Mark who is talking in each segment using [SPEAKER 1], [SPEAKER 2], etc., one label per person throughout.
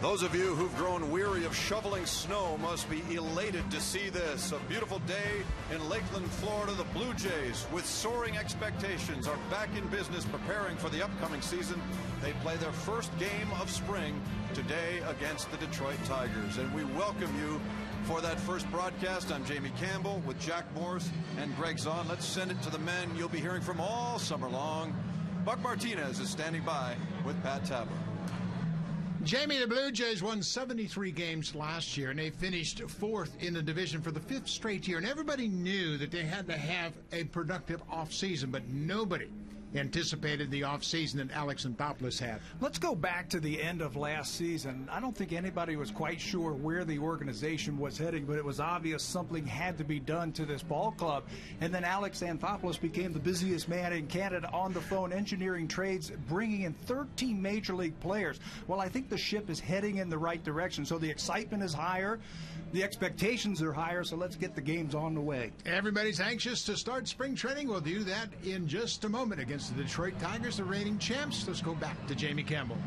[SPEAKER 1] Those of you who've grown weary of shoveling snow must be elated to see this. A beautiful day in Lakeland, Florida. The Blue Jays, with soaring expectations, are back in business preparing for the upcoming season. They play their first game of spring today against the Detroit Tigers. And we welcome you for that first broadcast. I'm Jamie Campbell with Jack Morse and Greg Zahn. Let's send it to the men you'll be hearing from all summer long. Buck Martinez is standing by with Pat Tabler.
[SPEAKER 2] Jamie, the Blue Jays won 73 games last year, and they finished fourth in the division for the fifth straight year. And everybody knew that they had to have a productive offseason, but nobody anticipated the offseason that Alex Anthopoulos had.
[SPEAKER 3] Let's go back to the end of last season. I don't think anybody was quite sure where the organization was heading, but it was obvious something had to be done to this ball club. And then Alex Anthopoulos became the busiest man in Canada on the phone, engineering trades, bringing in 13 major league players. Well, I think the ship is heading in the right direction, so the excitement is higher. The expectations are higher, so let's get the games on the way.
[SPEAKER 2] Everybody's anxious to start spring training. We'll do that in just a moment against the Detroit Tigers, the reigning champs. Let's go back to Jamie Campbell.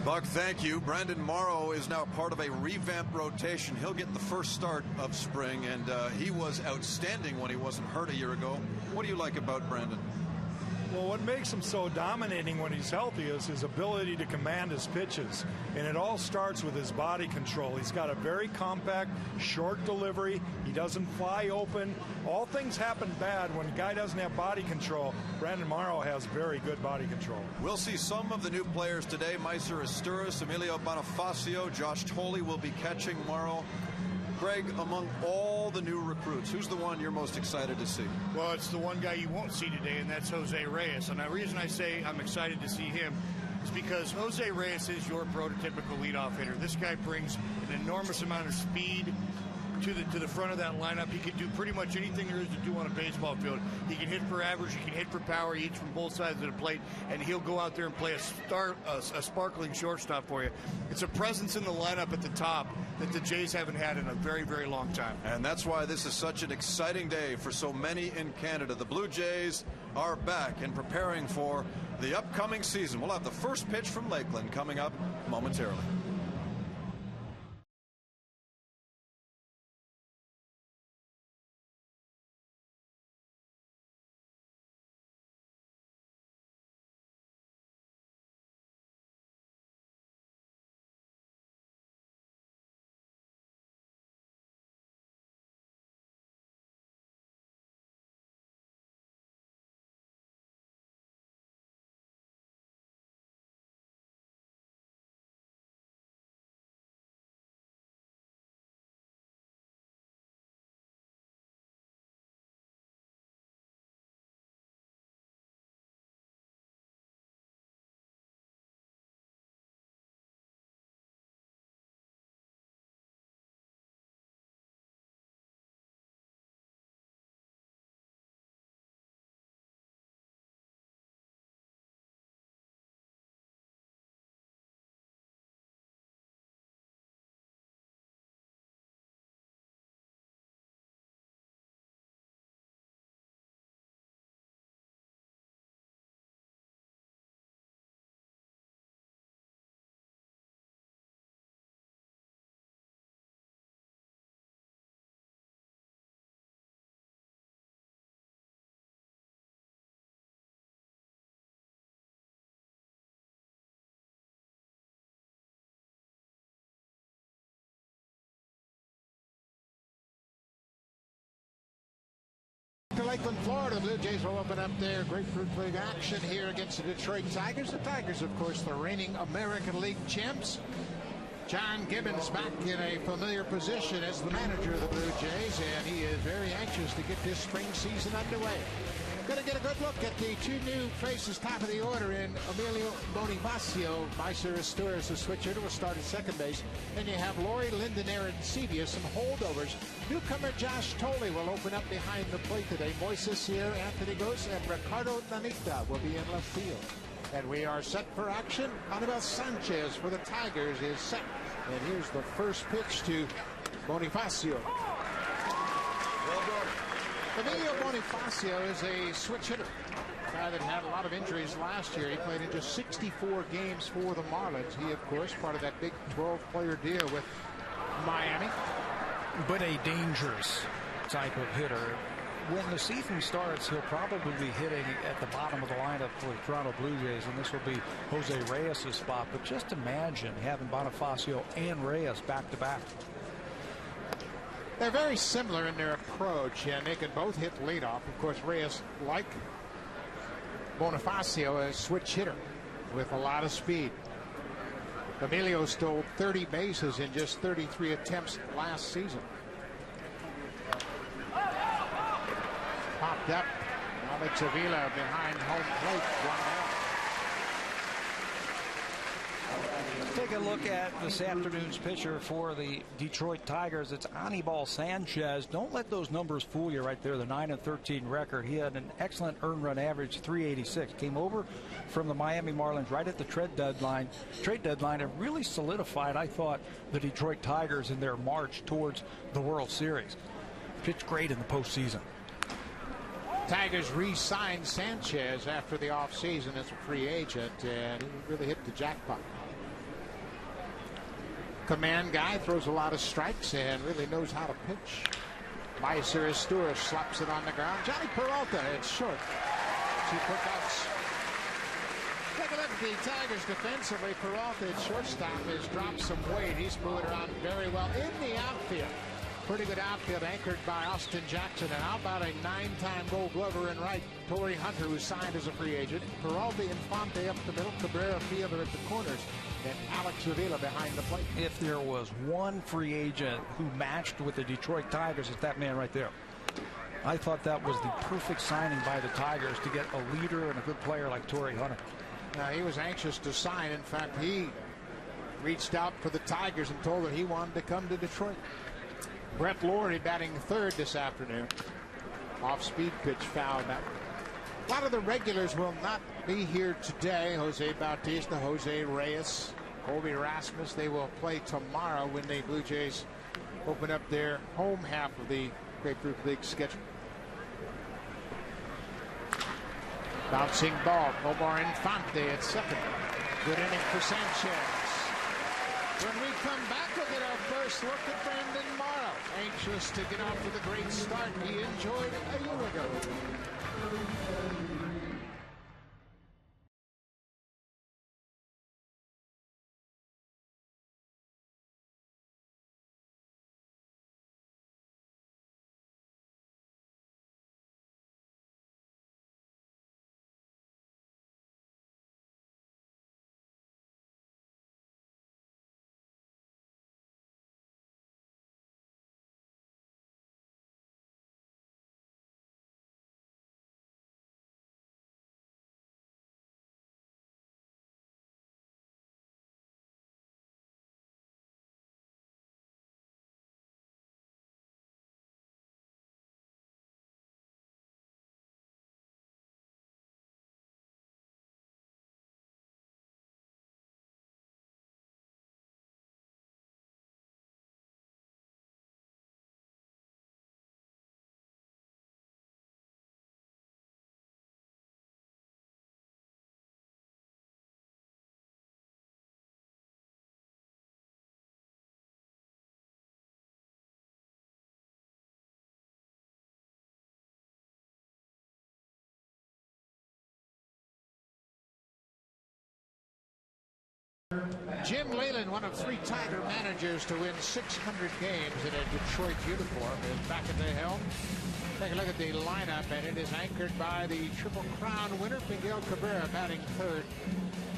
[SPEAKER 1] Buck, thank you. Brandon Morrow is now part of a revamped rotation. He'll get the first start of spring, and he was outstanding when he wasn't hurt a year ago. What do you like about Brandon?
[SPEAKER 4] Well, what makes him so dominating when he's healthy is his ability to command his pitches. And it all starts with his body control. He's got a very compact, short delivery. He doesn't fly open. All things happen bad when a guy doesn't have body control. Brandon Morrow has very good body control.
[SPEAKER 1] We'll see some of the new players today. Meiser Asturis, Emilio Bonifacio, Josh Tolley will be catching Morrow. Greg, among all the new recruits, who's the one you're most excited to see?
[SPEAKER 5] Well, it's the one guy you won't see today, and that's Jose Reyes. And the reason I say I'm excited to see him is because Jose Reyes is your prototypical leadoff hitter. This guy brings an enormous amount of speed to the front of that lineup. He can do pretty much anything there is to do on a baseball field. He can hit for average, he can hit for power, he hits from both sides of the plate, and he'll go out there and play a sparkling shortstop for you. It's a presence in the lineup at the top that the Jays haven't had in a very, very long time.
[SPEAKER 1] And that's why this is such an exciting day for so many in Canada. The Blue Jays are back and preparing for the upcoming season. We'll have the first pitch from Lakeland coming up momentarily.
[SPEAKER 2] To Lakeland, Florida, Blue Jays will open up their Grapefruit League action here against the Detroit Tigers. The Tigers, of course, the reigning American League champs. John Gibbons back in a familiar position as the manager of the Blue Jays, and he is very anxious to get this spring season underway. Going to get a good look at the two new faces, top of the order in Emilio Bonifacio. Meiser Asturis, the switch hitter, will start at second base. Then you have Lori Linden, Aaron Sevia, some holdovers. Newcomer Josh Tolley will open up behind the plate today. Moises here, Anthony Gose, and Ricardo Nanita will be in left field. And we are set for action. Anibal Sanchez for the Tigers is set. And here's the first pitch to Bonifacio.
[SPEAKER 1] Well done.
[SPEAKER 2] Emilio Bonifacio is a switch hitter. A guy that had a lot of injuries last year. He played in just 64 games for the Marlins. He, of course, part of that big 12-player deal with Miami.
[SPEAKER 6] But a dangerous type of hitter. When the season starts, he'll probably be hitting at the bottom of the lineup for the Toronto Blue Jays, and this will be Jose Reyes' spot. But just imagine having Bonifacio and Reyes back-to-back.
[SPEAKER 2] They're very similar in their approach, and they can both hit leadoff. Of course, Reyes, like Bonifacio, a switch hitter with a lot of speed. Emilio stole 30 bases in just 33 attempts last season. Popped up. Alex Avila behind home plate. One out.
[SPEAKER 6] Take a look at this afternoon's pitcher for the Detroit Tigers. It's Anibal Sanchez. Don't let those numbers fool you right there. The 9-13 record. He had an excellent earned run average, 386. Came over from the Miami Marlins right at the trade deadline, and really solidified, I thought, the Detroit Tigers in their march towards the World Series. Pitched great in the postseason.
[SPEAKER 2] Tigers re-signed Sanchez after the offseason as a free agent, and he really hit the jackpot. Command guy, throws a lot of strikes and really knows how to pitch. Meiser Estura slaps it on the ground. Johnny Peralta, it's short. 2 quick-outs. Take a look at the Tigers defensively. Peralta at shortstop has dropped some weight. He's moving around very well in the outfield. Pretty good outfield anchored by Austin Jackson. And how about a 9-time Gold Glover in right, Torrey Hunter, who signed as a free agent. Peralta, Infante up the middle, Cabrera, Fielder at the corners, and Alex Avila behind the plate.
[SPEAKER 6] If there was one free agent who matched with the Detroit Tigers, it's that man right there. I thought that was the perfect signing by the Tigers to get a leader and a good player like Torrey Hunter.
[SPEAKER 2] Now, he was anxious to sign. In fact, he reached out for the Tigers and told them he wanted to come to Detroit. Brett Lordy batting third this afternoon. Off-speed pitch foul. A lot of the regulars will not be here today. Jose Bautista, Jose Reyes, Colby Rasmus. They will play tomorrow when the Blue Jays open up their home half of the Grapefruit League schedule. Bouncing ball. Omar Infante at second. Good inning for Sanchez. When we come back, we'll get our first look at Brandon Morrow. Anxious to get off to the great start he enjoyed a year ago. Jim Leyland, one of 3 Tiger managers to win 600 games in a Detroit uniform, is back at the helm. Take a look at the lineup, and it is anchored by the Triple Crown winner, Miguel Cabrera, batting third.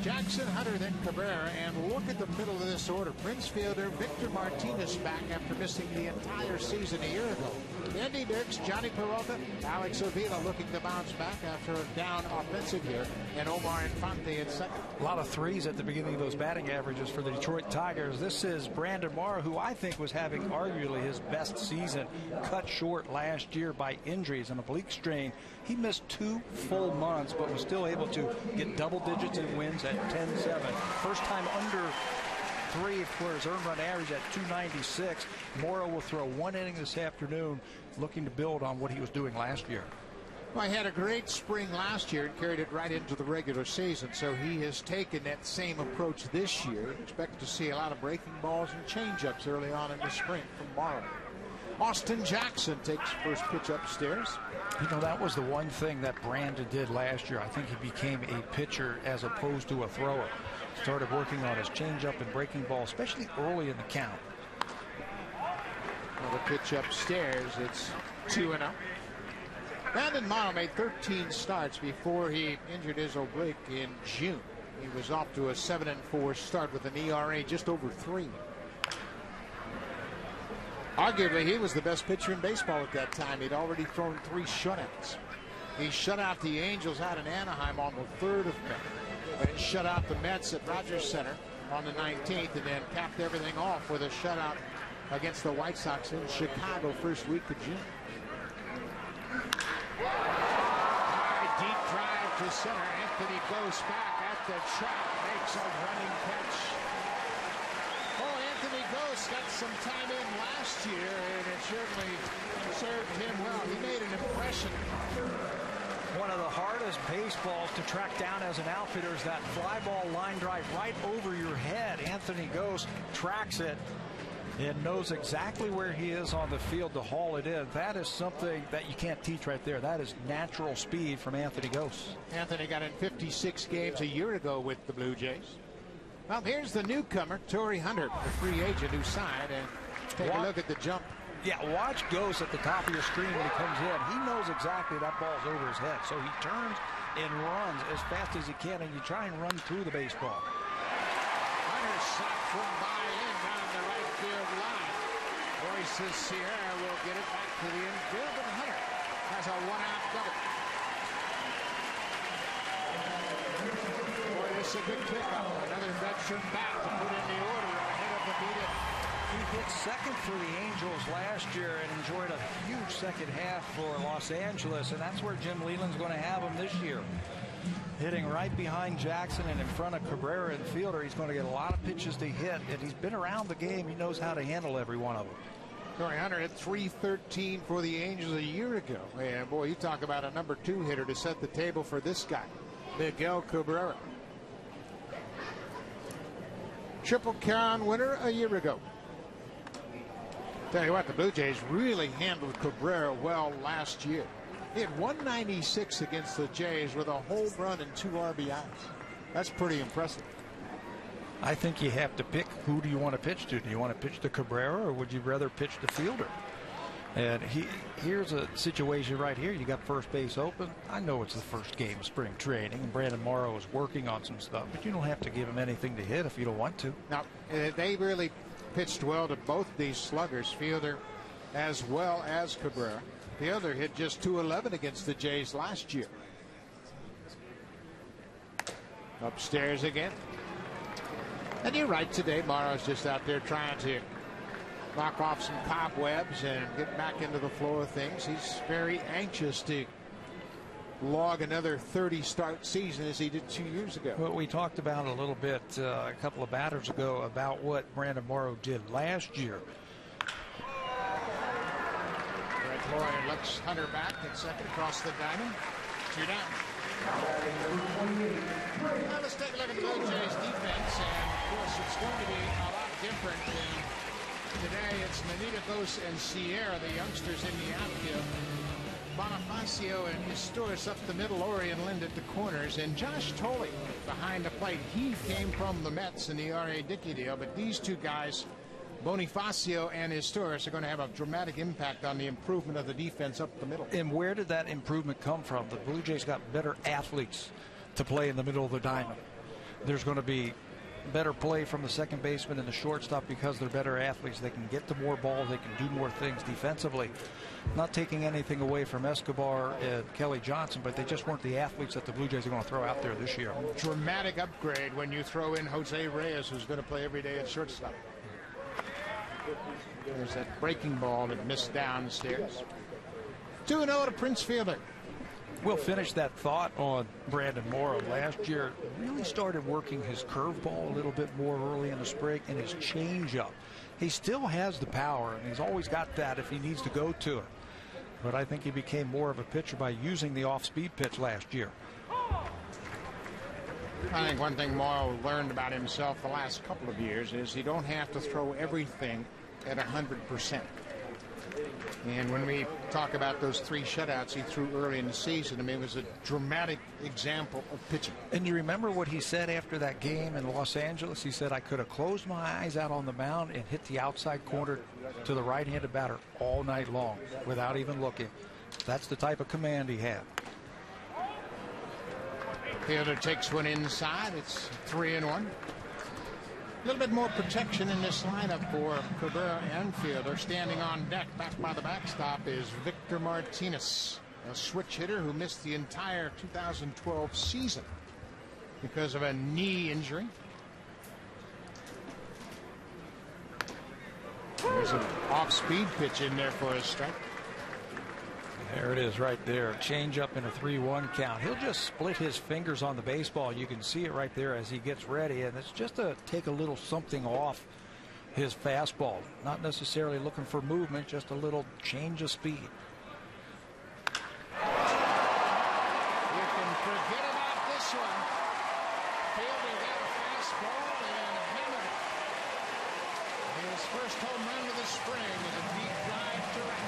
[SPEAKER 2] Jackson, Hunter, then Cabrera, and look at the middle of this order. Prince Fielder, Victor Martinez back after missing the entire season a year ago. Andy Dirks, Johnny Peralta, Alex Avila looking to bounce back after a down offensive year, and Omar Infante at second.
[SPEAKER 6] A lot of threes at the beginning of those batting averages for the Detroit Tigers. This is Brandon Morrow, who I think was having arguably his best season, cut short last year by injuries and oblique strain. He missed 2 full months, but was still able to get double digits in wins at 10-7. First time under 3 for his earned run average at 296. Morrow will throw 1 inning this afternoon, looking to build on what he was doing last year.
[SPEAKER 2] Well, he had a great spring last year and carried it right into the regular season, so he has taken that same approach this year. Expect to see a lot of breaking balls and changeups early on in the spring from Morrow. Austin Jackson takes first pitch upstairs.
[SPEAKER 6] You know, that was the one thing that Brandon did last year. I think he became a pitcher as opposed to a thrower. Started working on his changeup and breaking ball, especially early in the count.
[SPEAKER 2] Another pitch upstairs. It's 2-0. Brandon Morrow made 13 starts before he injured his oblique in June. He was off to a 7-4 start with an ERA just over 3. Arguably, he was the best pitcher in baseball at that time. He'd already thrown 3 shutouts. He shut out the Angels out in Anaheim on the 3rd of May. And shut out the Mets at Rogers Center on the 19th, and then capped everything off with a shutout against the White Sox in Chicago first week of June. Deep drive to center. Anthony goes back at the track, makes a running catch. Oh, Anthony Ghost got some time in last year, and it certainly served him well. He made an impression.
[SPEAKER 6] One of the hardest baseballs to track down as an outfitter is that fly ball line drive right over your head. Anthony Ghost tracks it and knows exactly where he is on the field to haul it in. That is something that you can't teach right there. That is natural speed from Anthony Ghost.
[SPEAKER 2] Anthony got in 56 games a year ago with the Blue Jays. Well, here's the newcomer, Torrey Hunter, the free agent who signed, and take a look at the jump.
[SPEAKER 6] Yeah, watch Ghost at the top of your screen when he comes in. He knows exactly that ball's over his head, so he turns and runs as fast as he can, and you try and run through the baseball.
[SPEAKER 2] Hunter's shot from by in down the right field line. Royce's Sierra will get it back to the infield, and Hunter has a 1-out double. Boy, this is a good pickup. Another veteran bat to put in the order ahead of the meeting.
[SPEAKER 6] He hit second for the Angels last year and enjoyed a huge second half for Los Angeles, and that's where Jim Leland's going to have him this year. Hitting right behind Jackson and in front of Cabrera in fielder. He's going to get a lot of pitches to hit, and he's been around the game. He knows how to handle every one of them.
[SPEAKER 2] Torrey Hunter hit .313 for the Angels a year ago. And boy, you talk about a number 2 hitter to set the table for this guy, Miguel Cabrera. Triple Crown winner a year ago. Tell you what, the Blue Jays really handled Cabrera well last year. He had 196 against the Jays with a home run and 2 RBIs. That's pretty impressive.
[SPEAKER 6] I think you have to pick who do you want to pitch to. Do you want to pitch to Cabrera, or would you rather pitch to fielder? And here's a situation right here. You got first base open. I know it's the first game of spring training, and Brandon Morrow is working on some stuff, but you don't have to give him anything to hit if you don't want to.
[SPEAKER 2] Now, they really pitched well to both these sluggers, fielder as well as Cabrera. The other hit just .211 against the Jays last year. Upstairs again. And you're right, today Morrow's just out there trying to knock off some cobwebs and get back into the flow of things. He's very anxious to log another 30-start season as he did 2 years ago.
[SPEAKER 6] Well, we talked about a little bit a couple of batters ago about what Brandon Morrow did last year.
[SPEAKER 2] Lloyd looks Hunter back at second across the diamond. 2 down. Now let's take a look at the Blue Jays defense, and of course it's going to be a lot different. Today it's Mendieta and Sierra, the youngsters in the outfield. Bonifacio and Historis up the middle, Orion Lind at the corners, and Josh Tolley behind the plate. He came from the Mets in the R.A. Dickey deal, but these two guys, Bonifacio and Historis, are going to have a dramatic impact on the improvement of the defense up the middle.
[SPEAKER 6] And where did that improvement come from? The Blue Jays got better athletes to play in the middle of the diamond. There's going to be better play from the second baseman and the shortstop because they're better athletes. They can get to more balls. They can do more things defensively. Not taking anything away from Escobar and Kelly Johnson, but they just weren't the athletes that the Blue Jays are going to throw out there this year.
[SPEAKER 2] Dramatic upgrade when you throw in Jose Reyes, who's going to play every day at shortstop. There's that breaking ball that missed downstairs. 2-0 to Prince Fielder.
[SPEAKER 6] We'll finish that thought on Brandon Morrow. Last year, really started working his curveball a little bit more early in the spring and his changeup. He still has the power, and he's always got that if he needs to go to it. But I think he became more of a pitcher by using the off-speed pitch last year.
[SPEAKER 2] I think one thing Morrow learned about himself the last couple of years is you don't have to throw everything at 100%. And when we talk about those 3 shutouts he threw early in the season, I mean, it was a dramatic example of pitching.
[SPEAKER 6] And you remember what he said after that game in Los Angeles? He said, I could have closed my eyes out on the mound and hit the outside corner to the right-handed batter all night long without even looking. That's the type of command he had.
[SPEAKER 2] Fielder takes one inside. It's 3-1. A little bit more protection in this lineup for Cabrera and Fielder. Standing on deck back by the backstop is Victor Martinez, a switch hitter who missed the entire 2012 season because of a knee injury. There's an off-speed pitch in there for a strike.
[SPEAKER 6] There it is right there. Change up in a 3-1 count. He'll just split his fingers on the baseball. You can see it right there as he gets ready, and it's just to take a little something off his fastball. Not necessarily looking for movement, just a little change of speed.
[SPEAKER 2] You can forget about this one. Fielder got a fastball and hammered it. His first home run of the spring is a deep drive to right.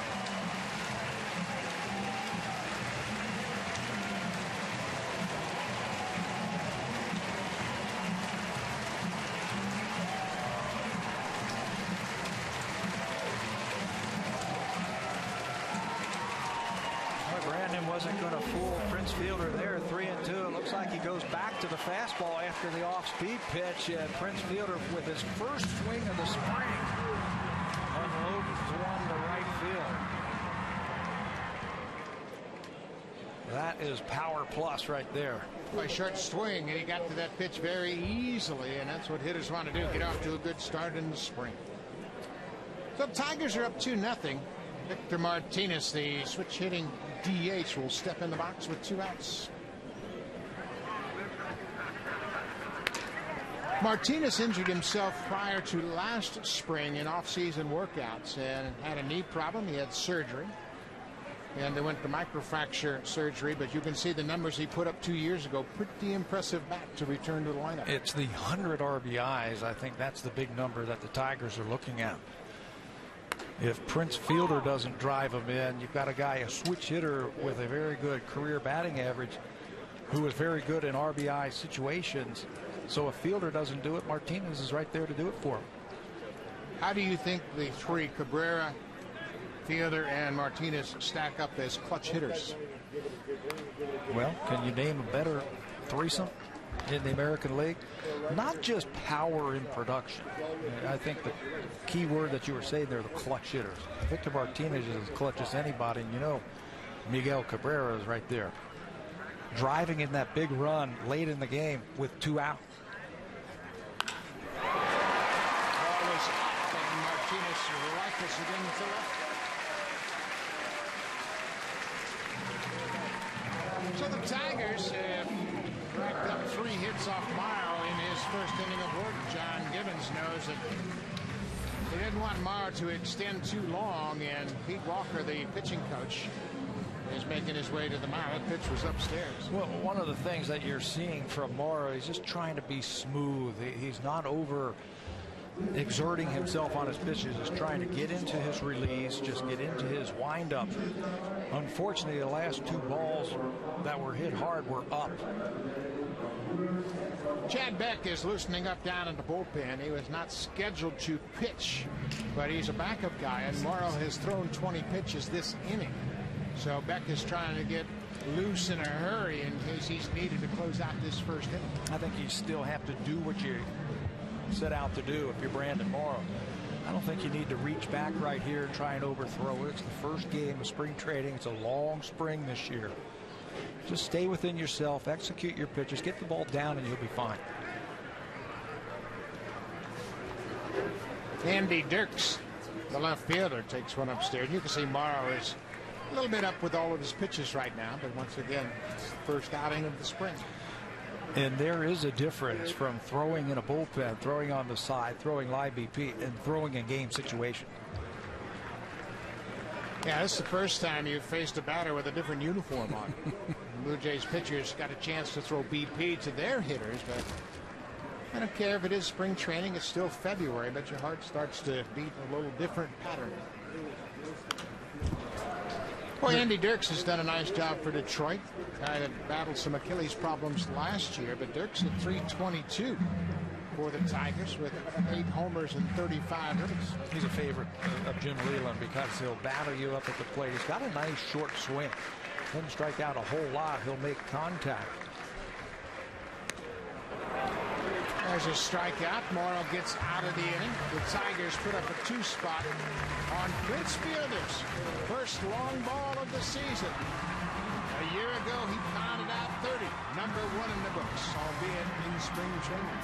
[SPEAKER 6] Wasn't going to fool Prince Fielder there. 3-2. It looks like he goes back to the fastball after the off-speed pitch. And Prince Fielder, with his first swing of the spring, unloads one to right field. That is power plus right there.
[SPEAKER 2] A short swing, and he got to that pitch very easily, and that's what hitters want to do, get off to a good start in the spring. So Tigers are up 2-0. Victor Martinez, the switch hitting DH, will step in the box with 2 outs. Martinez injured himself prior to last spring in off-season workouts and had a knee problem. He had surgery, and they went to microfracture surgery, but you can see the numbers he put up 2 years ago. Pretty impressive back to return to the lineup.
[SPEAKER 6] It's the 100 RBIs. I think that's the big number that the Tigers are looking at. If Prince Fielder doesn't drive him in, you've got a guy, a switch hitter with a very good career batting average, who is very good in RBI situations. So if Fielder doesn't do it, Martinez is right there to do it for him.
[SPEAKER 2] How do you think the 3, Cabrera, Fielder, and Martinez, stack up as clutch hitters?
[SPEAKER 6] Well, can you name a better threesome in the American League? Not just power in production. I think the key word that you were saying there, the clutch hitters. Victor Martinez is as clutch as anybody, and you know Miguel Cabrera is right there, driving in that big run late in the game with 2 out.
[SPEAKER 2] Ball was up, and Martinez rifles it into left. So the Tigers racked up 3 hits off Morrow in his first inning of work. John Gibbons knows that they didn't want Morrow to extend too long, and Pete Walker, the pitching coach, is making his way to the mound. That pitch was upstairs.
[SPEAKER 6] Well, one of the things that you're seeing from Morrow, he's just trying to be smooth. He's not over exerting himself on his pitches. He's trying to get into his release, just get into his windup. Unfortunately, the last 2 balls that were hit hard were up.
[SPEAKER 2] Chad Beck is loosening up down in the bullpen. He was not scheduled to pitch, but he's a backup guy, and Morrow has thrown 20 pitches this inning. So Beck is trying to get loose in a hurry in case he's needed to close out this first inning.
[SPEAKER 6] I think you still have to do what you set out to do if you're Brandon Morrow. I don't think you need to reach back right here and try and overthrow it. It's the first game of spring training. It's a long spring this year. Just stay within yourself, execute your pitches, get the ball down, and you'll be fine.
[SPEAKER 2] Andy Dirks, the left fielder, takes one upstairs. You can see Morrow is A little bit up with all of his pitches right now, but once again, it's the first outing of the spring.
[SPEAKER 6] And there is a difference from throwing in a bullpen, throwing on the side, throwing live BP, and throwing in game situation.
[SPEAKER 2] Yeah, this is the first time you've faced a batter with a different uniform on. Blue Jays pitchers got a chance to throw BP to their hitters, but I don't care if it is spring training, it's still February, but your heart starts to beat a little different pattern. Boy, Andy Dirks has done a nice job for Detroit. Kind of battled some Achilles problems last year, but Dirks at .322 for the Tigers with 8 homers and 35 hits.
[SPEAKER 6] He's a favorite of Jim Leyland because he'll battle you up at the plate. He's got a nice short swing. Doesn't strike out a whole lot. He'll make contact.
[SPEAKER 2] There's a strikeout. Morrow gets out of the inning. The Tigers put up a 2 spot on Prince Fielders. First long ball of the season. A year ago, he pounded out 30. Number 1 in the books, albeit in spring training.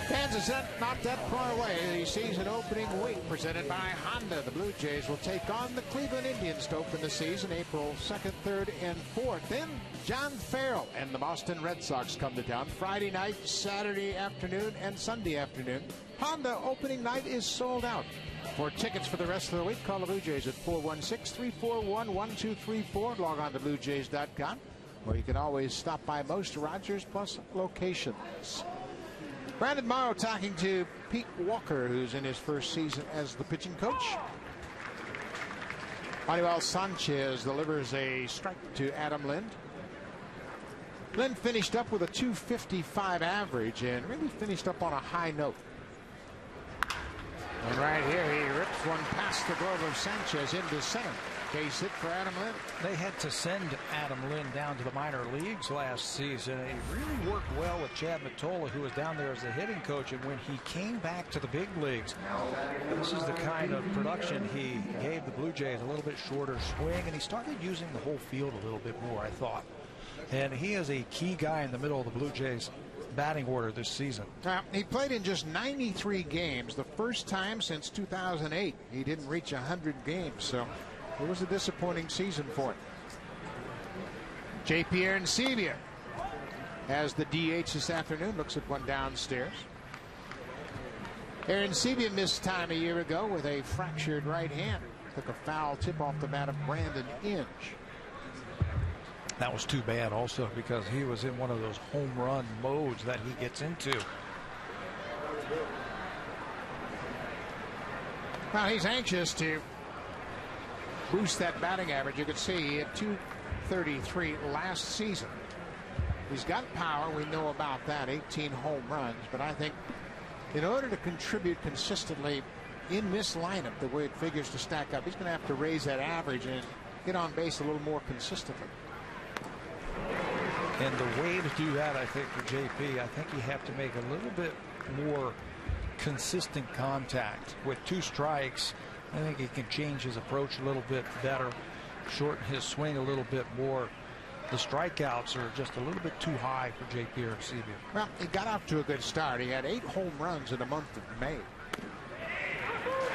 [SPEAKER 2] Kansas not that far away. The season opening week presented by Honda. The Blue Jays will take on the Cleveland Indians to open the season April 2nd, 3rd, and 4th. Then John Farrell and the Boston Red Sox come to town Friday night, Saturday afternoon, and Sunday afternoon. Honda opening night is sold out. For tickets for the rest of the week, call the Blue Jays at 416-341-1234. Log on to BlueJays.com, where you can always stop by most Rogers Plus locations. Brandon Morrow talking to Pete Walker, who's in his first season as the pitching coach. Manuel Sanchez delivers a strike to Adam Lind. Lind finished up with a .255 average and really finished up on a high note. And right here, he rips one past the glove of Sanchez into center. Base hit for Adam Lind.
[SPEAKER 6] They had to send Adam Lind down to the minor leagues last season. He really worked well with Chad Mottola, who was down there as the hitting coach. And when he came back to the big leagues, this is the kind of production he gave the Blue Jays, a little bit shorter swing. And he started using the whole field a little bit more, I thought. And he is a key guy in the middle of the Blue Jays batting order this season.
[SPEAKER 2] He played in just 93 games, the first time since 2008. He didn't reach 100 games, so it was a disappointing season for him. J.P. Arencibia has the DH this afternoon. Looks at one downstairs. Arencibia missed time a year ago with a fractured right hand. Took a foul tip off the bat of Brandon Inge.
[SPEAKER 6] That was too bad also because he was in one of those home run modes that he gets into.
[SPEAKER 2] Well, he's anxious to boost that batting average. You can see he had .233 last season. He's got power. We know about that. 18 home runs. But I think in order to contribute consistently in this lineup, the way it figures to stack up, he's going to have to raise that average and get on base a little more consistently.
[SPEAKER 6] And the way to do that, I think, for JP, I think you have to make a little bit more consistent contact. With 2 strikes, I think he can change his approach a little bit better, shorten his swing a little bit more. The strikeouts are just a little bit too high for JP Arcibia.
[SPEAKER 2] Well, he got off to a good start. He had 8 home runs in the month of May.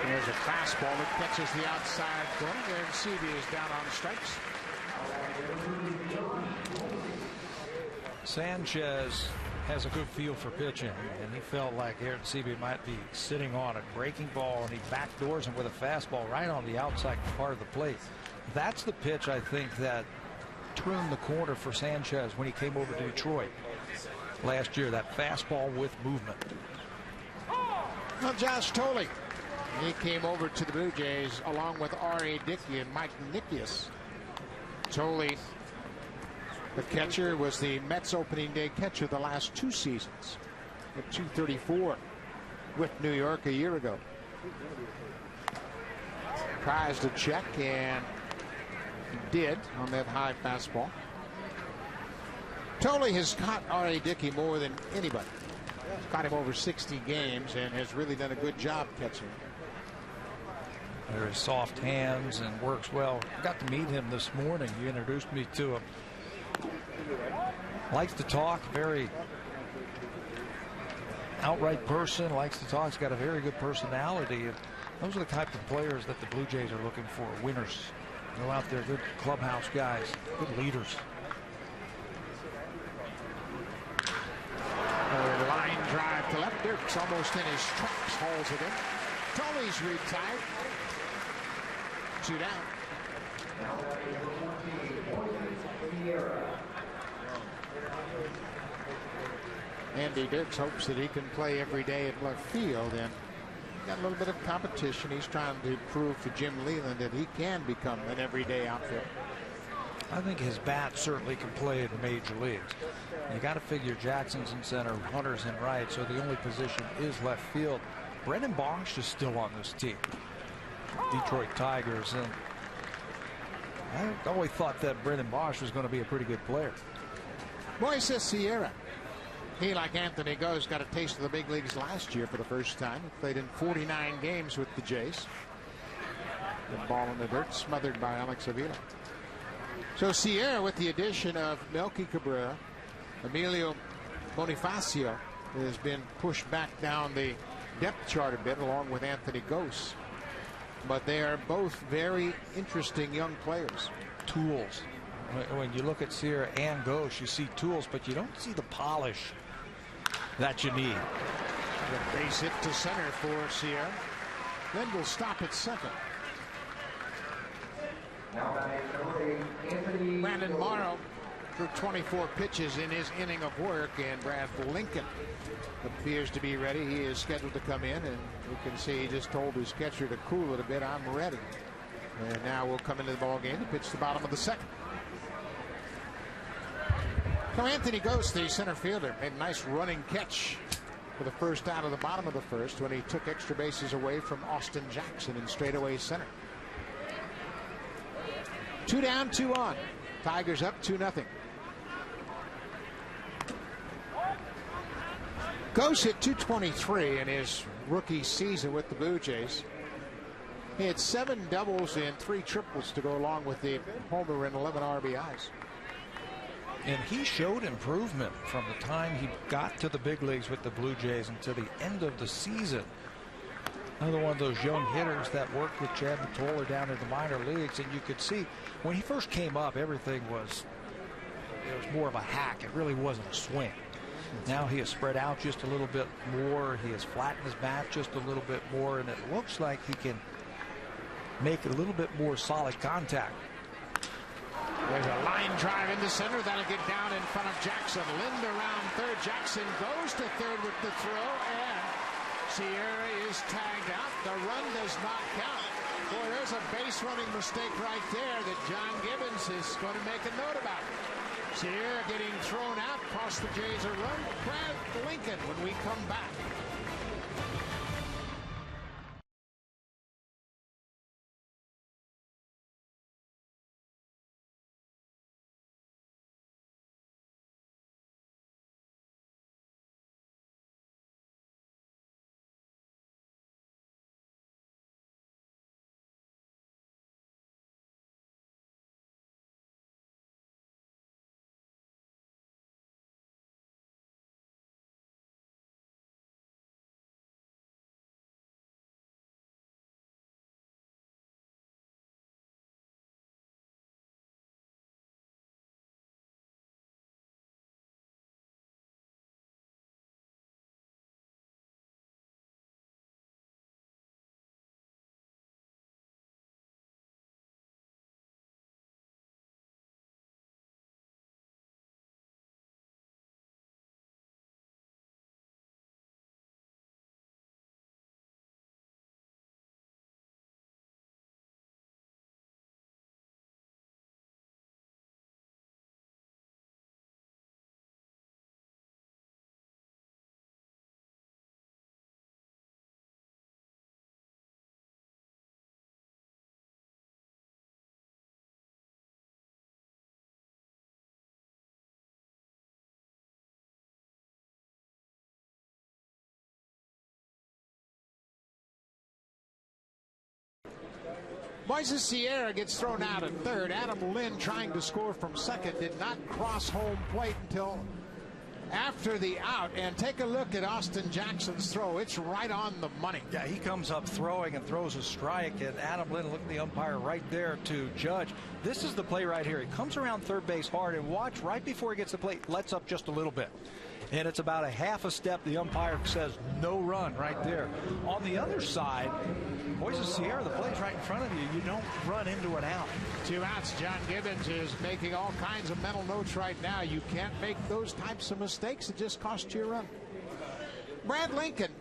[SPEAKER 2] There's a fastball that catches the outside corner. Arcibia is down on strikes.
[SPEAKER 6] Sanchez has a good feel for pitching, and he felt like Arcibia might be sitting on a breaking ball, and he backdoors him with a fastball right on the outside part of the plate. That's the pitch, I think, that turned the corner for Sanchez when he came over to Detroit last year. That fastball with movement.
[SPEAKER 2] Well, Josh Thole, he came over to the Blue Jays along with R.A. Dickey and Mike Nickius. Thole, the catcher, was the Mets opening day catcher the last 2 seasons at .234 with New York a year ago. Tries to check, and he did on that high fastball. Thole has caught R.A. Dickey more than anybody. He's caught him over 60 games and has really done a good job catching.
[SPEAKER 6] Very soft hands and works well. I got to meet him this morning. You introduced me to him. Likes to talk, very outright person, likes to talk. He's got a very good personality. Those are the type of players that the Blue Jays are looking for, winners. Go out there, good clubhouse guys, good leaders.
[SPEAKER 2] Line drive to left. Dirk's almost in his tracks, hauls it in. Thole's retired. 2 down. Andy Dirks hopes that he can play every day at left field, and got a little bit of competition. He's trying to prove to Jim Leland that he can become an everyday outfielder.
[SPEAKER 6] I think his bat certainly can play in the major leagues. You got to figure Jackson's in center, Hunter's in right, so the only position is left field. Brendan Bosch is still on this team, Detroit Tigers, and I always thought that Brendan Bosch was going to be a pretty good player.
[SPEAKER 2] Moises Sierra, he, like Anthony Goes, got a taste of the big leagues last year for the first time. He played in 49 games with the Jays. The ball in the dirt, smothered by Alex Avila. So Sierra, with the addition of Melky Cabrera, Emilio Bonifacio, has been pushed back down the depth chart a bit along with Anthony Gose. But they are both very interesting young players.
[SPEAKER 6] Tools. When you look at Sierra and Gose, you see tools, but you don't see the polish that you need.
[SPEAKER 2] The base hit to center for Sierra. Then will stop at second. Brandon Morrow threw 24 pitches in his inning of work, and Brad Lincoln appears to be ready. He is scheduled to come in, and you can see he just told his catcher to cool it a bit. I'm ready. And now we'll come into the ball game to pitch the bottom of the second. So Anthony Gose, the center fielder, made a nice running catch for the first out of the bottom of the first when he took extra bases away from Austin Jackson in straightaway center. 2 down, 2 on. Tigers up 2-0. Gose hit .223 in his rookie season with the Blue Jays. He had 7 doubles and 3 triples to go along with the homer and 11 RBIs.
[SPEAKER 6] And he showed improvement from the time he got to the big leagues with the Blue Jays until the end of the season. Another one of those young hitters that worked with Chad Mottola down in the minor leagues, and you could see when he first came up, everything was more of a hack. It really wasn't a swing. Now he has spread out just a little bit more. He has flattened his bat just a little bit more, and it looks like he can make a little bit more solid contact.
[SPEAKER 2] There's a line drive into center. That'll get down in front of Jackson. Lind around third. Jackson goes to third with the throw, and Sierra is tagged out. The run does not count. Boy, there's a base running mistake right there that John Gibbons is going to make a note about. Sierra getting thrown out. Cost the Jays a run. Brad Lincoln when we come back. Moises Sierra gets thrown out at third. Adam Lynn, trying to score from second, did not cross home plate until after the out. And take a look at Austin Jackson's throw. It's right on the money.
[SPEAKER 6] Yeah, he comes up throwing and throws a strike, and Adam Lynn, look at the umpire right there to judge. This is the play right here. He comes around third base hard, and watch, right before he gets the plate, lets up just a little bit. And it's about a half a step. The umpire says no run right there. On the other side, Moises Sierra, the play's right in front of you. You don't run into an out.
[SPEAKER 2] 2 outs. John Gibbons is making all kinds of mental notes right now. You can't make those types of mistakes. It just costs you a run. Brad Lincoln.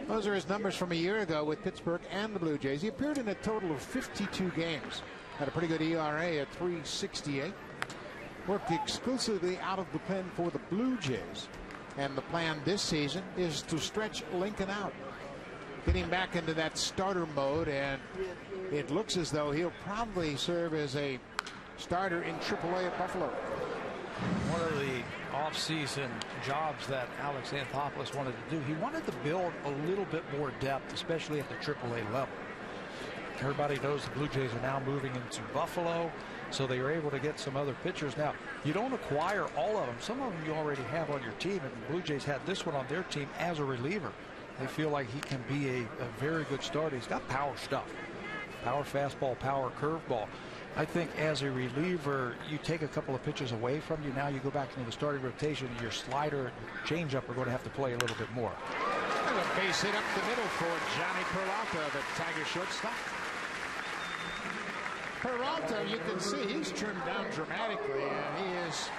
[SPEAKER 2] Those are his numbers from a year ago with Pittsburgh and the Blue Jays. He appeared in a total of 52 games. Had a pretty good ERA at 3.68. Worked exclusively out of the pen for the Blue Jays. And the plan this season is to stretch Lincoln out, get him back into that starter mode, and it looks as though he'll probably serve as a starter in AAA at Buffalo.
[SPEAKER 6] One of the off-season jobs that Alex Anthopoulos wanted to do, he wanted to build a little bit more depth, especially at the AAA level. Everybody knows the Blue Jays are now moving into Buffalo, so they were able to get some other pitchers. Now, you don't acquire all of them. Some of them you already have on your team, and the Blue Jays had this one on their team as a reliever. They feel like he can be a very good starter. He's got power stuff. Power fastball, power curveball. I think as a reliever, you take a couple of pitches away from you. Now you go back into the starting rotation. Your slider and changeup are going to have to play a little bit more.
[SPEAKER 2] And a base hit up the middle for Johnny Peralta, the Tiger shortstop. Peralta, you can see he's trimmed down dramatically, and he is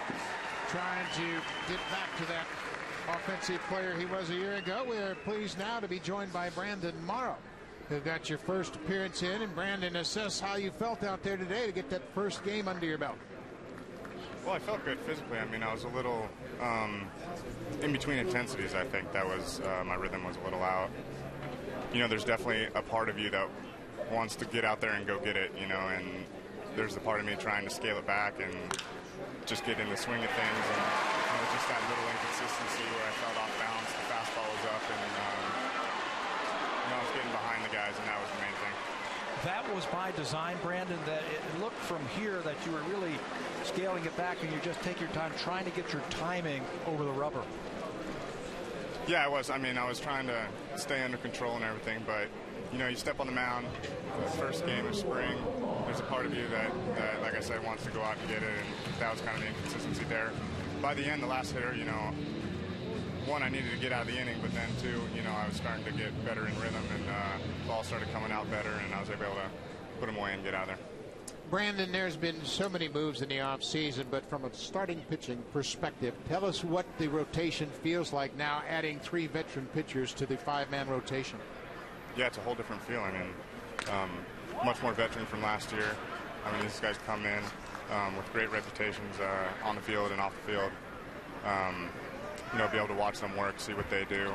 [SPEAKER 2] trying to get back to that offensive player he was a year ago. We are pleased now to be joined by Brandon Morrow, who got your first appearance in. And Brandon, assess how you felt out there today to get that first game under your belt.
[SPEAKER 7] Well, I felt good physically. I mean, I was a little in between intensities. I think that was my rhythm was a little out. You know, there's definitely a part of you that wants to get out there and go get it, you know, and there's the part of me trying to scale it back and just get in the swing of things, and you know, just that little inconsistency where I felt off balance, the fastball was up, and you know, I was getting behind the guys, and that was the main thing.
[SPEAKER 6] That was by design, Brandon, that it looked from here that you were really scaling it back, and you just take your time trying to get your timing over the rubber.
[SPEAKER 7] Yeah, I was. I mean, I was trying to stay under control and everything, but you know, you step on the mound, the first game of spring, there's a part of you that, like I said, wants to go out and get it, and that was kind of the inconsistency there. By the end, the last hitter, you know, one, I needed to get out of the inning, but then two, you know, I was starting to get better in rhythm, and the ball started coming out better, and I was able to put them away and get out of there.
[SPEAKER 2] Brandon, there's been so many moves in the offseason, but from a starting pitching perspective, tell us what the rotation feels like now, adding 3 veteran pitchers to the 5-man rotation.
[SPEAKER 7] Yeah, it's a whole different feel. I mean, much more veteran from last year. I mean, these guys come in with great reputations on the field and off the field. You know, be able to watch them work, see what they do.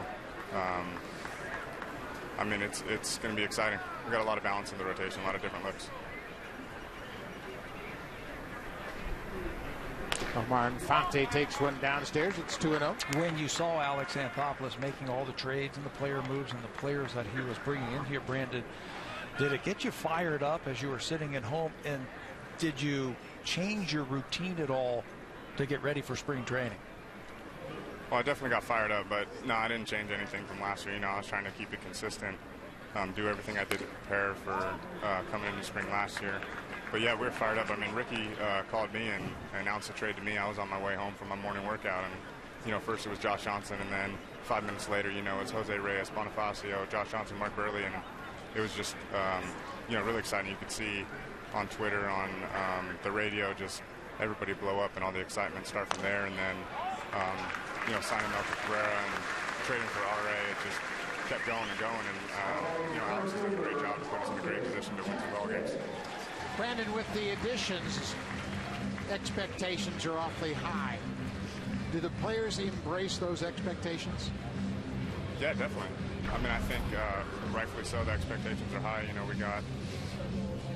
[SPEAKER 7] I mean, it's going to be exciting. We've got a lot of balance in the rotation, a lot of different looks.
[SPEAKER 2] Omar Infante takes one downstairs. It's 2-0.
[SPEAKER 6] When you saw Alex Anthopoulos making all the trades and the player moves and the players that he was bringing in here, Brandon, did it get you fired up as you were sitting at home? And did you change your routine at all to get ready for spring training?
[SPEAKER 7] Well, I definitely got fired up, but no, I didn't change anything from last year. You know, I was trying to keep it consistent, do everything I did to prepare for coming into spring last year. But yeah, we're fired up. I mean, Ricky called me and announced a trade to me. I was on my way home from my morning workout, and you know, first it was Josh Johnson, and then 5 minutes later, you know, it's Jose Reyes, Bonifacio, Josh Johnson, Mark Burley, and it was just you know, really exciting. You could see on Twitter, on the radio, just everybody blow up and all the excitement start from there, and then you know, signing Melvin Cabrera and trading for RA, it just kept going and going, and you know, Alex has done a great job to put us in a great position to win some ball games.
[SPEAKER 2] Brandon, with the additions, expectations are awfully high. Do the players embrace those expectations?
[SPEAKER 7] Yeah, definitely. I mean, I think rightfully so, the expectations are high. You know, we got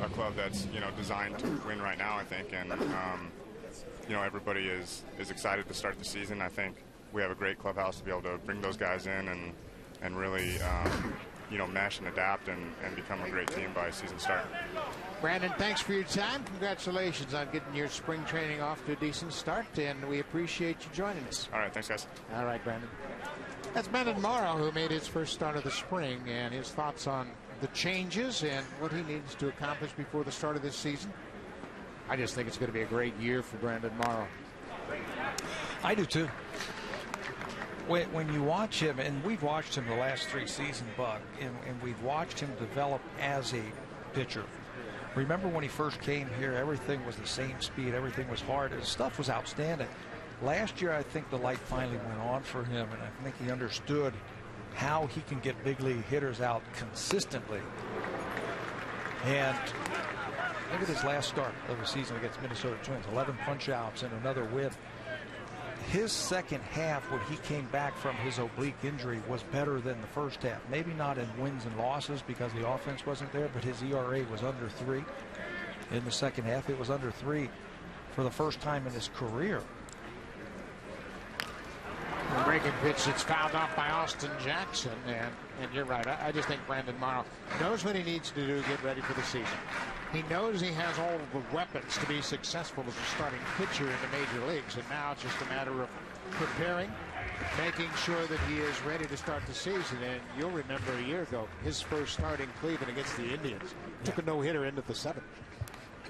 [SPEAKER 7] a club that's, you know, designed to win right now, I think, and you know, everybody is excited to start the season. I think we have a great clubhouse to be able to bring those guys in and really mesh and adapt and become a great team by season start.
[SPEAKER 2] Brandon, thanks for your time. Congratulations on getting your spring training off to a decent start, and we appreciate you joining us.
[SPEAKER 7] All right, thanks, guys.
[SPEAKER 2] All right, Brandon. That's Brandon Morrow, who made his first start of the spring, and his thoughts on the changes and what he needs to accomplish before the start of this season. I just think it's going to be a great year for Brandon Morrow.
[SPEAKER 6] I do too. When you watch him, and we've watched him the last 3 seasons, Buck, and we've watched him develop as a pitcher. Remember when he first came here, everything was the same speed, everything was hard, his stuff was outstanding. Last year, I think the light finally went on for him, and I think he understood how he can get big league hitters out consistently. And look at his last start of the season against Minnesota Twins, 11 punch-outs and another win. His second half, when he came back from his oblique injury, was better than the first half. Maybe not in wins and losses because the offense wasn't there, but his ERA was under 3. In the second half, it was under 3 for the first time in his career.
[SPEAKER 2] The breaking pitch that's fouled off by Austin Jackson, and you're right. I just think Brandon Morrow knows what he needs to do to get ready for the season. He knows he has all of the weapons to be successful as a starting pitcher in the major leagues, and now it's just a matter of preparing, making sure that he is ready to start the season. And you'll remember a year ago, his first start in Cleveland against the Indians, took a no-hitter into the 7th.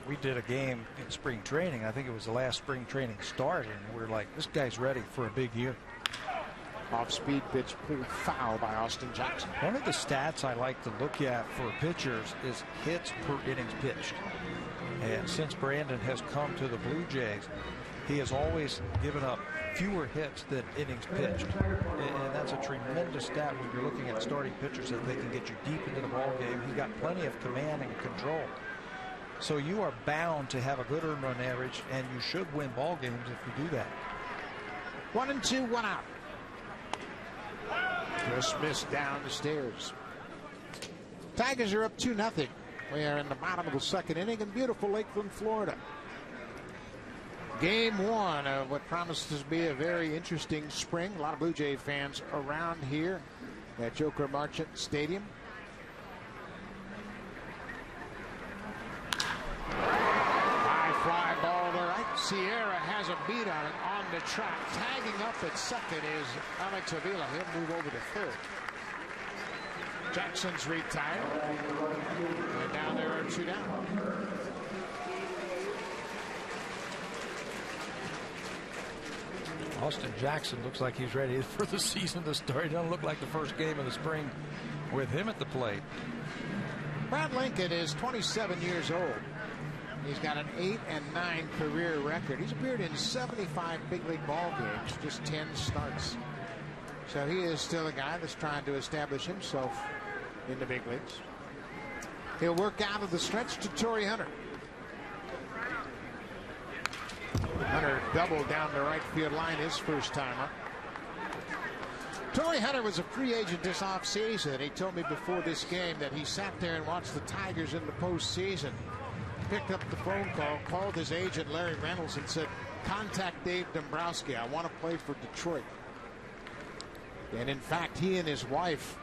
[SPEAKER 6] We did a game in spring training. I think it was the last spring training start, and we're like, this guy's ready for a big year.
[SPEAKER 2] Off-speed pitch pulled foul by Austin Jackson.
[SPEAKER 6] One of the stats I like to look at for pitchers is hits per innings pitched. And since Brandon has come to the Blue Jays, he has always given up fewer hits than innings pitched. And that's a tremendous stat when you're looking at starting pitchers, that they can get you deep into the ball game. He's got plenty of command and control. So you are bound to have a good earned run average, and you should win ball games if you do that.
[SPEAKER 2] 1-2, 1 out. Just missed down the stairs. Tigers are up 2-0. We are in the bottom of the 2nd inning in beautiful Lakeland, Florida. Game 1 of what promises to be a very interesting spring. A lot of Blue Jay fans around here at Joker Marchant Stadium. High fly ball to right. Sierra has a beat on it on the track. Tagging up at 2nd is Alex Avila. He'll move over to 3rd. Jackson's retired. And now there are 2 down.
[SPEAKER 6] Austin Jackson looks like he's ready for the season to start. It doesn't look like the first game of the spring with him at the plate.
[SPEAKER 2] Brad Lincoln is 27 years old. He's got an 8-9 career record. He's appeared in 75 big league ball games, just 10 starts. So he is still a guy that's trying to establish himself in the big leagues. He'll work out of the stretch to Torrey Hunter. Hunter doubled down the right field line his first time up. Torrey Hunter was a free agent this offseason. He told me before this game that he sat there and watched the Tigers in the postseason. Picked up the phone call, called his agent Larry Reynolds and said, contact Dave Dombrowski. I want to play for Detroit. And in fact, he and his wife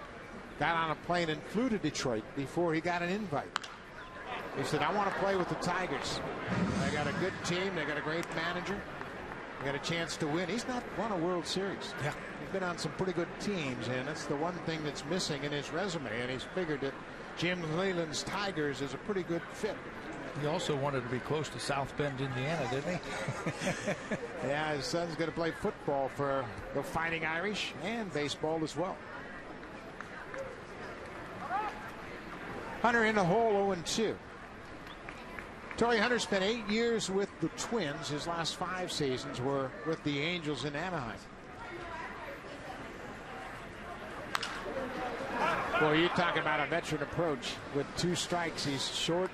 [SPEAKER 2] got on a plane and flew to Detroit before he got an invite. He said, I want to play with the Tigers. They got a good team. They got a great manager. They got a chance to win. He's not won a World Series.
[SPEAKER 6] Yeah.
[SPEAKER 2] He's been on some pretty good teams, and that's the one thing that's missing in his resume. And he's figured that Jim Leyland's Tigers is a pretty good fit.
[SPEAKER 6] He also wanted to be close to South Bend, Indiana, didn't he?
[SPEAKER 2] Yeah, his son's going to play football for the Fighting Irish and baseball as well. Hunter in the hole, 0-2. Torrey Hunter spent 8 years with the Twins. His last 5 seasons were with the Angels in Anaheim. Well, you're talking about a veteran approach. With 2 strikes, he's short,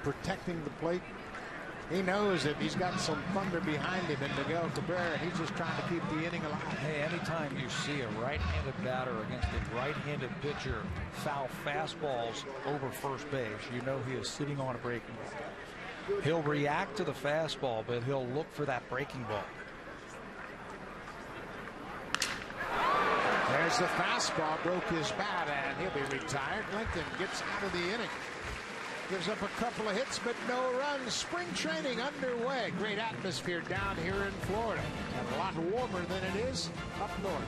[SPEAKER 2] protecting the plate. He knows that he's got some thunder behind him in Miguel Cabrera. He's just trying to keep the inning alive.
[SPEAKER 6] Hey, anytime you see a right-handed batter against a right-handed pitcher foul fastballs over first base, you know he is sitting on a breaking ball. He'll react to the fastball, but he'll look for that breaking ball.
[SPEAKER 2] There's the fastball, broke his bat, and he'll be retired. Lincoln gets out of the inning. Gives up a couple of hits, but no runs. Spring training underway. Great atmosphere down here in Florida. And a lot warmer than it is up north.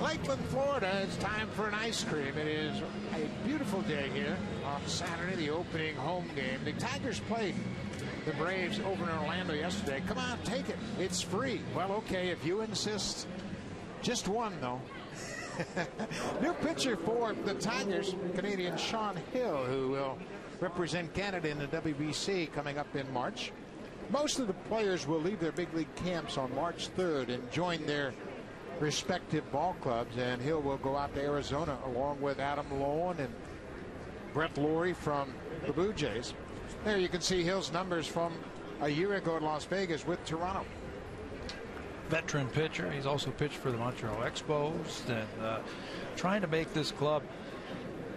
[SPEAKER 2] Lakeland, Florida, it's time for an ice cream. It is a beautiful day here on Saturday, the opening home game. The Tigers played the Braves over in Orlando yesterday. Come on, take it. It's free. Well, okay, if you insist. Just one, though. New pitcher for the Tigers, Canadian Sean Hill, who will represent Canada in the WBC coming up in March. Most of the players will leave their big league camps on March 3rd and join their respective ball clubs, and Hill will go out to Arizona along with Adam Lowen and Brett Laurie from the Blue Jays. There you can see Hill's numbers from a year ago in Las Vegas with Toronto.
[SPEAKER 6] Veteran pitcher. He's also pitched for the Montreal Expos and trying to make this club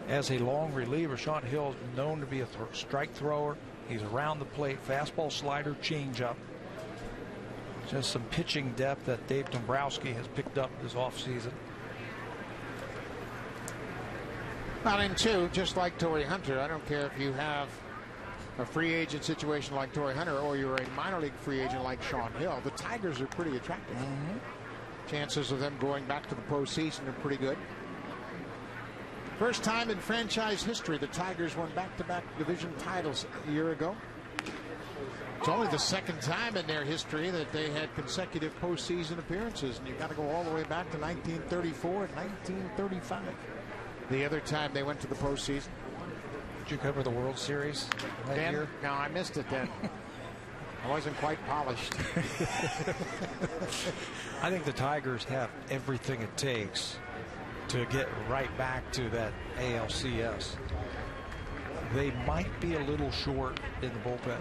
[SPEAKER 6] as a long reliever. Sean Hill is known to be a strike thrower. He's around the plate, fastball, slider, changeup. Just some pitching depth that Dave Dombrowski has picked up this offseason.
[SPEAKER 2] Not in two, just like Torrey Hunter. I don't care if you have a free agent situation like Torrey Hunter or you're a minor league free agent like Sean Hill. The Tigers are pretty attractive. Chances of them going back to the postseason are pretty good. First time in franchise history the Tigers won back-to-back division titles a year ago. It's only the second time in their history that they had consecutive postseason appearances, and you've got to go all the way back to 1934 and 1935. The other time they went to the postseason.
[SPEAKER 6] Did you cover the World Series that year?
[SPEAKER 2] No, I missed it then. I wasn't quite polished.
[SPEAKER 6] I think the Tigers have everything it takes to get right back to that ALCS. They might be a little short in the bullpen.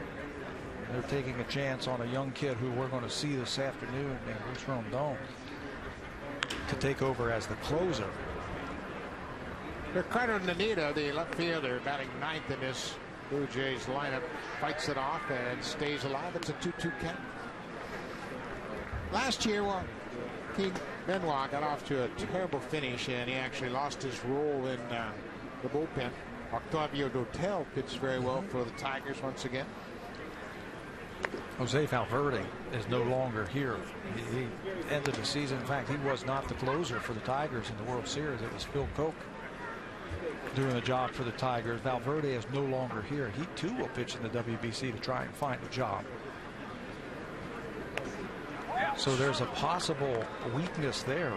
[SPEAKER 6] They're taking a chance on a young kid who we're going to see this afternoon named Bruce Rondon to take over as the closer.
[SPEAKER 2] Ricardo Nanita, the left fielder, batting ninth in this Blue Jays lineup, fights it off and stays alive. It's a 2-2 count. Last year, King Benoit got off to a terrible finish, and he actually lost his role in the bullpen. Octavio Dotel pitched very well for the Tigers once again.
[SPEAKER 6] Jose Valverde is no longer here. He ended the season. In fact, he was not the closer for the Tigers in the World Series. It was Phil Koch doing the job for the Tigers. Valverde is no longer here. He too will pitch in the WBC to try and find a job. So there's a possible weakness there.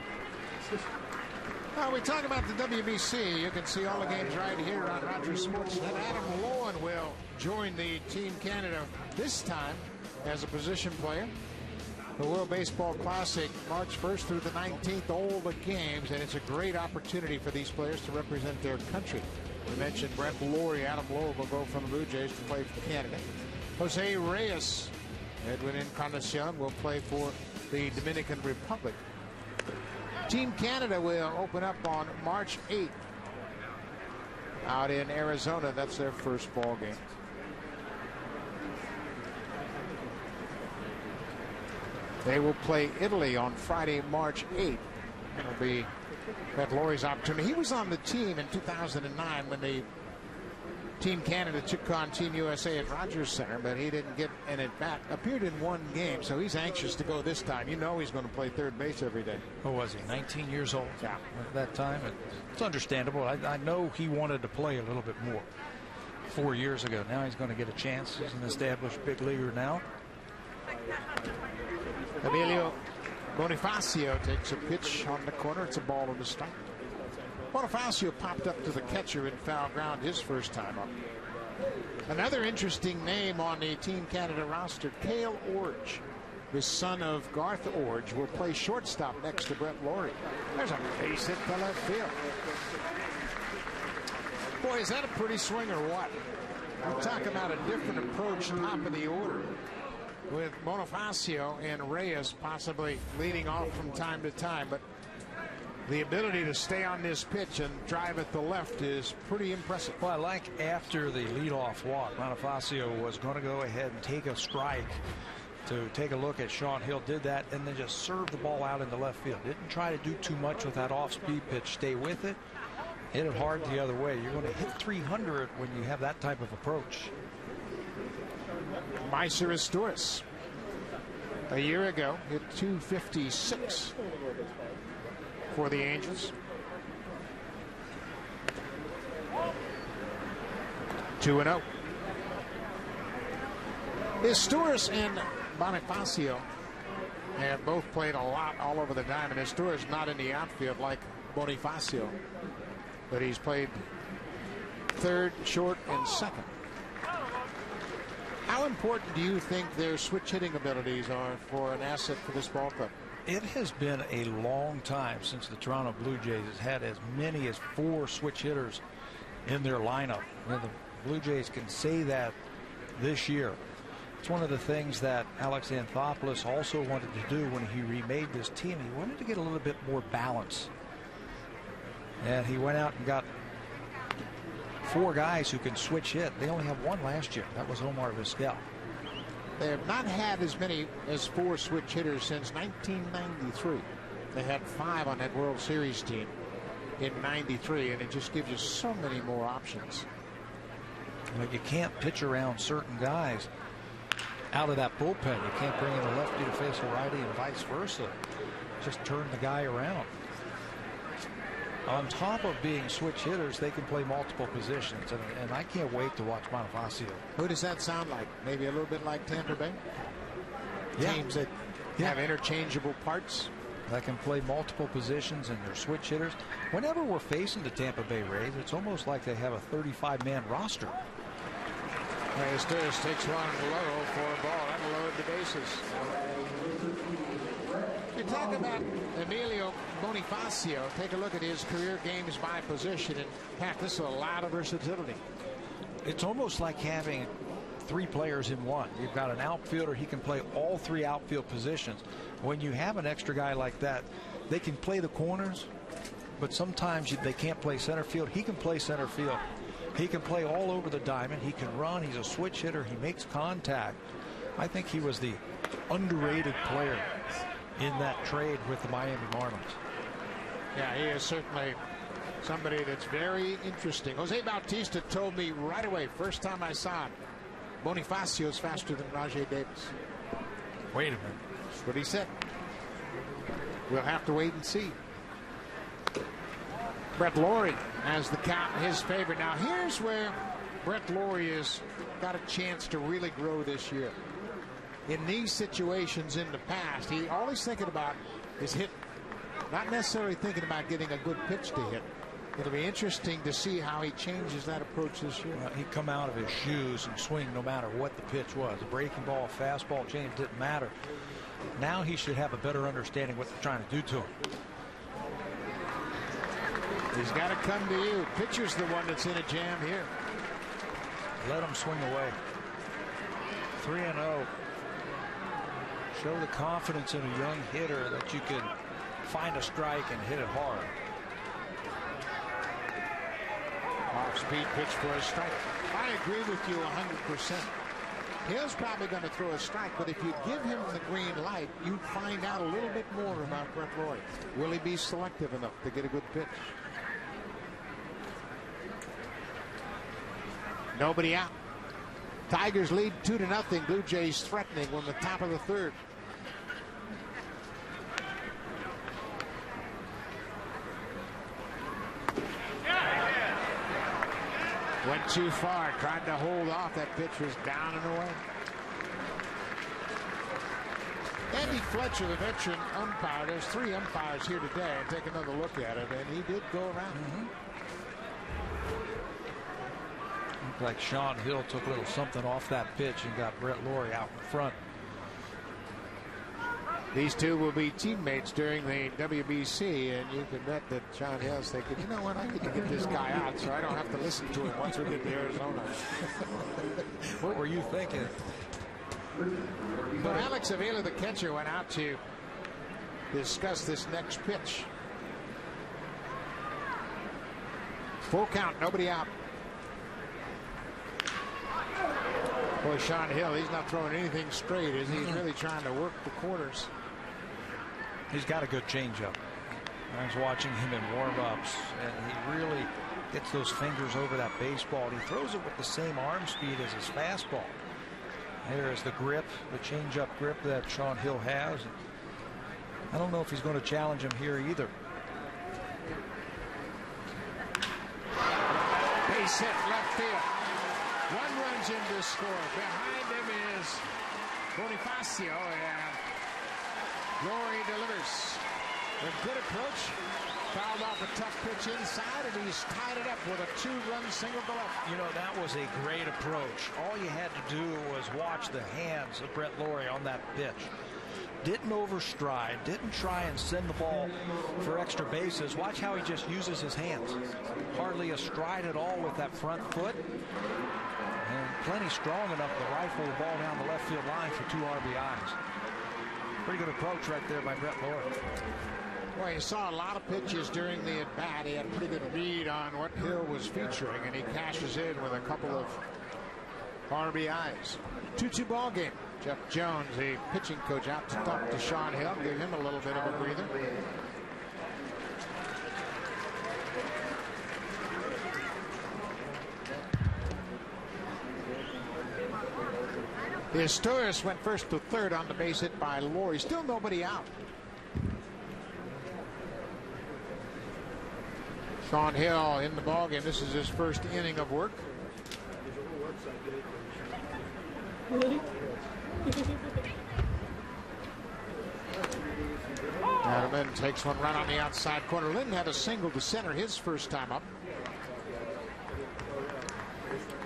[SPEAKER 2] Well, we talk about the WBC. You can see all the games right here on Rogers Sports. And Adam Lowen will join the Team Canada this time as a position player. The World Baseball Classic, March 1st through the 19th, all the games, and it's a great opportunity for these players to represent their country. We mentioned Brett Laurie. Adam Lowe will go from the Blue Jays to play for Canada. Jose Reyes, Edwin Encarnacion will play for the Dominican Republic. Team Canada will open up on March 8th out in Arizona. That's their first ball game. They will play Italy on Friday, March 8th. It'll be Brett Laurie's opportunity. He was on the team in 2009 when the Team Canada took on Team USA at Rogers Center, but he didn't get an at-bat. Appeared in one game, so he's anxious to go this time. You know he's going to play third base every day.
[SPEAKER 6] What was he, 19 years old?
[SPEAKER 2] Yeah.
[SPEAKER 6] At that time? It's understandable. I know he wanted to play a little bit more 4 years ago. Now he's going to get a chance. He's an established big leaguer now.
[SPEAKER 2] Emilio Bonifacio takes a pitch on the corner. It's a ball on the strike. Bonifacio popped up to the catcher in foul ground his first time up. Another interesting name on the Team Canada roster, Cale Orge. The son of Garth Orge will play shortstop next to Brett Laurie. There's a base hit to left field. Boy, is that a pretty swing or what? I'm talking about a different approach top of the order, with Bonifacio and Reyes possibly leading off from time to time, but the ability to stay on this pitch and drive at the left is pretty impressive.
[SPEAKER 6] Well, I like after the leadoff walk, Bonifacio was going to go ahead and take a strike to take a look at Sean Hill. Did that and then just served the ball out into left field. Didn't try to do too much with that off-speed pitch. Stay with it. Hit it hard the other way. You're going to hit 300 when you have that type of approach.
[SPEAKER 2] Meiser Asturias a year ago hit 256 for the Angels. 2-0. Asturias and Bonifacio have both played a lot all over the diamond. Asturias not in the outfield like Bonifacio, but he's played third, short, and second. How important do you think their switch hitting abilities are for an asset for this ball club?
[SPEAKER 6] It has been a long time since the Toronto Blue Jays has had as many as 4 switch hitters in their lineup. And the Blue Jays can say that this year. It's one of the things that Alex Anthopoulos also wanted to do when he remade this team. He wanted to get a little bit more balance. And he went out and got 4 guys who can switch hit. They only have 1 last year. That was Omar Vizquel.
[SPEAKER 2] They have not had as many as 4 switch hitters since 1993. They had 5 on that World Series team in '93, and it just gives you so many more options.
[SPEAKER 6] But you can't pitch around certain guys out of that bullpen. You can't bring in a lefty to face a righty and vice versa. Just turn the guy around. On top of being switch hitters, they can play multiple positions, and I can't wait to watch Bonifacio.
[SPEAKER 2] Who does that sound like? Maybe a little bit like Tampa Bay?
[SPEAKER 6] Yeah.
[SPEAKER 2] Teams that have interchangeable parts.
[SPEAKER 6] That can play multiple positions, and they're switch hitters. Whenever we're facing the Tampa Bay Rays, it's almost like they have a 35-man roster.
[SPEAKER 2] Asturias takes one low for a ball. That'll load the bases. You talk about Emilio Bonifacio. Take a look at his career games by position, and Pat, this is a lot of versatility.
[SPEAKER 6] It's almost like having 3 players in one. You've got an outfielder. He can play all 3 outfield positions. When you have an extra guy like that, they can play the corners, but sometimes they can't play center field. He can play center field. He can play all over the diamond. He can run. He's a switch hitter. He makes contact. I think he was the underrated player in that trade with the Miami Marlins.
[SPEAKER 2] Yeah, he is certainly somebody that's very interesting. Jose Bautista told me right away, first time I saw him, Bonifacio's faster than Rajai Davis.
[SPEAKER 6] Wait a minute.
[SPEAKER 2] That's what he said. We'll have to wait and see. Brett Laurie has the count in his favor. Now here's where Brett Laurie has got a chance to really grow this year. In these situations in the past, all he's thinking about is hitting, not necessarily thinking about getting a good pitch to hit. It'll be interesting to see how he changes that approach this year.
[SPEAKER 6] Well, he'd come out of his shoes and swing no matter what the pitch was. A breaking ball, fastball, change, didn't matter. Now he should have a better understanding what they're trying to do to him.
[SPEAKER 2] He's got to come to you. Pitcher's the one that's in a jam here.
[SPEAKER 6] Let him swing away. 3-0. Show the confidence in a young hitter that you can find a strike and hit it hard.
[SPEAKER 2] Off-speed pitch for a strike. I agree with you 100%. Hill's probably going to throw a strike, but if you give him the green light, you'd find out a little bit more about Brett Lawrie. Will he be selective enough to get a good pitch? Nobody out. Tigers lead 2-0. Blue Jays threatening on the top of the third. Went too far, tried to hold off. That pitch was down and away. Andy Fletcher, the veteran umpire. There's 3 umpires here today. Take another look at it, and he did go around.
[SPEAKER 6] Looked like Sean Hill took a little something off that pitch and got Brett Lawrie out in front.
[SPEAKER 2] These two will be teammates during the WBC, and you can bet that Sean Hill's thinking, you know what, I need to get this guy out so I don't have to listen to him once we get to Arizona.
[SPEAKER 6] What were you thinking?
[SPEAKER 2] But Alex Avila, the catcher, went out to discuss this next pitch. Full count, nobody out. Boy, Sean Hill, he's not throwing anything straight, is he? He's really trying to work the corners.
[SPEAKER 6] He's got a good changeup. I was watching him in warm-ups, and he really gets those fingers over that baseball. And he throws it with the same arm speed as his fastball. There is the grip, the changeup grip that Sean Hill has. I don't know if he's going to challenge him here either.
[SPEAKER 2] Base hit left field. 1 runs in to score. Behind him is Bonifacio, and Lawrie delivers. A good approach. Fouled off a tough pitch inside, and he's tied it up with a 2-run single to left.
[SPEAKER 6] You know, that was a great approach. All you had to do was watch the hands of Brett Lawrie on that pitch. Didn't overstride, didn't try and send the ball for extra bases. Watch how he just uses his hands. Hardly a stride at all with that front foot. And plenty strong enough to rifle the ball down the left field line for 2 RBIs. Pretty good approach right there by Brett Lawrie.
[SPEAKER 2] Well, you saw a lot of pitches during the at-bat. He had a pretty good read on what Hill was featuring, and he cashes in with a couple of RBIs. 2-2 ball game. Jeff Jones, the pitching coach, out to talk to Sean Hill, give him a little bit of a breather. Historis went first to third on the base hit by Lawrie. Still nobody out. Sean Hill in the ballgame. This is his first inning of work. Adam Lynn takes one right on the outside corner. Lynn had a single to center his first time up.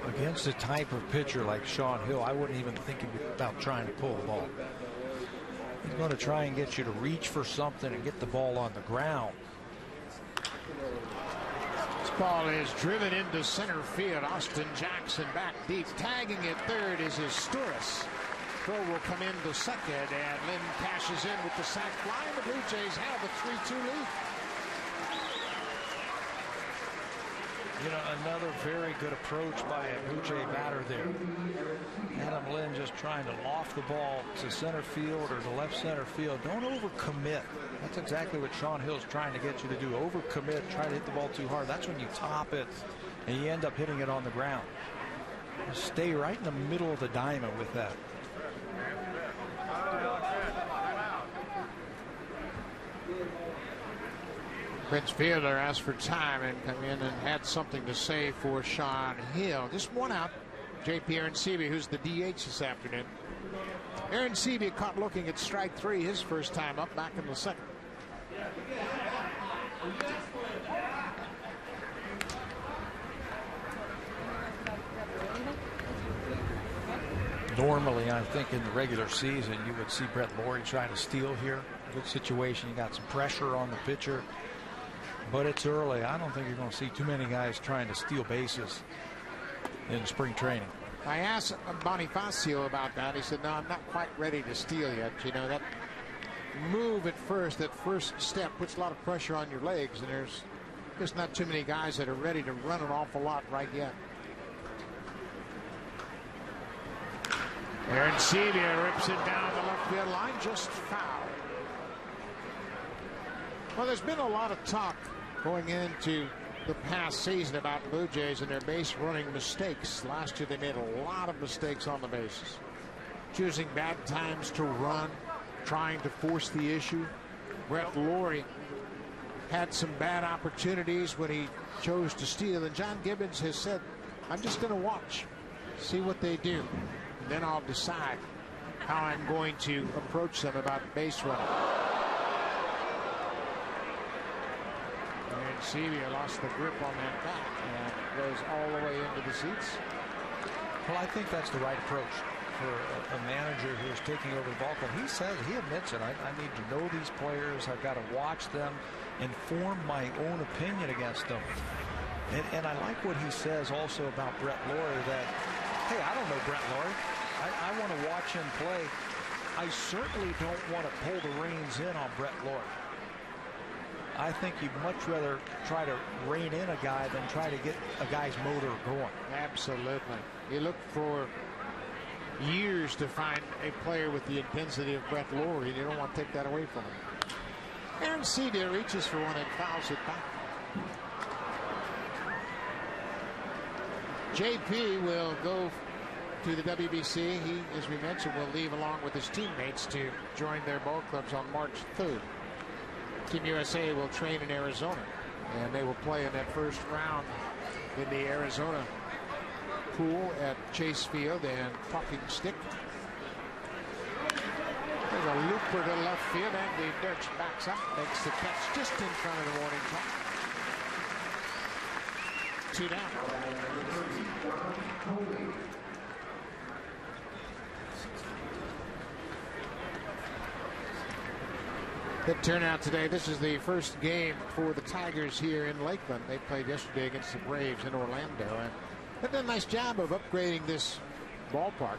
[SPEAKER 6] Against a type of pitcher like Sean Hill, I wouldn't even think about trying to pull the ball. He's going to try and get you to reach for something and get the ball on the ground.
[SPEAKER 2] This ball is driven into center field. Austin Jackson back deep. Tagging at third is Historis. Throw will come into second, and Lynn cashes in with the sac fly. The Blue Jays have a 3-2 lead.
[SPEAKER 6] You know, another very good approach by a Blue Jay batter there. Adam Lynn just trying to loft the ball to center field or to left center field. Don't overcommit. That's exactly what Sean Hill's trying to get you to do. Overcommit, try to hit the ball too hard. That's when you top it and you end up hitting it on the ground. Just stay right in the middle of the diamond with that.
[SPEAKER 2] Prince Fielder asked for time and come in and had something to say for Sean Hill. Just one out. J.P. Arancibia, who's the DH this afternoon. Arancibia caught looking at strike 3 his first time up back in the second.
[SPEAKER 6] Normally, I think in the regular season, you would see Brett Lawrie trying to steal here. Good situation. You got some pressure on the pitcher. but it's early. I don't think you're going to see too many guys trying to steal bases in spring training.
[SPEAKER 2] I asked Bonifacio about that. He said, no, I'm not quite ready to steal yet. You know, that move at first, that first step puts a lot of pressure on your legs, and there's just not too many guys that are ready to run an awful lot right yet. Aaron Sevilla rips it down the left field line, just foul. Well, there's been a lot of talk going into the past season about Blue Jays and their base running mistakes. Last year they made a lot of mistakes on the bases, choosing bad times to run, trying to force the issue. Brett Laurie had some bad opportunities when he chose to steal, and John Gibbons has said, I'm just going to watch, see what they do, and then I'll decide how I'm going to approach them about base running. And Sevilla lost the grip on that bat and goes all the way into the seats.
[SPEAKER 6] Well, I think that's the right approach for a manager who's taking over the ball club. He admits it. I need to know these players. I've got to watch them and form my own opinion against them. And I like what he says also about Brett Laurie, that, hey, I don't know Brett Laurie. I want to watch him play. I certainly don't want to pull the reins in on Brett Laurie. I think you'd much rather try to rein in a guy than try to get a guy's motor going.
[SPEAKER 2] Absolutely. You look for years to find a player with the intensity of Brett Laurie, and you don't want to take that away from him. Aaron Sevilla reaches for one and fouls it back. JP will go to the WBC. He, as we mentioned, will leave along with his teammates to join their ball clubs on March 3rd. Team USA will train in Arizona, and they will play in that first round in the Arizona pool at Chase Field and Talking Stick. There's a looper to left field, and the Dirks backs up, makes the catch just in front of the warning track. 2 down. Good turnout today. This is the first game for the Tigers here in Lakeland. They played yesterday against the Braves in Orlando, and they've done a nice job of upgrading this ballpark.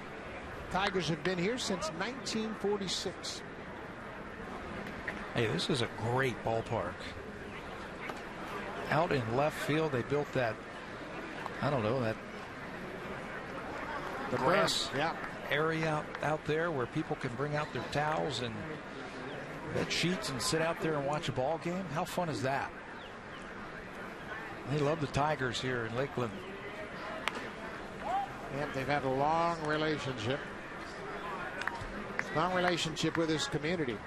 [SPEAKER 2] Tigers have been here since 1946.
[SPEAKER 6] Hey, this is a great ballpark. Out in left field, they built that, I don't know, that
[SPEAKER 2] the
[SPEAKER 6] grass
[SPEAKER 2] yeah.
[SPEAKER 6] area out there where people can bring out their towels and bed sheets and sit out there and watch a ball game. How fun is that? They love the Tigers here in Lakeland.
[SPEAKER 2] Yep, they've had a long relationship with this community.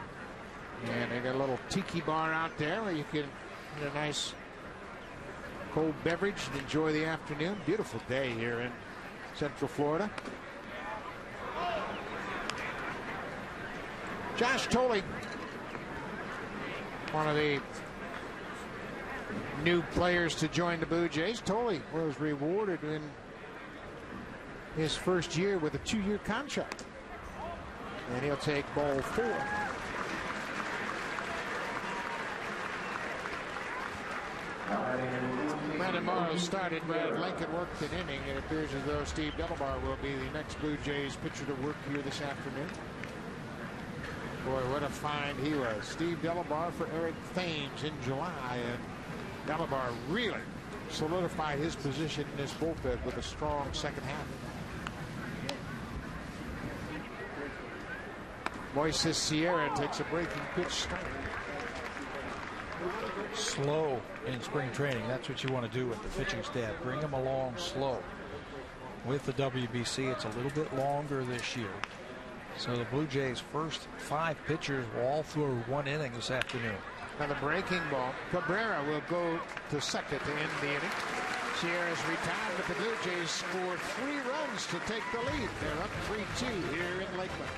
[SPEAKER 2] And they got a little tiki bar out there where you can get a nice cold beverage and enjoy the afternoon. Beautiful day here in Central Florida. Josh Tolley, one of the new players to join the Blue Jays. Tolley was rewarded in his first year with a 2-year contract. And he'll take ball 4. Brandon Morrow started. Brad Lincoln worked an inning. It appears as though Steve Delabar will be the next Blue Jays pitcher to work here this afternoon. Boy, what a find he was. Steve Delabar for Eric Thames in July. And Delabar really solidified his position in this bullpen with a strong second half. Moises Sierra takes a breaking pitch start.
[SPEAKER 6] Slow in spring training. That's what you want to do with the pitching staff. Bring them along slow. With the WBC, it's a little bit longer this year. So the Blue Jays' first 5 pitchers will all throw 1 inning this afternoon.
[SPEAKER 2] Now the breaking ball. Cabrera will go to second to end the inning. Sierra's retired, but the Blue Jays score 3 runs to take the lead. They're up 3-2 here in Lakeland.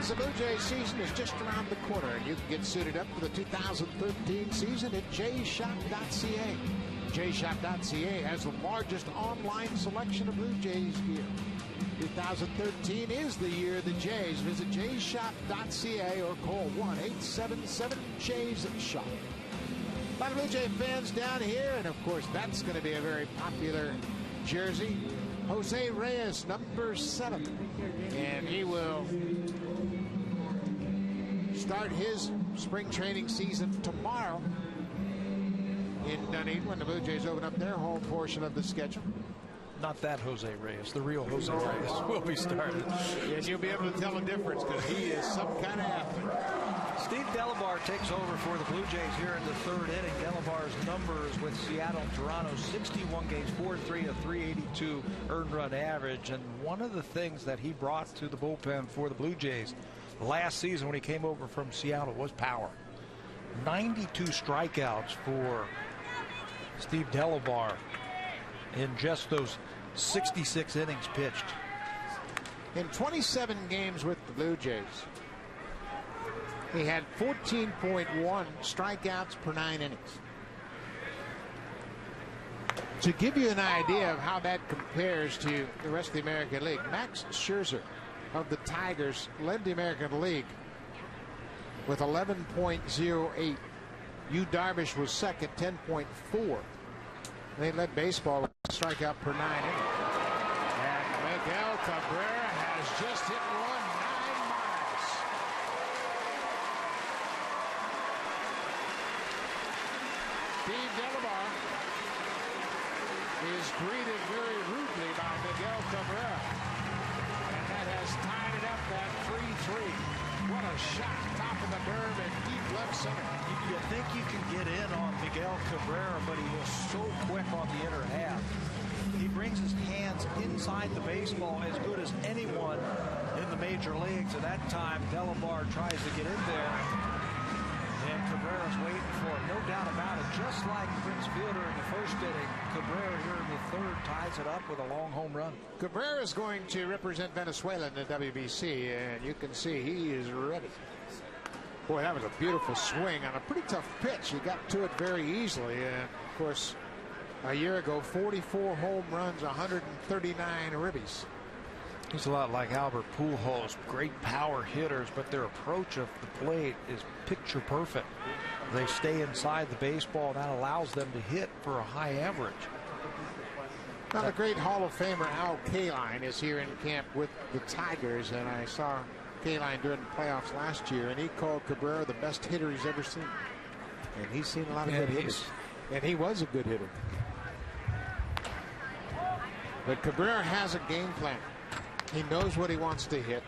[SPEAKER 2] Fans, the Blue Jays season is just around the corner, and you can get suited up for the 2013 season at jshop.ca. jshop.ca has the largest online selection of Blue Jays gear. 2013 is the year of the Jays. Visit jshop.ca or call 1-877-JAYS-SHOP. A lot of Blue Jay fans down here, and of course that's going to be a very popular jersey. Jose Reyes, number 7. And he will start his spring training season tomorrow in Dunedin when the Blue Jays open up their home portion of the schedule.
[SPEAKER 6] Not that Jose Reyes, the real Jose Reyes will be started.
[SPEAKER 2] Yes, you'll be able to tell the difference because he is some kind of athlete.
[SPEAKER 6] Steve Delabar takes over for the Blue Jays here in the 3rd inning. Delabar's numbers with Seattle and Toronto, 61 games, 4-3, a 382 earned run average. And one of the things that he brought to the bullpen for the Blue Jays last season when he came over from Seattle was power. 92 strikeouts for Steve Delabar in just those 66 innings pitched.
[SPEAKER 2] In 27 games with the Blue Jays, he had 14.1 strikeouts per 9 innings. To give you an idea of how that compares to the rest of the American League, Max Scherzer of the Tigers led the American League with 11.08. Yu Darvish was second, 10.4. They led baseball with a strikeout per 9 innings. And Miguel Cabrera has just hit one 9 miles. Steve Delabar is greeted very rudely by Miguel Cabrera. And that has tied it up at 3-3. What a shot, top of the curve and deep left center.
[SPEAKER 6] You think you can get in on Miguel Cabrera, but he was so quick on the inner half. He brings his hands inside the baseball as good as anyone in the major leagues. At that time, Delabar tries to get in there, and Cabrera's waiting for him. No doubt about it. Just like Prince Fielder in the 1st inning, Cabrera here in the 3rd ties it up with a long home run.
[SPEAKER 2] Cabrera is going to represent Venezuela in the WBC, and you can see he is ready. Boy, that was a beautiful swing on a pretty tough pitch. He got to it very easily. And, of course, a year ago, 44 home runs, 139 ribbies.
[SPEAKER 6] He's a lot like Albert Pujols. Great power hitters, but their approach of the plate is picture perfect. They stay inside the baseball, and that allows them to hit for a high average.
[SPEAKER 2] Now, the great Hall of Famer Al Kaline is here in camp with the Tigers, and I saw Kaline during the playoffs last year, and he called Cabrera the best hitter he's ever seen. And he's seen a lot of good hitters. And he was a good hitter. But Cabrera has a game plan. He knows what he wants to hit.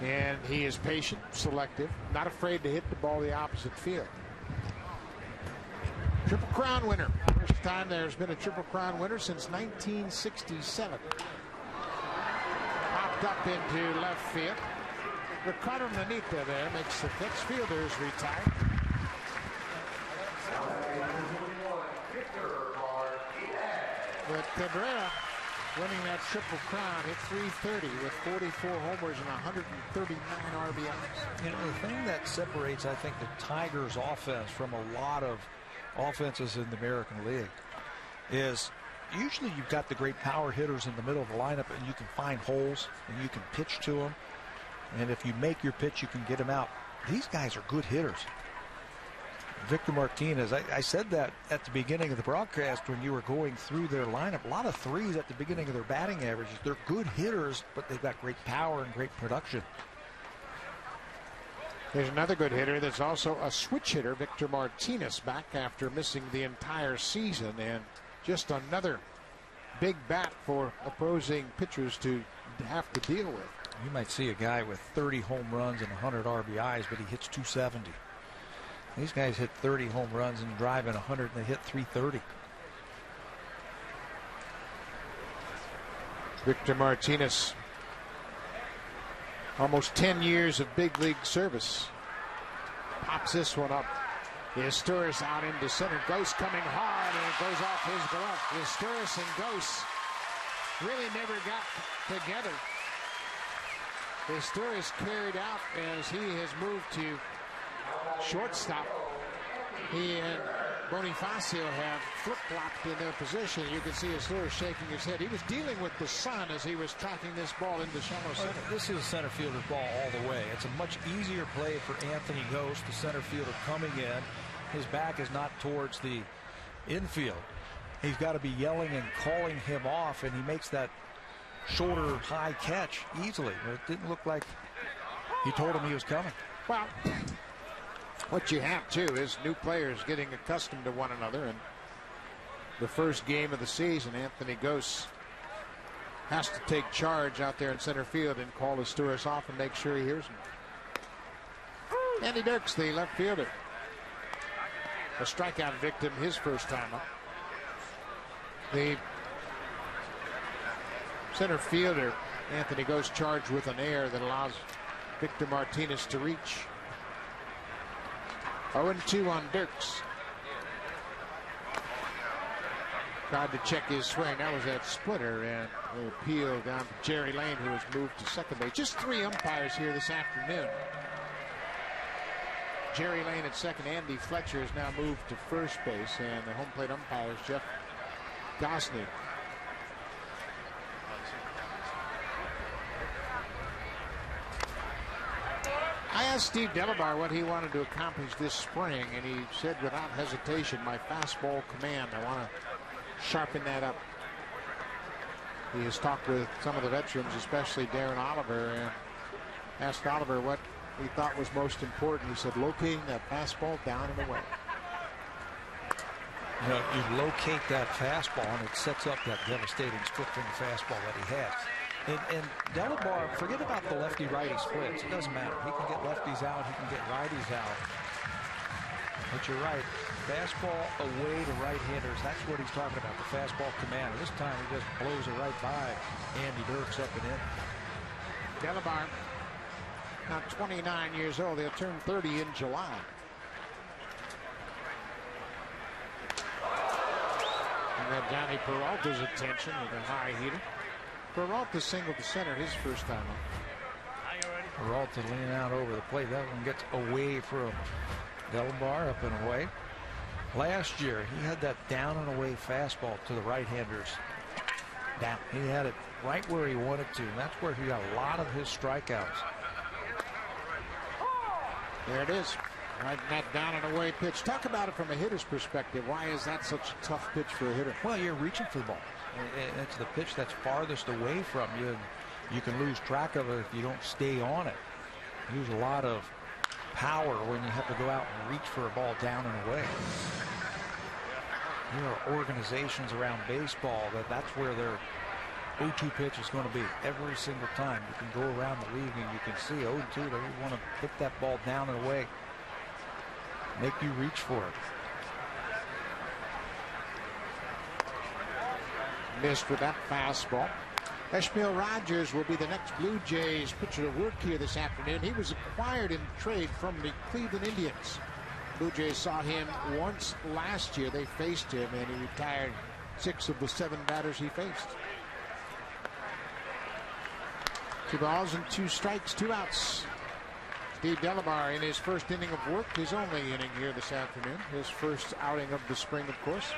[SPEAKER 2] And he is patient, selective, not afraid to hit the ball the opposite field. Triple Crown winner. First time there's been a Triple Crown winner since 1967. Popped up into left field. Ricardo Nanita there makes the catch. Fielders retired. But Cabrera winning that Triple Crown hit 330 with 44 homers and 139 RBIs.
[SPEAKER 6] You know, the thing that separates, I think, the Tigers offense from a lot of offenses in the American League is usually you've got the great power hitters in the middle of the lineup, and you can find holes and you can pitch to them. And if you make your pitch, you can get them out. These guys are good hitters. Victor Martinez, I said that at the beginning of the broadcast when you were going through their lineup. A lot of threes at the beginning of their batting averages. They're good hitters, but they've got great power and great production.
[SPEAKER 2] There's another good hitter that's also a switch hitter, Victor Martinez, back after missing the entire season. And just another big bat for opposing pitchers to have to deal with.
[SPEAKER 6] You might see a guy with 30 home runs and 100 RBIs, but he hits 270. These guys hit 30 home runs and drive in 100, and they hit 330.
[SPEAKER 2] Victor Martinez, almost 10 years of big league service. Pops this one up. Isturis out into center. Ghost coming hard, and it goes off his glove. Isturis and Ghost really never got together. Pasteur is carried out as he has moved to shortstop. He and Bonifacio have flip-flopped in their position. You can see Pasteur shaking his head. He was dealing with the sun as he was tracking this ball into shallow center.
[SPEAKER 6] This is a center fielder's ball all the way. It's a much easier play for Anthony Ghost, the center fielder coming in. His back is not towards the infield. He's got to be yelling and calling him off, and he makes that shorter high catch easily. But it didn't look like he told him he was coming.
[SPEAKER 2] Well, what you have too is new players getting accustomed to one another, and the first game of the season, Anthony Ghost has to take charge out there in center field and call Asturias off and make sure he hears him. Andy Dirks, the left fielder, a strikeout victim his first time up. The center fielder, Anthony Ghost, charged with an error that allows Victor Martinez to reach. 0-2 on Dirks. Tried to check his swing. That was that splitter, and the appeal down to Jerry Lane, who has moved to second base. Just 3 umpires here this afternoon. Jerry Lane at second. Andy Fletcher has now moved to first base, and the home plate umpire is Jeff Gosney. I asked Steve Delabar what he wanted to accomplish this spring, and he said without hesitation, my fastball command, I want to sharpen that up. He has talked with some of the veterans, especially Darren Oliver, and asked Oliver what he thought was most important. He said locating that fastball down and away.
[SPEAKER 6] You know, you locate that fastball, and it sets up that devastating split from the fastball that he has. And Delabar, forget about the lefty-righty splits. It doesn't matter. He can get lefties out. He can get righties out. But you're right. Fastball away to right-handers. That's what he's talking about, the fastball command. This time he just blows it right by Andy Dirks up and in.
[SPEAKER 2] Delabar, now 29 years old. He'll turn 30 in July. And that Johnny Peralta's attention with a high hitter. Peralta singled to center his first time up.
[SPEAKER 6] Peralta leaning out over the plate. That one gets away from Delabar, up and away. Last year, he had that down and away fastball to the right-handers. Down. He had it right where he wanted to, and that's where he got a lot of his strikeouts.
[SPEAKER 2] There it is. Right, that down and away pitch. Talk about it from a hitter's perspective. Why is that such a tough pitch for a hitter?
[SPEAKER 6] Well, you're reaching for the ball. It's the pitch that's farthest away from you. You can lose track of it if you don't stay on it. You use a lot of power when you have to go out and reach for a ball down and away. There are organizations around baseball that's where their 0-2 pitch is going to be every single time. You can go around the league and you can see 0-2. They want to hit that ball down and away, make you reach for it.
[SPEAKER 2] Missed with that fastball. Eshmael Rogers will be the next Blue Jays pitcher to work here this afternoon. He was acquired in trade from the Cleveland Indians. Blue Jays saw him once last year. They faced him, and he retired 6 of the 7 batters he faced. 2 balls and 2 strikes, 2 outs. Steve Delabar in his first inning of work, his only inning here this afternoon. His first outing of the spring, of course.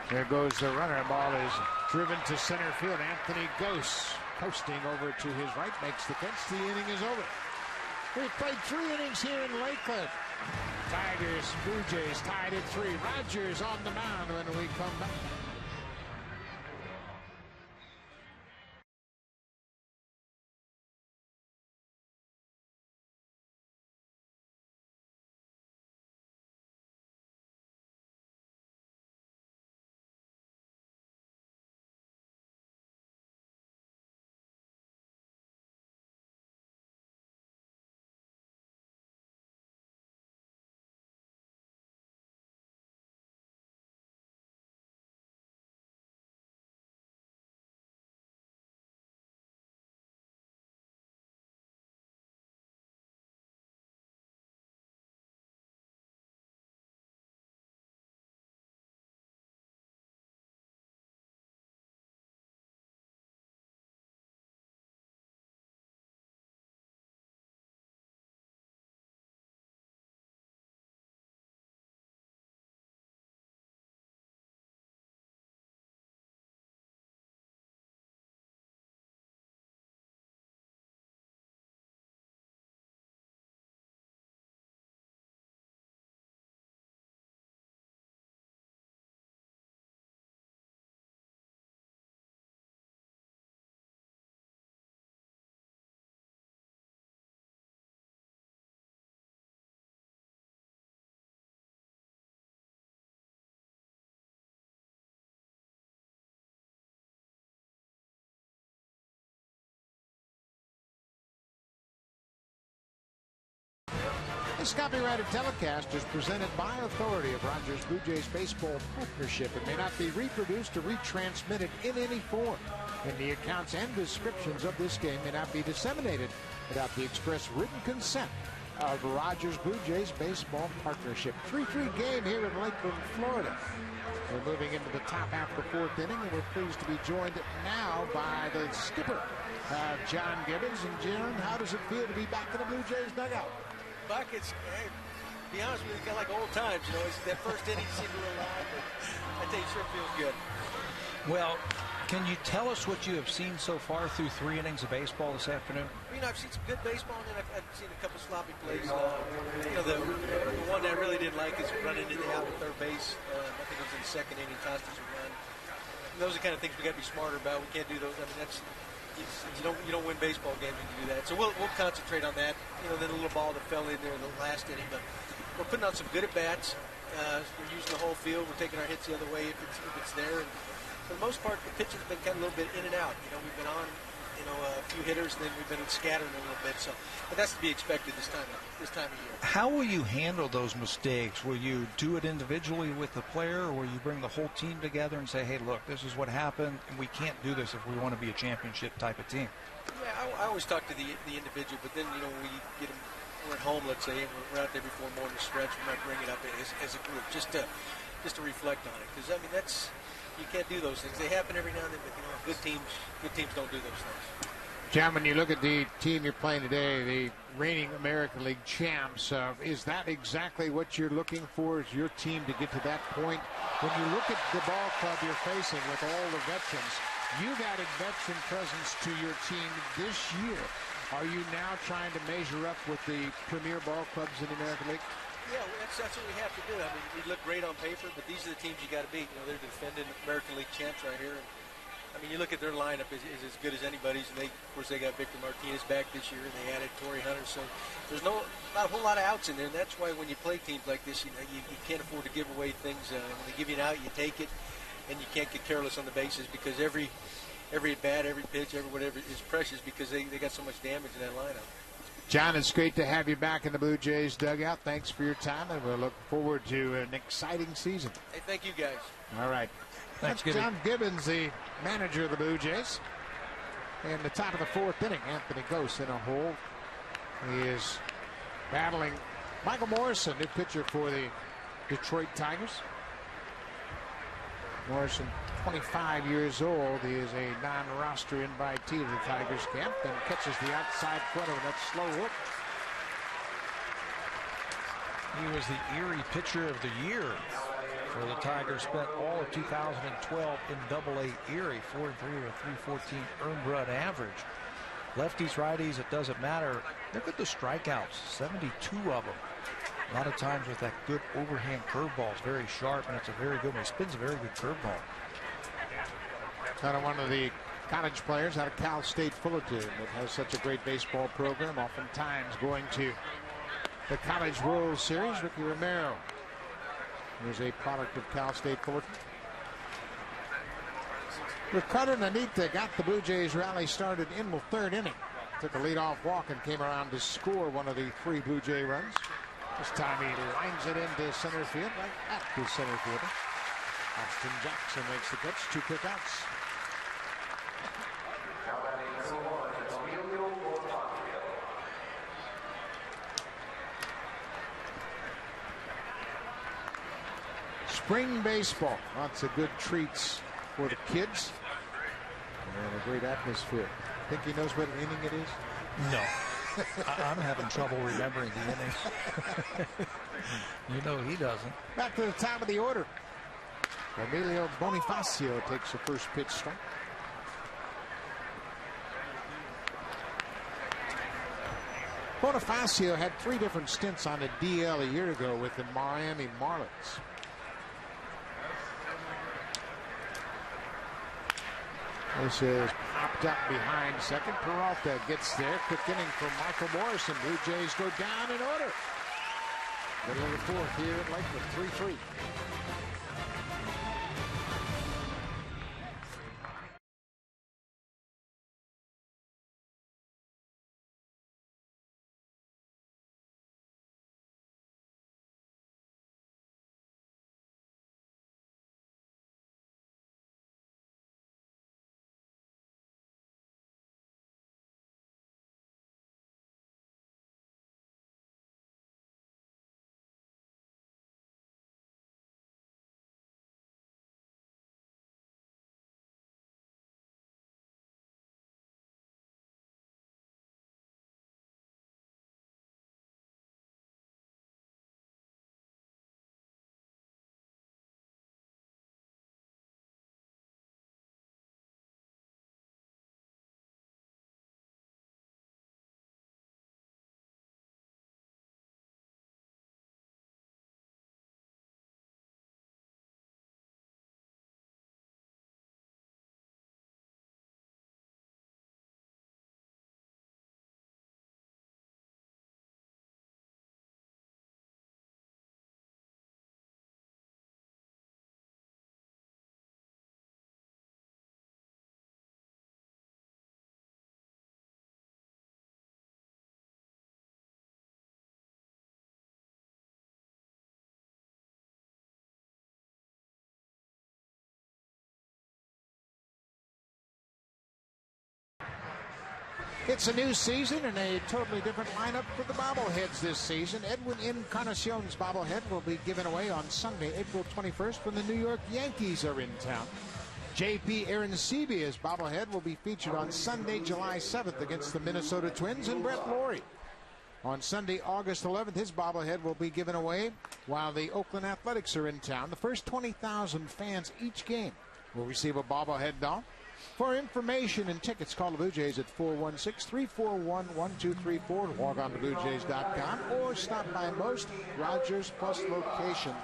[SPEAKER 2] There goes the runner. Ball is driven to center field. Anthony Ghost coasting over to his right, makes the catch. The inning is over. We've played 3 innings here in Lakeland. Tigers, Blue Jays tied at 3. Rogers on the mound when we come back. This copyrighted telecast is presented by authority of Rogers Blue Jays Baseball Partnership. It may not be reproduced or retransmitted in any form. And the accounts and descriptions of this game may not be disseminated without the express written consent of Rogers Blue Jays Baseball Partnership. 3-3 game here in Lakeland, Florida. We're moving into the top half of the fourth inning, and we're pleased to be joined now by the skipper, John Gibbons. And John, how does it feel to be back in the Blue Jays dugout?
[SPEAKER 8] Buck, it's, hey, to be honest with you, kind of like old times. You know, it's that first inning seemed a little odd, but I tell you, sure feels good.
[SPEAKER 6] Well, can you tell us what you have seen so far through 3 innings of baseball this afternoon?
[SPEAKER 8] You know, I've seen some good baseball, and then I've seen a couple sloppy plays. You know, the one that I really didn't like is running into the out at third base. I think it was in the second inning, Costas a run. And those are the kind of things we got to be smarter about. We can't do those. I mean, that's you don't win baseball games when you do that. So we'll concentrate on that. You know, then a little ball that fell in there in the last inning, but we're putting on some good at bats. We're using the whole field. We're taking our hits the other way if it's there. And for the most part, the pitching's been kind of a little bit in and out. You know, we've been on, a few hitters, and then we've been scattering a little bit. So, but that's to be expected this time of year.
[SPEAKER 6] How will you handle those mistakes? Will you do it individually with the player, or will you bring the whole team together and say, hey, look, this is what happened, and we can't do this if we want to be a championship type of team?
[SPEAKER 8] Yeah, I always talk to the individual, but then, when we get them, we're at home, let's say, and we're out there before more in the stretch, we might bring it up as a group just to reflect on it. Because, I mean, you can't do those things. They happen every now and then, but good teams don't do those things.
[SPEAKER 2] John, when you look at the team you're playing today, the reigning American League champs, is that exactly what you're looking for? Is your team to get to that point? When you look at the ball club you're facing with all the veterans, you've added veteran presence to your team this year. Are you now trying to measure up with the premier ball clubs in the American League?
[SPEAKER 8] Yeah, that's what we have to do. I mean, we look great on paper, but these are the teams you got to beat. They're defending American League champs right here. And, I mean, you look at their lineup is as good as anybody's, and of course they got Victor Martinez back this year, and they added Torrey Hunter. So there's not a whole lot of outs in there, and that's why when you play teams like this, you can't afford to give away things. When they give you an out, you take it, and you can't get careless on the bases because every at bat, every pitch, every whatever is precious because they got so much damage in that lineup.
[SPEAKER 2] John, it's great to have you back in the Blue Jays dugout. Thanks for your time, and we'll look forward to an exciting season.
[SPEAKER 8] Hey, thank you, guys.
[SPEAKER 2] All right.
[SPEAKER 6] Thanks,
[SPEAKER 2] That's John Gibbons, the manager of the Blue Jays. In the top of the fourth inning, Anthony Gose in a hole. He is battling Michael Morrison, new pitcher for the Detroit Tigers. Morrison, 25 years old. He is a non-roster invitee to the Tigers camp and catches the outside front of that slow hook.
[SPEAKER 6] He was the Erie Pitcher of the Year for the Tigers. Spent all of 2012 in Double-A Erie, 4-3 with a 3.14 earned run average. Lefties, righties, it doesn't matter. Look at the strikeouts, 72 of them. A lot of times with that good overhand curveball. It's very sharp, and it's a very good one. He spins a very good curveball.
[SPEAKER 2] Kind of one of the college players out of Cal State Fullerton that has such a great baseball program, oftentimes going to the College World Series. Ricky Romero is a product of Cal State Fullerton. Ricardo Nanita got the Blue Jays rally started in the third inning. Took a leadoff walk and came around to score one of the 3 Blue Jay runs. This time he lines it into center field, right at the center fielder. Austin Jackson makes the catch, 2 quick outs. Spring baseball, lots of good treats for the kids and a great atmosphere. Think he knows what inning it is?
[SPEAKER 6] No. I'm having trouble remembering the innings. You know he doesn't.
[SPEAKER 2] Back to the top of the order. Emilio Bonifacio takes the first pitch start. Bonifacio had 3 different stints on the DL a year ago with the Miami Marlins. This is popped up behind second. Peralta gets there. Quick inning from Michael Morrison. Blue Jays go down in order. Middle of the fourth here at Lakeland, 3-3. It's a new season and a totally different lineup for the bobbleheads this season. Edwin Encarnacion's bobblehead will be given away on Sunday, April 21st, when the New York Yankees are in town. J.P. Arancibia's bobblehead will be featured on Sunday, July 7th against the Minnesota Twins and Brett Laurie. On Sunday, August 11th, his bobblehead will be given away while the Oakland Athletics are in town. The first 20,000 fans each game will receive a bobblehead doll. For information and tickets, call the Blue Jays at 416-341-1234. Log on to BlueJays.com or stop by most Rogers Plus locations.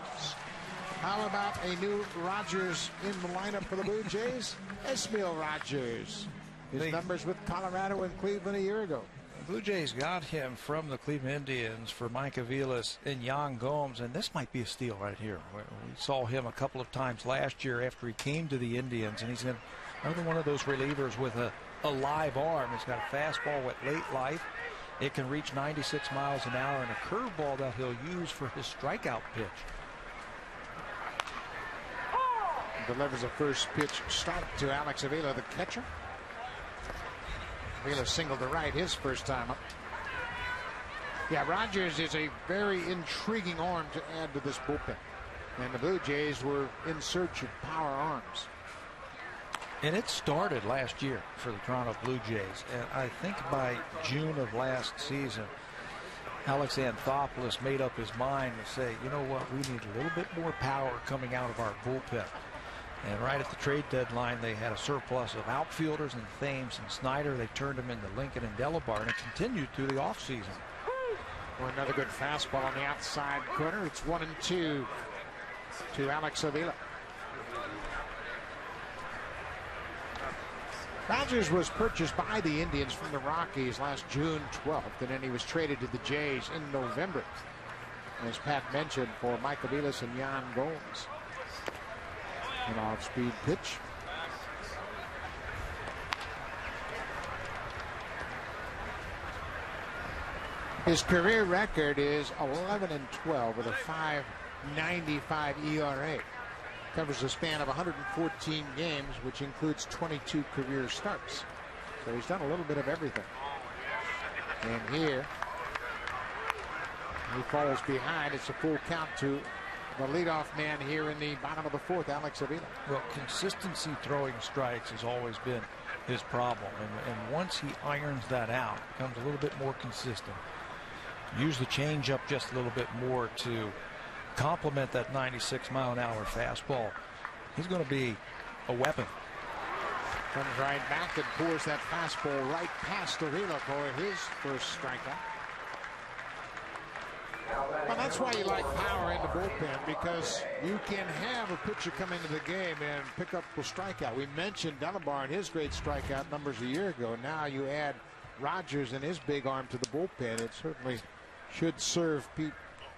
[SPEAKER 2] How about a new Rogers in the lineup for the Blue Jays? Esmail Rogers. His numbers with Colorado and Cleveland a year ago.
[SPEAKER 6] The Blue Jays got him from the Cleveland Indians for Mike Aviles and Yan Goins, and this might be a steal right here. We saw him a couple of times last year after he came to the Indians, and he's another one of those relievers with a live arm. He's got a fastball with late life. It can reach 96 miles an hour, and a curveball that he'll use for his strikeout pitch.
[SPEAKER 2] Delivers a first pitch start to Alex Avila, the catcher. Avila singled to right his first time up. Yeah, Rogers is a very intriguing arm to add to this bullpen. And the Blue Jays were in search of power arms.
[SPEAKER 6] And it started last year for the Toronto Blue Jays. And I think by June of last season, Alex Anthopoulos made up his mind to say, you know what, we need a little bit more power coming out of our bullpen. And right at the trade deadline, they had a surplus of outfielders and Thames and Snyder. They turned them into Lincoln and Delabar, and it continued through the offseason.
[SPEAKER 2] Well, another good fastball on the outside corner. It's 1-2 to Alex Avila. Rogers was purchased by the Indians from the Rockies last June 12th, and then he was traded to the Jays in November. As Pat mentioned, for Mike Aviles and Yan Goins. An off-speed pitch. His career record is 11-12 with a 5.95 ERA. Covers a span of 114 games, which includes 22 career starts. So he's done a little bit of everything. And here, he falls behind. It's a full count to the leadoff man here in the bottom of the fourth, Alex Avila.
[SPEAKER 6] Well, consistency throwing strikes has always been his problem. And once he irons that out, becomes a little bit more consistent. Use the changeup just a little bit more to complement that 96-mile-an-hour fastball. He's going to be a weapon.
[SPEAKER 2] Comes right back and pours that fastball right past Avila for his first strikeout. Well, that's why you like power in the bullpen, because you can have a pitcher come into the game and pick up the strikeout. We mentioned Delabar and his great strikeout numbers a year ago. Now you add Rogers and his big arm to the bullpen. It certainly should serve Pete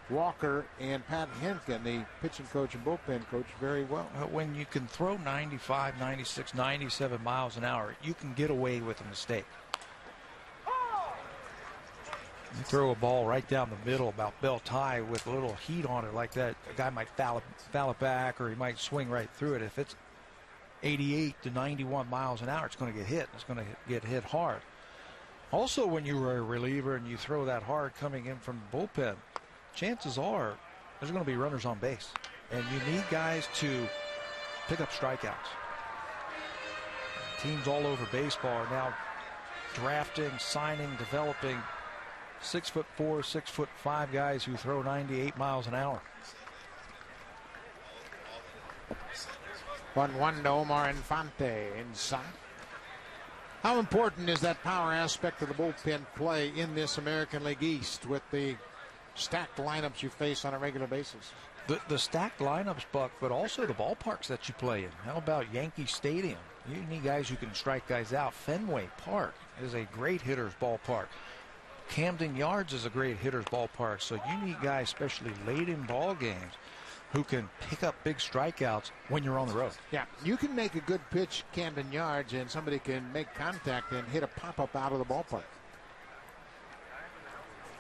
[SPEAKER 2] Walker and Pat Henkin, the pitching coach and bullpen coach, very well.
[SPEAKER 6] When you can throw 95, 96, 97 miles an hour, you can get away with a mistake. You throw a ball right down the middle about belt high with a little heat on it like that, a guy might foul it back, or he might swing right through it. If it's 88 to 91 miles an hour, it's going to get hit. It's going to get hit hard. Also, when you're a reliever and you throw that hard coming in from the bullpen, chances are there's going to be runners on base. And you need guys to pick up strikeouts. Teams all over baseball are now drafting, signing, developing 6'4", 6'5" guys who throw 98 miles an hour.
[SPEAKER 2] 1-1 to Omar Infante inside. How important is that power aspect of the bullpen play in this American League East with the stacked lineups you face on a regular basis?
[SPEAKER 6] The stacked lineups, Buck, but also the ballparks that you play in. How about Yankee Stadium? You need guys who can strike guys out. Fenway Park is a great hitter's ballpark. Camden Yards is a great hitter's ballpark. So you need guys, especially late in ball games, who can pick up big strikeouts when you're on the road.
[SPEAKER 2] Yeah, you can make a good pitch Camden Yards and somebody can make contact and hit a pop-up out of the ballpark.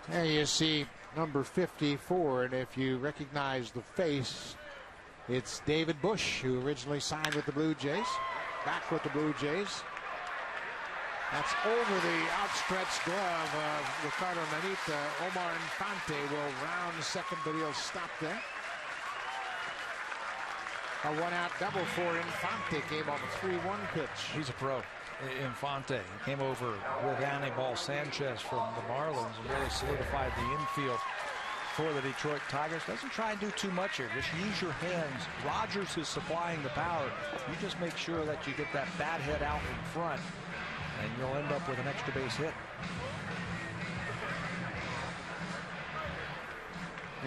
[SPEAKER 2] There you see number 54, and if you recognize the face, it's David Bush, who originally signed with the Blue Jays, back with the Blue Jays. That's over the outstretched glove of Ricardo Nanita. Omar Infante will round second, but he'll stop there. A one-out double for Infante came on the 3-1 pitch.
[SPEAKER 6] He's a pro. Infante came over with Anibal Sanchez from the Marlins and really solidified the infield for the Detroit Tigers. Doesn't try and do too much here. Just use your hands. Rogers is supplying the power. You just make sure that you get that bat head out in front, and you'll end up with an extra base hit.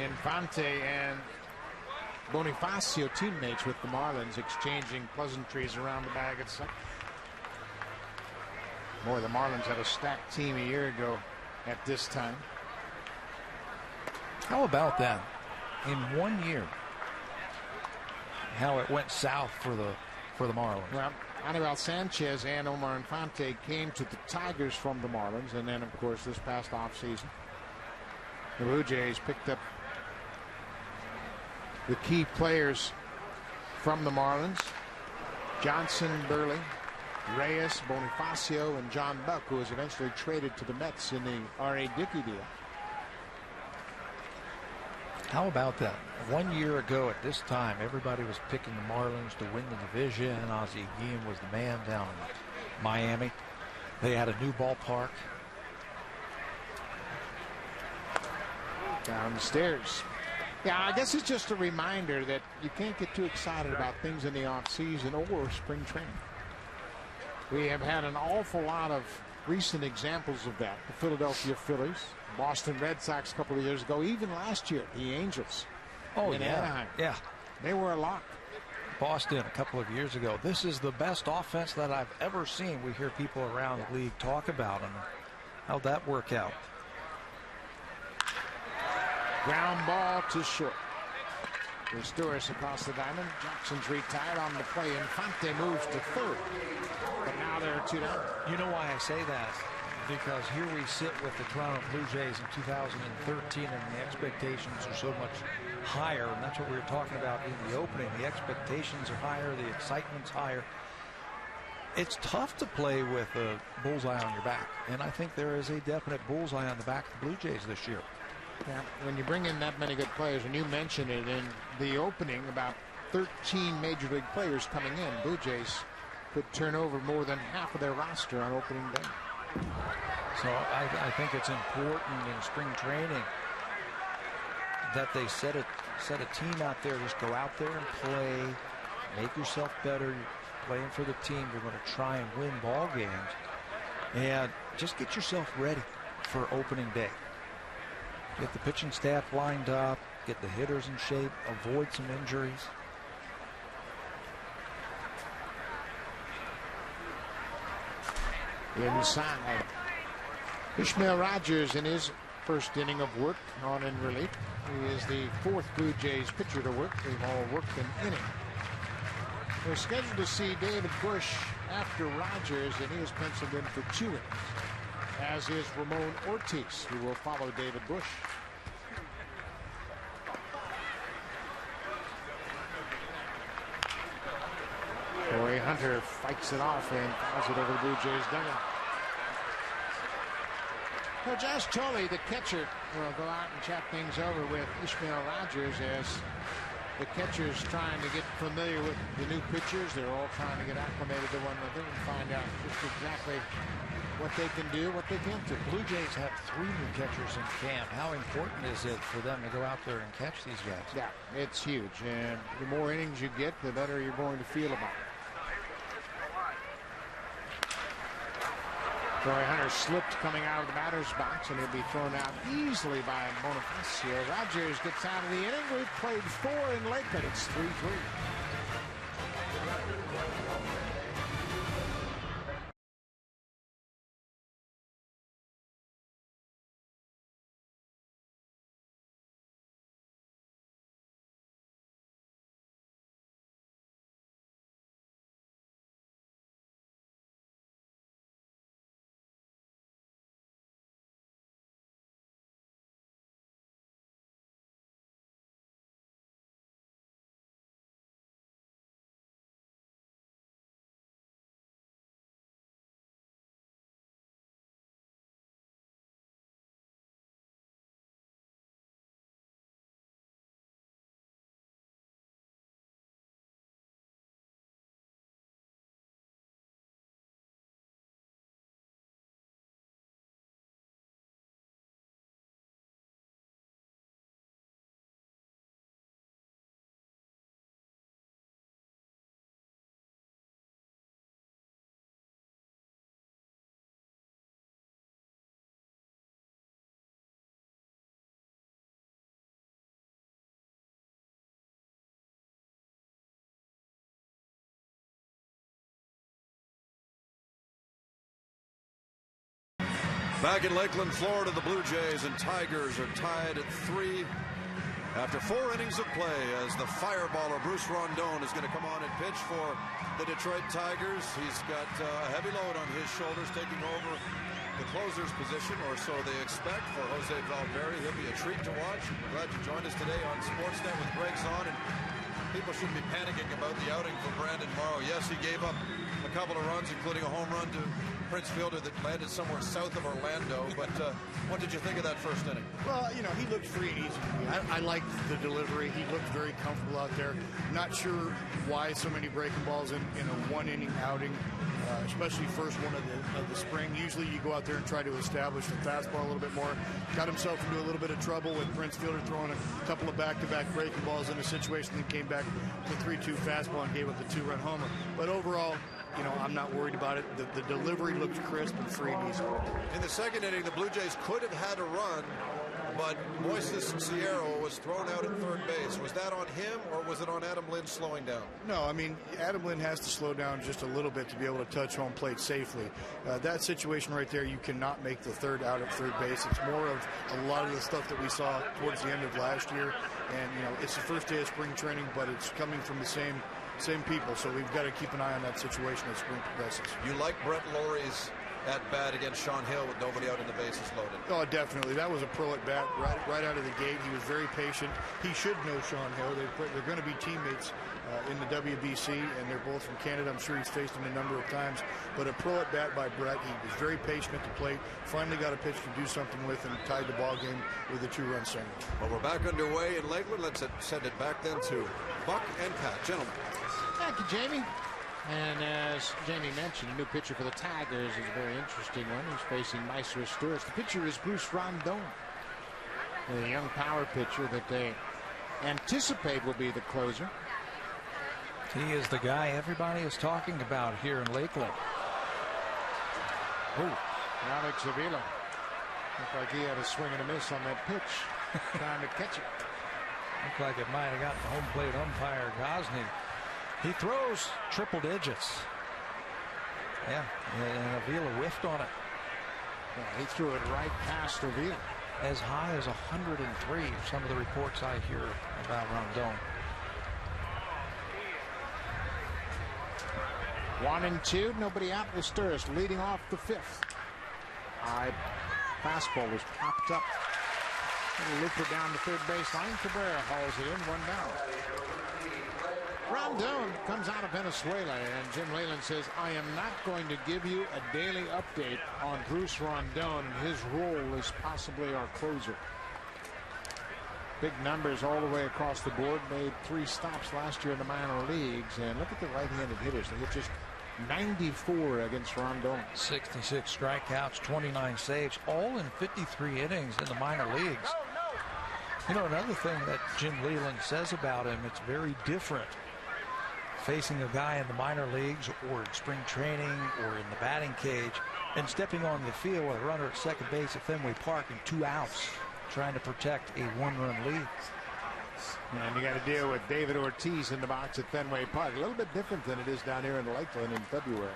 [SPEAKER 2] Infante and Bonifacio, teammates with the Marlins, exchanging pleasantries around the bag at second. Boy, the Marlins had a stacked team a year ago at this time.
[SPEAKER 6] How about that? In 1 year, how it went south for the Marlins.
[SPEAKER 2] Well, Anibal Sanchez and Omar Infante came to the Tigers from the Marlins, and then, of course, this past offseason, the Blue Jays picked up the key players from the Marlins: Johnson, Burley, Reyes, Bonifacio, and John Buck, who was eventually traded to the Mets in the R.A. Dickey deal.
[SPEAKER 6] How about that? 1 year ago at this time, everybody was picking the Marlins to win the division. Ozzie Guillen was the man down in Miami. They had a new ballpark.
[SPEAKER 2] Down the stairs. Yeah, I guess it's just a reminder that you can't get too excited about things in the offseason or spring training. We have had an awful lot of recent examples of that. The Philadelphia Phillies, Boston Red Sox a couple of years ago, even last year, the Angels.
[SPEAKER 6] Oh,
[SPEAKER 2] in
[SPEAKER 6] yeah.
[SPEAKER 2] Anaheim.
[SPEAKER 6] Yeah.
[SPEAKER 2] They were a lock.
[SPEAKER 6] Boston a couple of years ago. This is the best offense that I've ever seen. We hear people around the league talk about them. How'd that work out?
[SPEAKER 2] Ground ball to short. Restoris across the diamond. Jackson's retired on the play. Infante moves to third. But now they're 2 down.
[SPEAKER 6] You know why I say that? Because here we sit with the Toronto Blue Jays in 2013, and the expectations are so much higher, and that's what we were talking about in the opening. The expectations are higher, the excitement's higher. It's tough to play with a bullseye on your back, and I think there is a definite bullseye on the back of the Blue Jays this year.
[SPEAKER 2] Yeah, when you bring in that many good players, and you mentioned it in the opening, about 13 major league players coming in, Blue Jays could turn over more than half of their roster on opening day.
[SPEAKER 6] So I think it's important in spring training that they set a team out there. Just go out there and play, make yourself better. You're playing for the team. You're going to try and win ball games, and just get yourself ready for opening day. Get the pitching staff lined up, get the hitters in shape, avoid some injuries.
[SPEAKER 2] Inside, Ishmael Rogers in his first inning of work on in relief. He is the fourth Blue Jays pitcher to work. They've all worked an inning. We're scheduled to see David Bush after Rogers, and he is penciled in for 2 innings, as is Ramon Ortiz, who will follow David Bush. Corey Hunter fights it off and fouls it over the Blue Jays dugout. Well, Josh Tully, the catcher, will go out and chat things over with Ishmael Rogers as the catcher's trying to get familiar with the new pitchers. They're all trying to get acclimated to one another and find out just exactly what they can do, what they can't do.
[SPEAKER 6] Blue Jays have 3 new catchers in camp. How important is it for them to go out there and catch these guys?
[SPEAKER 2] Yeah, it's huge. And the more innings you get, the better you're going to feel about it. Corey Hunter slipped coming out of the batter's box, and he'll be thrown out easily by Bonifacio. Rogers gets out of the inning. We've played 4 in Lakeland. It's 3-3.
[SPEAKER 1] Back in Lakeland, Florida, the Blue Jays and Tigers are tied at 3 after 4 innings of play, as the fireballer Bruce Rondon is going to come on and pitch for the Detroit Tigers. He's got a heavy load on his shoulders, taking over the closer's position, or so they expect, for Jose Valverde. He'll be a treat to watch. I'm glad you joined us today on Sportsnet with Greg Zahn. And people shouldn't be panicking about the outing for Brandon Morrow. Yes, he gave up a couple of runs, including a home run to Prince Fielder that landed somewhere south of Orlando. But what did you think of that first inning?
[SPEAKER 5] Well, you know, he looked free and easy to me. I liked the delivery. He looked very comfortable out there. Not sure why so many breaking balls in a 1-inning outing, especially first one of the spring. Usually you go out there and try to establish the fastball a little bit more. Got himself into a little bit of trouble with Prince Fielder throwing a couple of back-to-back breaking balls in a situation that came back with 3-2 fastball and gave up the 2-run homer. But overall, you know, I'm not worried about it. The delivery looked crisp and free and easy.
[SPEAKER 1] In the second inning, the Blue Jays could have had a run, but Moises Sierra was thrown out at third base. Was that on him, or was it on Adam Lind slowing down?
[SPEAKER 5] No, I mean, Adam Lind has to slow down just a little bit to be able to touch home plate safely. That situation right there, you cannot make the third out at third base. It's more of a lot of the stuff that we saw towards the end of last year. And, you know, it's the first day of spring training, but it's coming from the same people, so we've got to keep an eye on that situation as spring progresses.
[SPEAKER 1] You like Brett Lawrie's at bat against Sean Hill with nobody out and the bases loaded?
[SPEAKER 5] Oh, definitely. That was a pro at bat right out of the gate. He was very patient. He should know Sean Hill. They're going to be teammates in the WBC, and they're both from Canada. I'm sure he's faced him a number of times, but a pro at bat by Brett. He was very patient at the plate. Finally got a pitch to do something with, and tied the ball game with a 2-run single.
[SPEAKER 1] Well, we're back underway in Lakeland. Let's send it back then to Buck and Pat. Gentlemen.
[SPEAKER 2] Thank you, Jamie. And as Jamie mentioned, a new pitcher for the Tigers is a very interesting one. He's facing Maestro Stewart. The pitcher is Bruce Rondon, the young power pitcher that they anticipate will be the closer.
[SPEAKER 6] He is the guy everybody is talking about here in Lakeland.
[SPEAKER 2] Oh, Alex Avila. Looked like he had a swing and a miss on that pitch, trying to catch it.
[SPEAKER 6] Looked like it might have gotten home plate umpire Gosney. He throws triple digits. Yeah, and Avila whiffed on it.
[SPEAKER 2] Yeah, he threw it right past Avila.
[SPEAKER 6] As high as 103, some of the reports I hear about Rondon.
[SPEAKER 2] 1-2, nobody out. The Sturris leading off the 5th. High fastball was popped up. Little looper down the third baseline. Cabrera hauls it in, 1 down. Rondon comes out of Venezuela, and Jim Leyland says, I am not going to give you a daily update on Bruce Rondon. His role is possibly our closer. Big numbers all the way across the board. Made 3 stops last year in the minor leagues. And look at the right-handed hitters. They hit just 94 against Rondon.
[SPEAKER 6] 66 strikeouts, 29 saves, all in 53 innings in the minor leagues. You know, another thing that Jim Leyland says about him, it's very different facing a guy in the minor leagues or in spring training or in the batting cage and stepping on the field with a runner at second base at Fenway Park and 2 outs trying to protect a 1-run lead.
[SPEAKER 2] And you got to deal with David Ortiz in the box at Fenway Park. A little bit different than it is down here in Lakeland in February.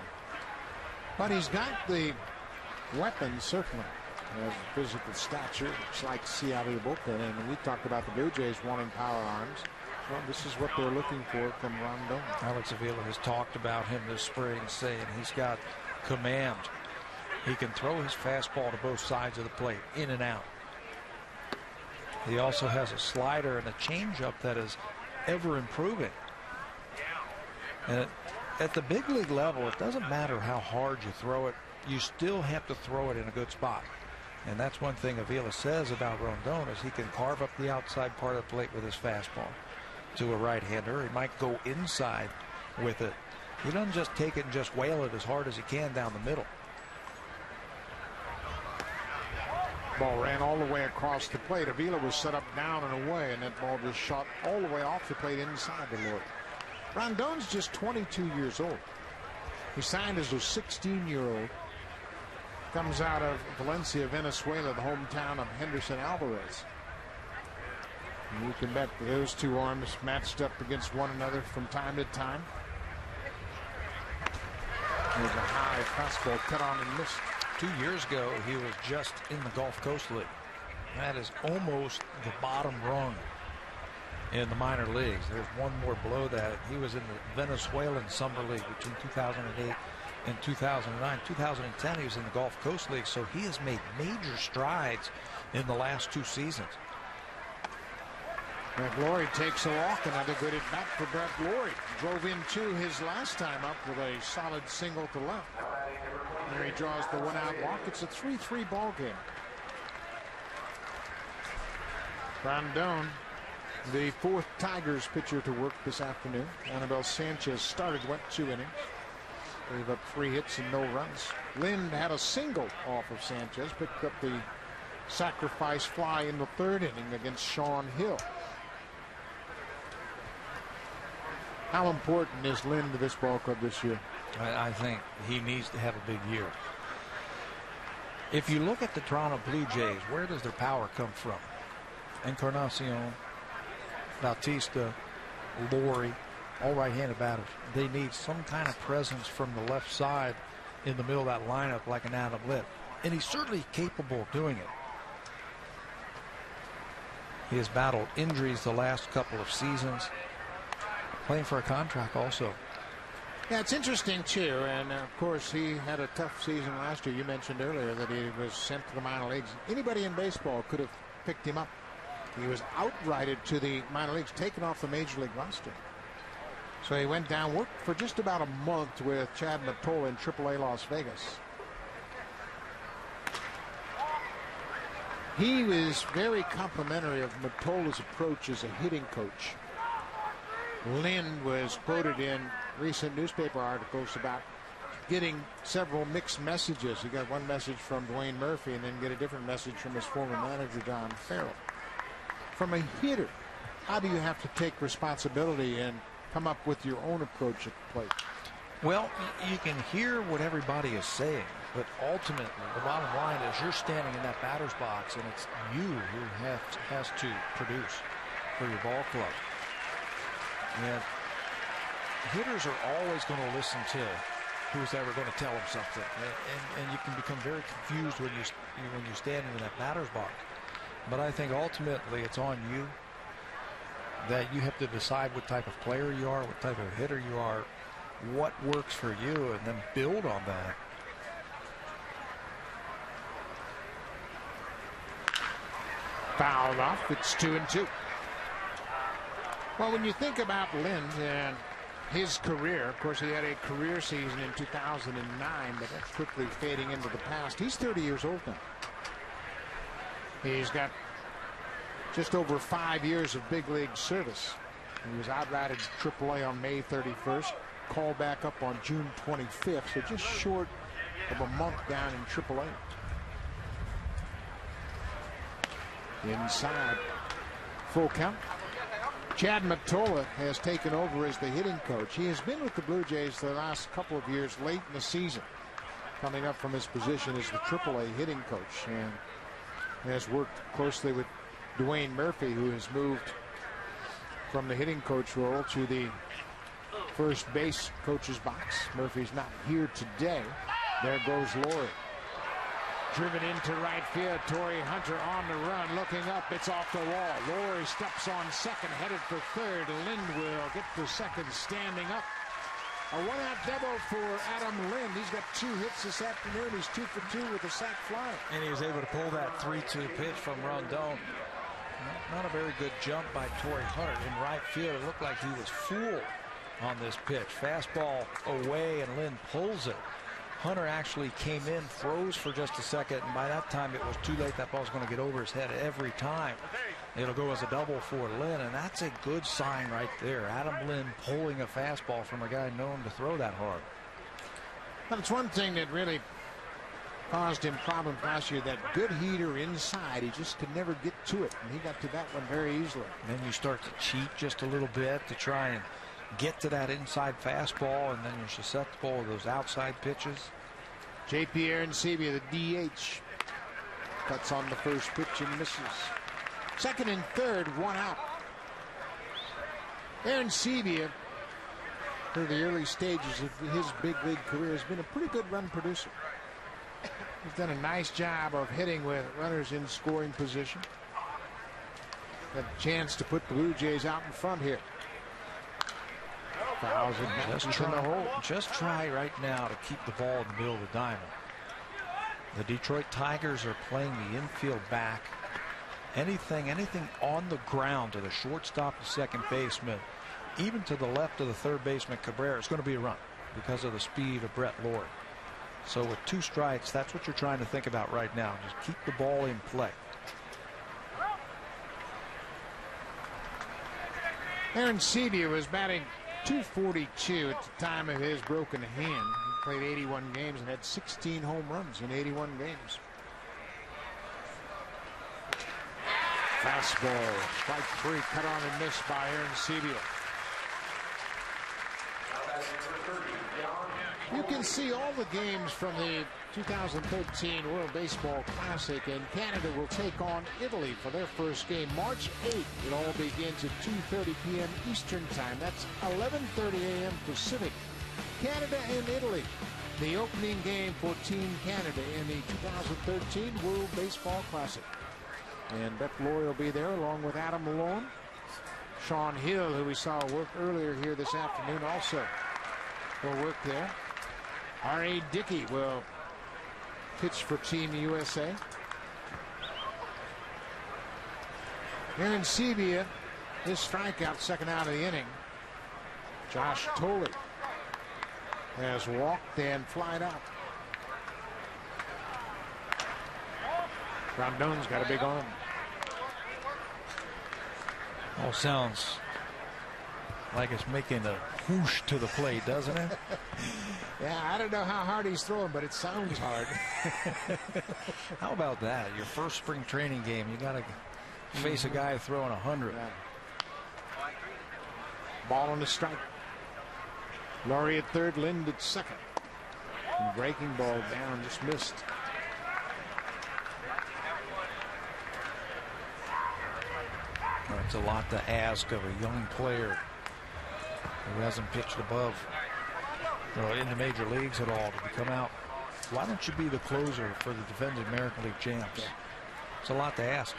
[SPEAKER 2] But he's got the weapons, certainly. He has physical stature. It's like Seattle Bullpen. And we talked about the Blue Jays wanting power arms. Well, this is what they're looking for from Rondon.
[SPEAKER 6] Alex Avila has talked about him this spring, saying he's got command. He can throw his fastball to both sides of the plate, in and out. He also has a slider and a changeup that is ever improving. And at the big league level, it doesn't matter how hard you throw it. You still have to throw it in a good spot. And that's one thing Avila says about Rondon is he can carve up the outside part of the plate with his fastball. To a right-hander, he might go inside with it. He doesn't just take it and just whale it as hard as he can down the middle.
[SPEAKER 2] Ball ran all the way across the plate. Avila was set up down and away, and that ball just shot all the way off the plate inside the Lord. Rondon's just 22 years old. He signed as a 16-year-old. Comes out of Valencia, Venezuela, the hometown of Henderson Alvarez. And you can bet those 2 arms matched up against one another from time to time. There's a high fastball cut on and missed.
[SPEAKER 6] 2 years ago, he was just in the Gulf Coast League. That is almost the bottom rung in the minor leagues. There's one more below that. He was in the Venezuelan Summer League between 2008 and 2009. 2010, he was in the Gulf Coast League, so he has made major strides in the last 2 seasons.
[SPEAKER 2] Brett Laurie takes a walk. Another good at bat for Brett Laurie. Drove in 2 his last time up with a solid single to left. There he draws the 1-out walk. It's a 3-3 ball game. Rondon, the 4th Tigers pitcher to work this afternoon. Anibal Sanchez started, went 2 innings. Gave up 3 hits and no runs. Lind had a single off of Sanchez. Picked up the sacrifice fly in the 3rd inning against Sean Hill. How important is Lind to this ball club this year?
[SPEAKER 6] I think he needs to have a big year. If you look at the Toronto Blue Jays, where does their power come from? Encarnacion, Bautista, Laurie, all right-handed batters. They need some kind of presence from the left side in the middle of that lineup like an Adam Lind. And he's certainly capable of doing it. He has battled injuries the last couple of seasons. Playing for a contract also.
[SPEAKER 2] Yeah, it's interesting too, and of course he had a tough season last year. You mentioned earlier that he was sent to the minor leagues. Anybody in baseball could have picked him up. He was outrighted to the minor leagues, taken off the major league roster. So he went down, worked for just about a month with Chad Mottola in AAA Las Vegas. He was very complimentary of Mottola's approach as a hitting coach. Lind was quoted in recent newspaper articles about getting several mixed messages. He got one message from Dwayne Murphy and then get a different message from his former manager, Don Farrell. From a hitter, how do you have to take responsibility and come up with your own approach at the plate?
[SPEAKER 6] Well, you can hear what everybody is saying, but ultimately the bottom line is you're standing in that batter's box and it's you who has to produce for your ball club. And hitters are always going to listen to who's ever going to tell them something, and you can become very confused when you're standing in that batter's box. But I think ultimately it's on you that you have to decide what type of player you are, what type of hitter you are, what works for you, and then build on that.
[SPEAKER 2] Fouled off. It's 2-2. Well, when you think about Lind and his career, of course, he had a career season in 2009, but that's quickly fading into the past. He's 30 years old now. He's got just over 5 years of big league service. He was outrighted to AAA on May 31st, called back up on June 25th, so just short of a month down in AAA. Inside, full count. Chad Mottola has taken over as the hitting coach. He has been with the Blue Jays the last couple of years late in the season, coming up from his position as the AAA hitting coach, and has worked closely with Dwayne Murphy, who has moved from the hitting coach role to the first base coach's box. Murphy's not here today. There goes Laurie. Driven into right field. Torrey Hunter on the run, looking up. It's off the wall. Laurie steps on second, headed for third. Lind will get to second, standing up. A one-out double for Adam Lind. He's got 2 hits this afternoon. He's 2 for 2 with a sac fly.
[SPEAKER 6] And he was able to pull that 3-2 pitch from Rondon. Not a very good jump by Torrey Hunter in right field. It looked like he was fooled on this pitch. Fastball away, and Lind pulls it. Hunter actually came in, froze for just a second, and by that time it was too late. That ball's going to get over his head every time. It'll go as a double for Lind, and that's a good sign right there. Adam Lind pulling a fastball from a guy known to throw that hard.
[SPEAKER 2] But it's one thing that really caused him problems last year, that good heater inside. He just could never get to it, and he got to that one very easily.
[SPEAKER 6] And then you start to cheat just a little bit to try and get to that inside fastball, and then you're susceptible to those outside pitches.
[SPEAKER 2] J.P. Arancibia, the DH, cuts on the first pitch and misses. Second and third, 1 out. Arancibia, for the early stages of his big league career, has been a pretty good run producer. He's done a nice job of hitting with runners in scoring position. Got a chance to put the Blue Jays out in front here. Fouls it in the hole.
[SPEAKER 6] Just try right now to keep the ball in the middle of the diamond. The Detroit Tigers are playing the infield back. Anything on the ground to the shortstop and second baseman, even to the left of the third baseman Cabrera, is going to be a run because of the speed of Brett Lord. So with 2 strikes, that's what you're trying to think about right now. Just keep the ball in play.
[SPEAKER 2] Aaron Sebia was batting .242 at the time of his broken hand. He played 81 games and had 16 home runs in 81 games. Fastball, strike 3, cut on and missed by Aaron Sebia. You can see all the games from the 2013 World Baseball Classic, and Canada will take on Italy for their first game March 8th. It all begins at 2:30 p.m. Eastern Time. That's 11:30 a.m. Pacific. Canada and Italy, the opening game for Team Canada in the 2013 World Baseball Classic. And Brett Lord will be there along with Adam Malone. Sean Hill, who we saw work earlier here this afternoon, also will work there. R.A. Dickey will pitch for Team USA. Aaron Sebia, his strikeout, second out of the inning. Josh Tolley has walked and flied out. Rondon's got a big arm.
[SPEAKER 6] All sounds like it's making a whoosh to the plate, doesn't it?
[SPEAKER 2] Yeah, I don't know how hard he's throwing, but it sounds hard.
[SPEAKER 6] How about that? Your first spring training game, you got to face a guy throwing 100.
[SPEAKER 2] Yeah. Ball on the strike. Laurie at third, Lind at second. And breaking ball down, just missed.
[SPEAKER 6] Well, it's a lot to ask of a young player who hasn't pitched above in the major leagues at all to come out. Why don't you be the closer for the defending American League champs?
[SPEAKER 2] Yeah.
[SPEAKER 6] It's a lot to ask.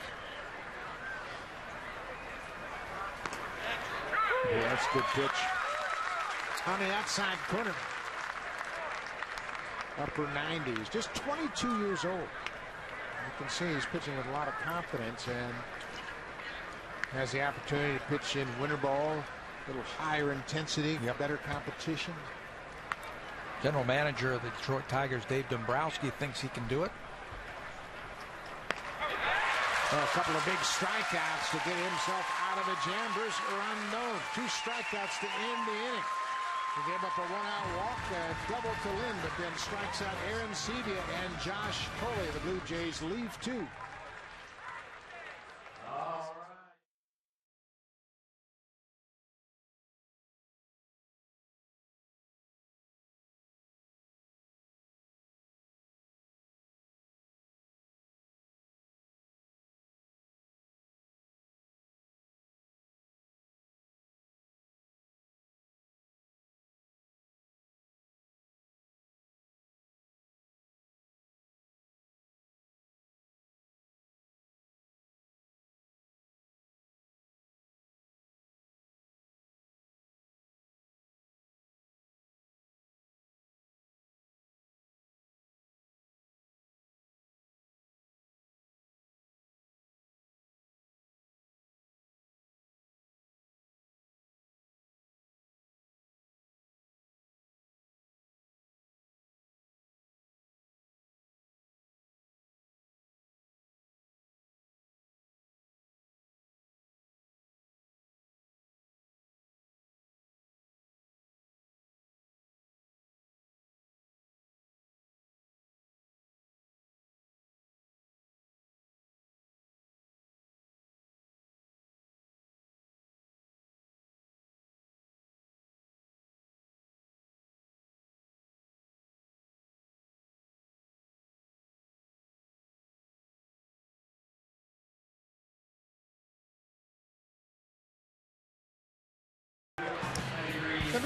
[SPEAKER 2] Yeah, that's a good pitch. On the outside corner. Upper 90s. Just 22 years old. You can see he's pitching with a lot of confidence and has the opportunity to pitch in winter ball. A little higher intensity, better competition.
[SPEAKER 6] General manager of the Detroit Tigers, Dave Dombrowski, thinks he can do it.
[SPEAKER 2] Well, a couple of big strikeouts to get himself out of the jam. Bruce Rondon, 2 strikeouts to end the inning. He gave up a 1-out walk, double to Lind, but then strikes out Aaron Sebia and Josh Tolley. The Blue Jays leave 2.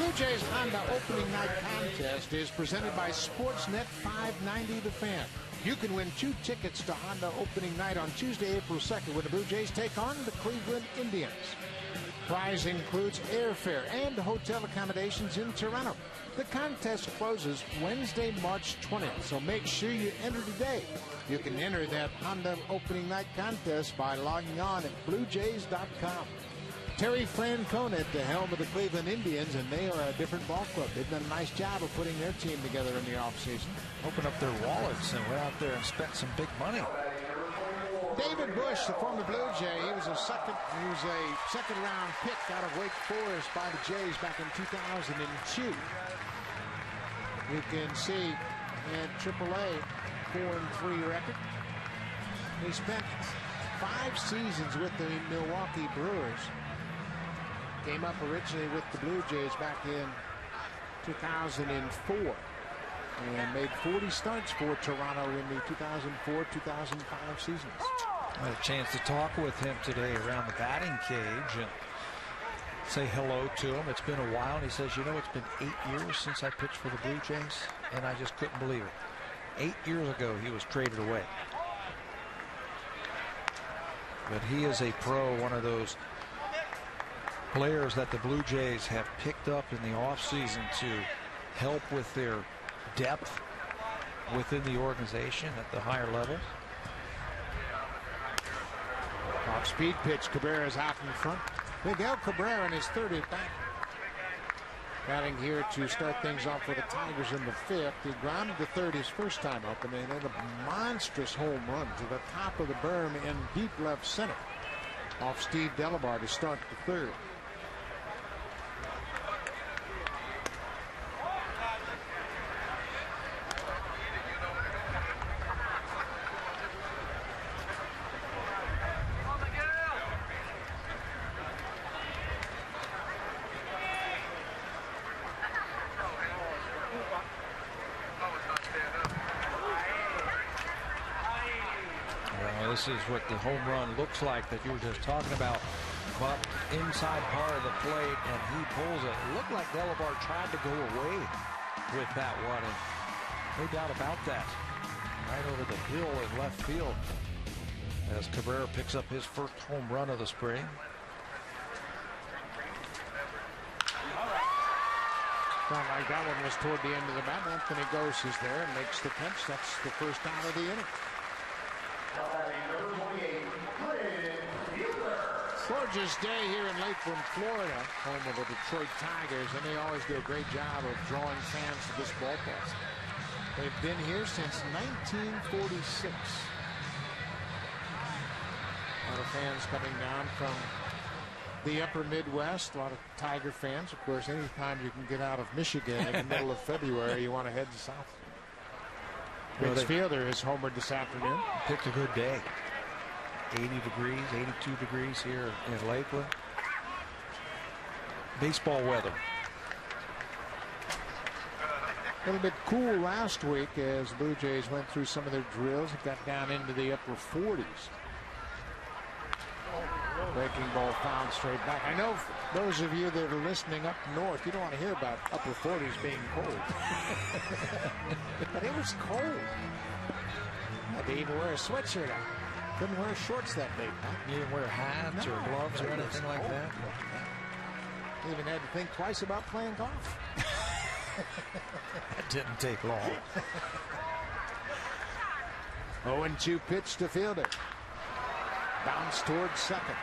[SPEAKER 2] Blue Jays Honda opening night contest is presented by Sportsnet 590 The Fan. You can win 2 tickets to Honda opening night on Tuesday, April 2nd, when the Blue Jays take on the Cleveland Indians. Prize includes airfare and hotel accommodations in Toronto. The contest closes Wednesday, March 20th, so make sure you enter today. You can enter that Honda opening night contest by logging on at BlueJays.com. Terry Francona at the helm of the Cleveland Indians, and they are a different ball club. They've done a nice job of putting their team together in the offseason.
[SPEAKER 6] Opened up their wallets and went out there and spent some big money.
[SPEAKER 2] David Bush, the former Blue Jay, he was a second-round pick out of Wake Forest by the Jays back in 2002. You can see at AAA 4-3 record. He spent 5 seasons with the Milwaukee Brewers. Came up originally with the Blue Jays back in 2004 and made 40 starts for Toronto in the 2004-2005 seasons.
[SPEAKER 6] I had a chance to talk with him today around the batting cage and say hello to him. It's been a while, and he says, you know, it's been 8 years since I pitched for the Blue Jays, and I just couldn't believe it. 8 years ago, he was traded away. But he is a pro, one of those players that the Blue Jays have picked up in the offseason to help with their depth within the organization at the higher level.
[SPEAKER 2] Off-speed pitch, Cabrera is out in front. Miguel Cabrera in his 3rd at bat. Batting here to start things off for the Tigers in the 5th. He grounded to third his first time up, and then had a monstrous home run to the top of the berm in deep left center off Steve Delabar to start the 3rd.
[SPEAKER 6] This is what the home run looks like that you were just talking about. But inside part of the plate, and he pulls it. It looked like Delabar tried to go away with that one, and no doubt about that. Right over the hill in left field as Cabrera picks up his first home run of the spring.
[SPEAKER 2] Sound like that one was toward the end of the bat. Anthony Gose is there and makes the catch. That's the first out of the inning. Gorgeous day here in Lakeland, Florida, home of the Detroit Tigers, and they always do a great job of drawing fans to this ballpark. They've been here since 1946. A lot of fans coming down from the upper Midwest, a lot of Tiger fans. Of course, anytime you can get out of Michigan in the middle of February, you want to head south. Vince Fielder is homered this afternoon.
[SPEAKER 6] Picked a good day. 80 degrees, 82 degrees here in Lakeland. Baseball weather.
[SPEAKER 2] A little bit cool last week as Blue Jays went through some of their drills. It got down into the upper 40s. Breaking ball found straight back. I know those of you that are listening up north, you don't want to hear about upper 40s being cold. But it was cold. Had to even wear a sweatshirt on. Couldn't wear shorts that day.
[SPEAKER 6] You didn't wear hats or gloves or anything like that?
[SPEAKER 2] Even had to think twice about playing golf.
[SPEAKER 6] That didn't take long.
[SPEAKER 2] 0-2 pitch to Fielder. Bounce towards second.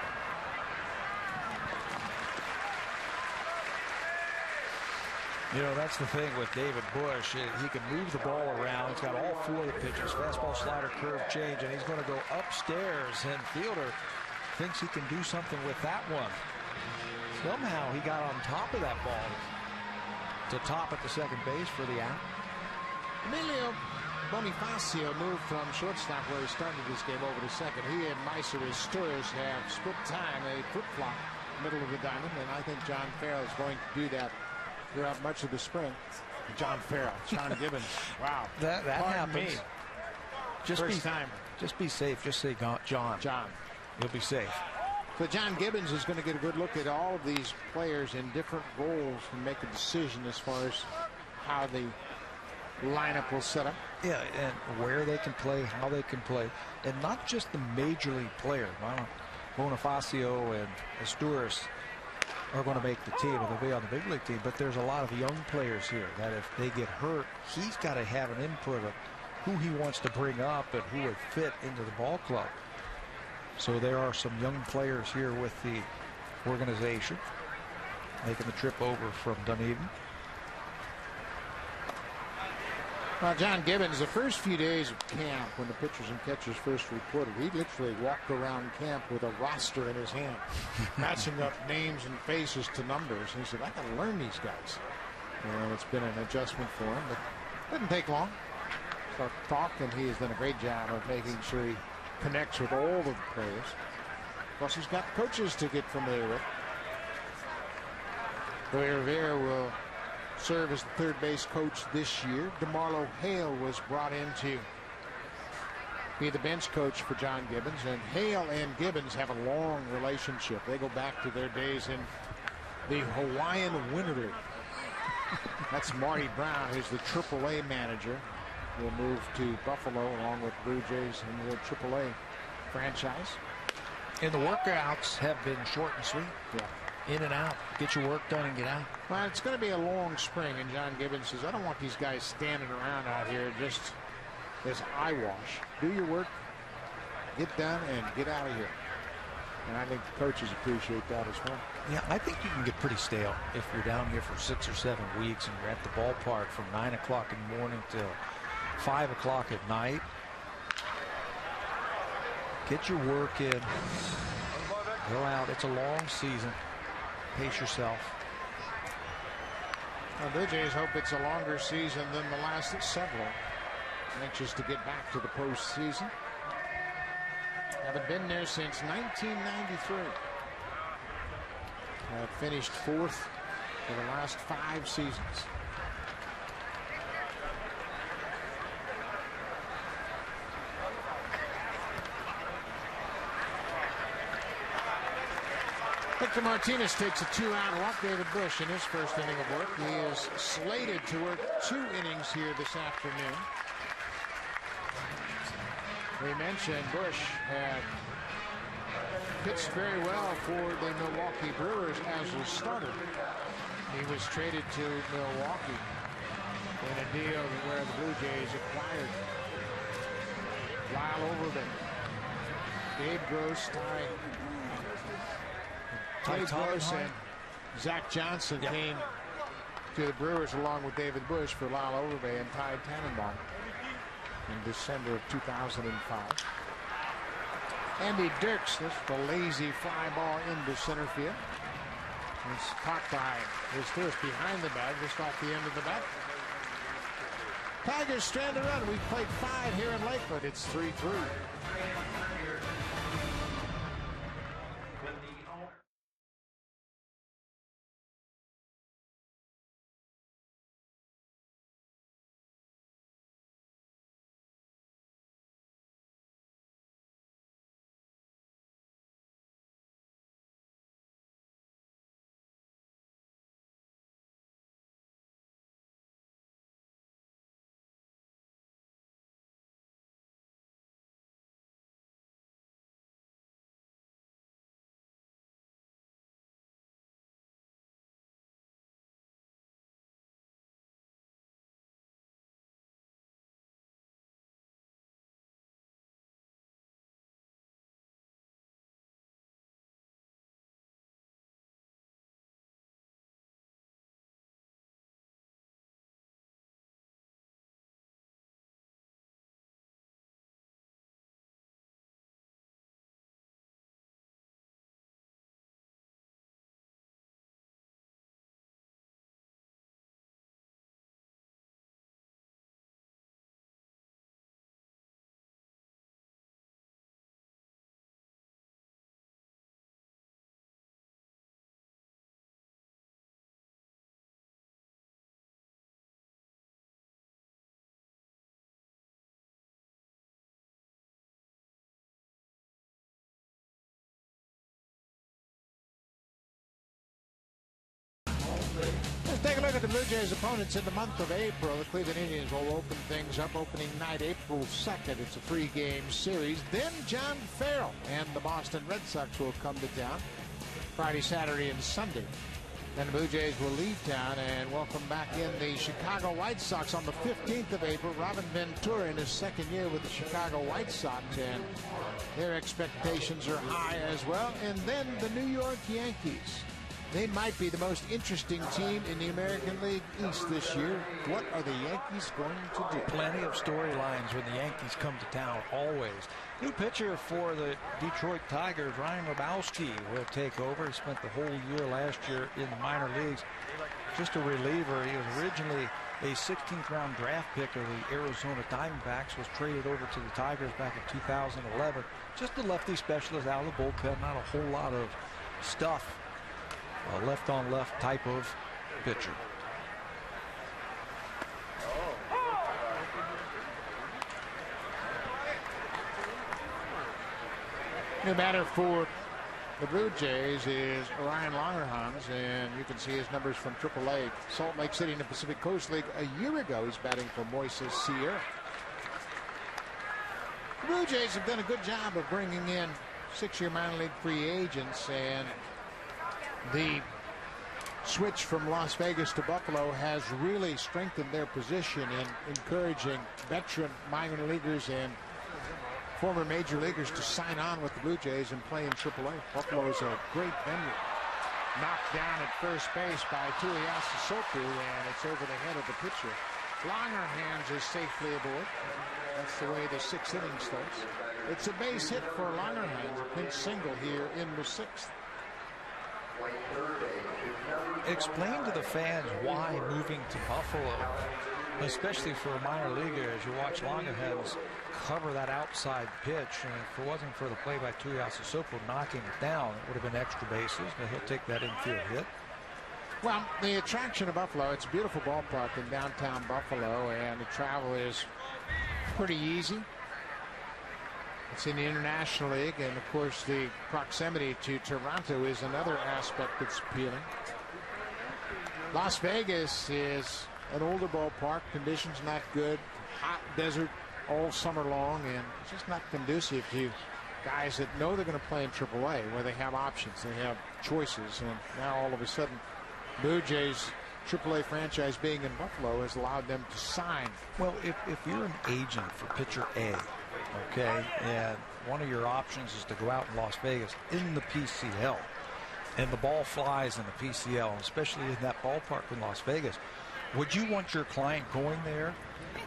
[SPEAKER 6] You know, that's the thing with David Bush. He can move the ball around. He's got all 4 of the pitches, fastball, slider, curve, change, and he's going to go upstairs. And Fielder thinks he can do something with that one. Somehow he got on top of that ball to top at the second base for the out.
[SPEAKER 2] Emilio Bonifacio moved from shortstop where he started this game over to second. He and Meiser as Sturs have split time, a flip-flop middle of the diamond, and I think John Farrell is going to do that throughout much of the spring. John Farrell, Sean Gibbons. Wow.
[SPEAKER 6] That happens.
[SPEAKER 2] Me.
[SPEAKER 6] Just be safe. Just say John.
[SPEAKER 2] John.
[SPEAKER 6] You'll be safe.
[SPEAKER 2] So John Gibbons is going to get a good look at all of these players in different roles and make a decision as far as how the lineup will set up.
[SPEAKER 6] Yeah, and where they can play, how they can play, and not just the major league players. Bonifacio and Asturias are going to make the team, or they'll be on the big league team, but there's a lot of young players here that if they get hurt, he's got to have an input of who he wants to bring up and who would fit into the ball club. So there are some young players here with the organization making the trip over from Dunedin.
[SPEAKER 2] Well, John Gibbons, the first few days of camp, when the pitchers and catchers first reported, he literally walked around camp with a roster in his hand, matching up names and faces to numbers. And he said, I got to learn these guys. And it's been an adjustment for him, but it didn't take long. So talk, and he has done a great job of making sure he connects with all of the players. Plus, he's got coaches to get familiar with. Rivera will serve as the third base coach this year. DeMarlo Hale was brought in to be the bench coach for John Gibbons, and Hale and Gibbons have a long relationship. They go back to their days in the Hawaiian Winter League. That's Marty Brown, who's the AAA manager. Will move to Buffalo along with Blue Jays in the AAA franchise.
[SPEAKER 6] And the workouts have been short and sweet.
[SPEAKER 2] Yeah.
[SPEAKER 6] In and out. Get your work done and get out.
[SPEAKER 2] Well, it's going to be a long spring, and John Gibbons says, I don't want these guys standing around out here just as eyewash. Do your work, get done, and get out of here. And I think the coaches appreciate that as well.
[SPEAKER 6] Yeah, I think you can get pretty stale if you're down here for 6 or 7 weeks and you're at the ballpark from 9 o'clock in the morning till 5 o'clock at night. Get your work in. Go out. It's a long season. Pace yourself.
[SPEAKER 2] Well, Blue Jays hope it's a longer season than the last several. Anxious to get back to the postseason. Haven't been there since 1993. Have finished 4th for the last 5 seasons. Victor Martinez takes a 2-out walk. David Bush in his first inning of work. He is slated to work 2 innings here this afternoon. We mentioned Bush had pitched very well for the Milwaukee Brewers as a starter. He was traded to Milwaukee in a deal where the Blue Jays acquired Lyle Overton, Gabe Gross, Ty Gross, and Zach Johnson came to the Brewers along with David Bush for Lyle Overbay and Ty Tannenbaum in December of 2005. Andy Dirks, this is the lazy fly ball into center field. It's caught by his first behind the bag, just off the end of the bat. Tigers strand a run. We've played 5 here in Lakewood. It's 3-3. Jays opponents in the month of April. The Cleveland Indians will open things up opening night, April 2nd. It's a 3-game series. Then John Farrell and the Boston Red Sox will come to town Friday, Saturday, and Sunday. Then the Blue Jays will leave town and welcome back in the Chicago White Sox on the 15th of April. Robin Ventura in his second year with the Chicago White Sox, and their expectations are high as well. And then the New York Yankees. They might be the most interesting team in the American League East this year. What are the Yankees going to do?
[SPEAKER 6] Plenty of storylines when the Yankees come to town, always. New pitcher for the Detroit Tigers, Ryan Lebowski, will take over. He spent the whole year last year in the minor leagues. Just a reliever. He was originally a 16th round draft pick of the Arizona Diamondbacks, was traded over to the Tigers back in 2011. Just a lefty specialist out of the bullpen, not a whole lot of stuff. A left-on-left type of pitcher.
[SPEAKER 2] New batter for the Blue Jays is Ryan Longerhans, and you can see his numbers from AAA. Salt Lake City in the Pacific Coast League a year ago. He's batting for Moises Sierra. The Blue Jays have done a good job of bringing in 6-year minor league free agents, and the switch from Las Vegas to Buffalo has really strengthened their position in encouraging veteran minor leaguers and former major leaguers to sign on with the Blue Jays and play in AAA. Buffalo is a great venue. Knocked down at first base by Tuiasa Sopu, and it's over the head of the pitcher. Longerhans is safely aboard. That's the way the 6th inning starts. It's a base hit for Longerhans, a pinch single here in the 6th.
[SPEAKER 6] Explain to the fans why moving to Buffalo, especially for a minor leaguer, as you watch Longerhans cover that outside pitch. And if it wasn't for the play by Tuiasa Sopu knocking it down, it would have been extra bases, but he'll take that infield hit.
[SPEAKER 2] Well, the attraction of Buffalo, it's a beautiful ballpark in downtown Buffalo, and the travel is pretty easy. It's in the International League, and of course the proximity to Toronto is another aspect that's appealing. Las Vegas is an older ballpark, conditions not good, hot desert all summer long, and it's just not conducive to guys that know they're going to play in AAA, where they have options, they have choices, and now all of a sudden Blue Jays AAA franchise being in Buffalo has allowed them to sign.
[SPEAKER 6] Well, if you're an agent for pitcher A, okay, and one of your options is to go out in Las Vegas in the PCL, and the ball flies in the PCL, especially in that ballpark in Las Vegas, would you want your client going there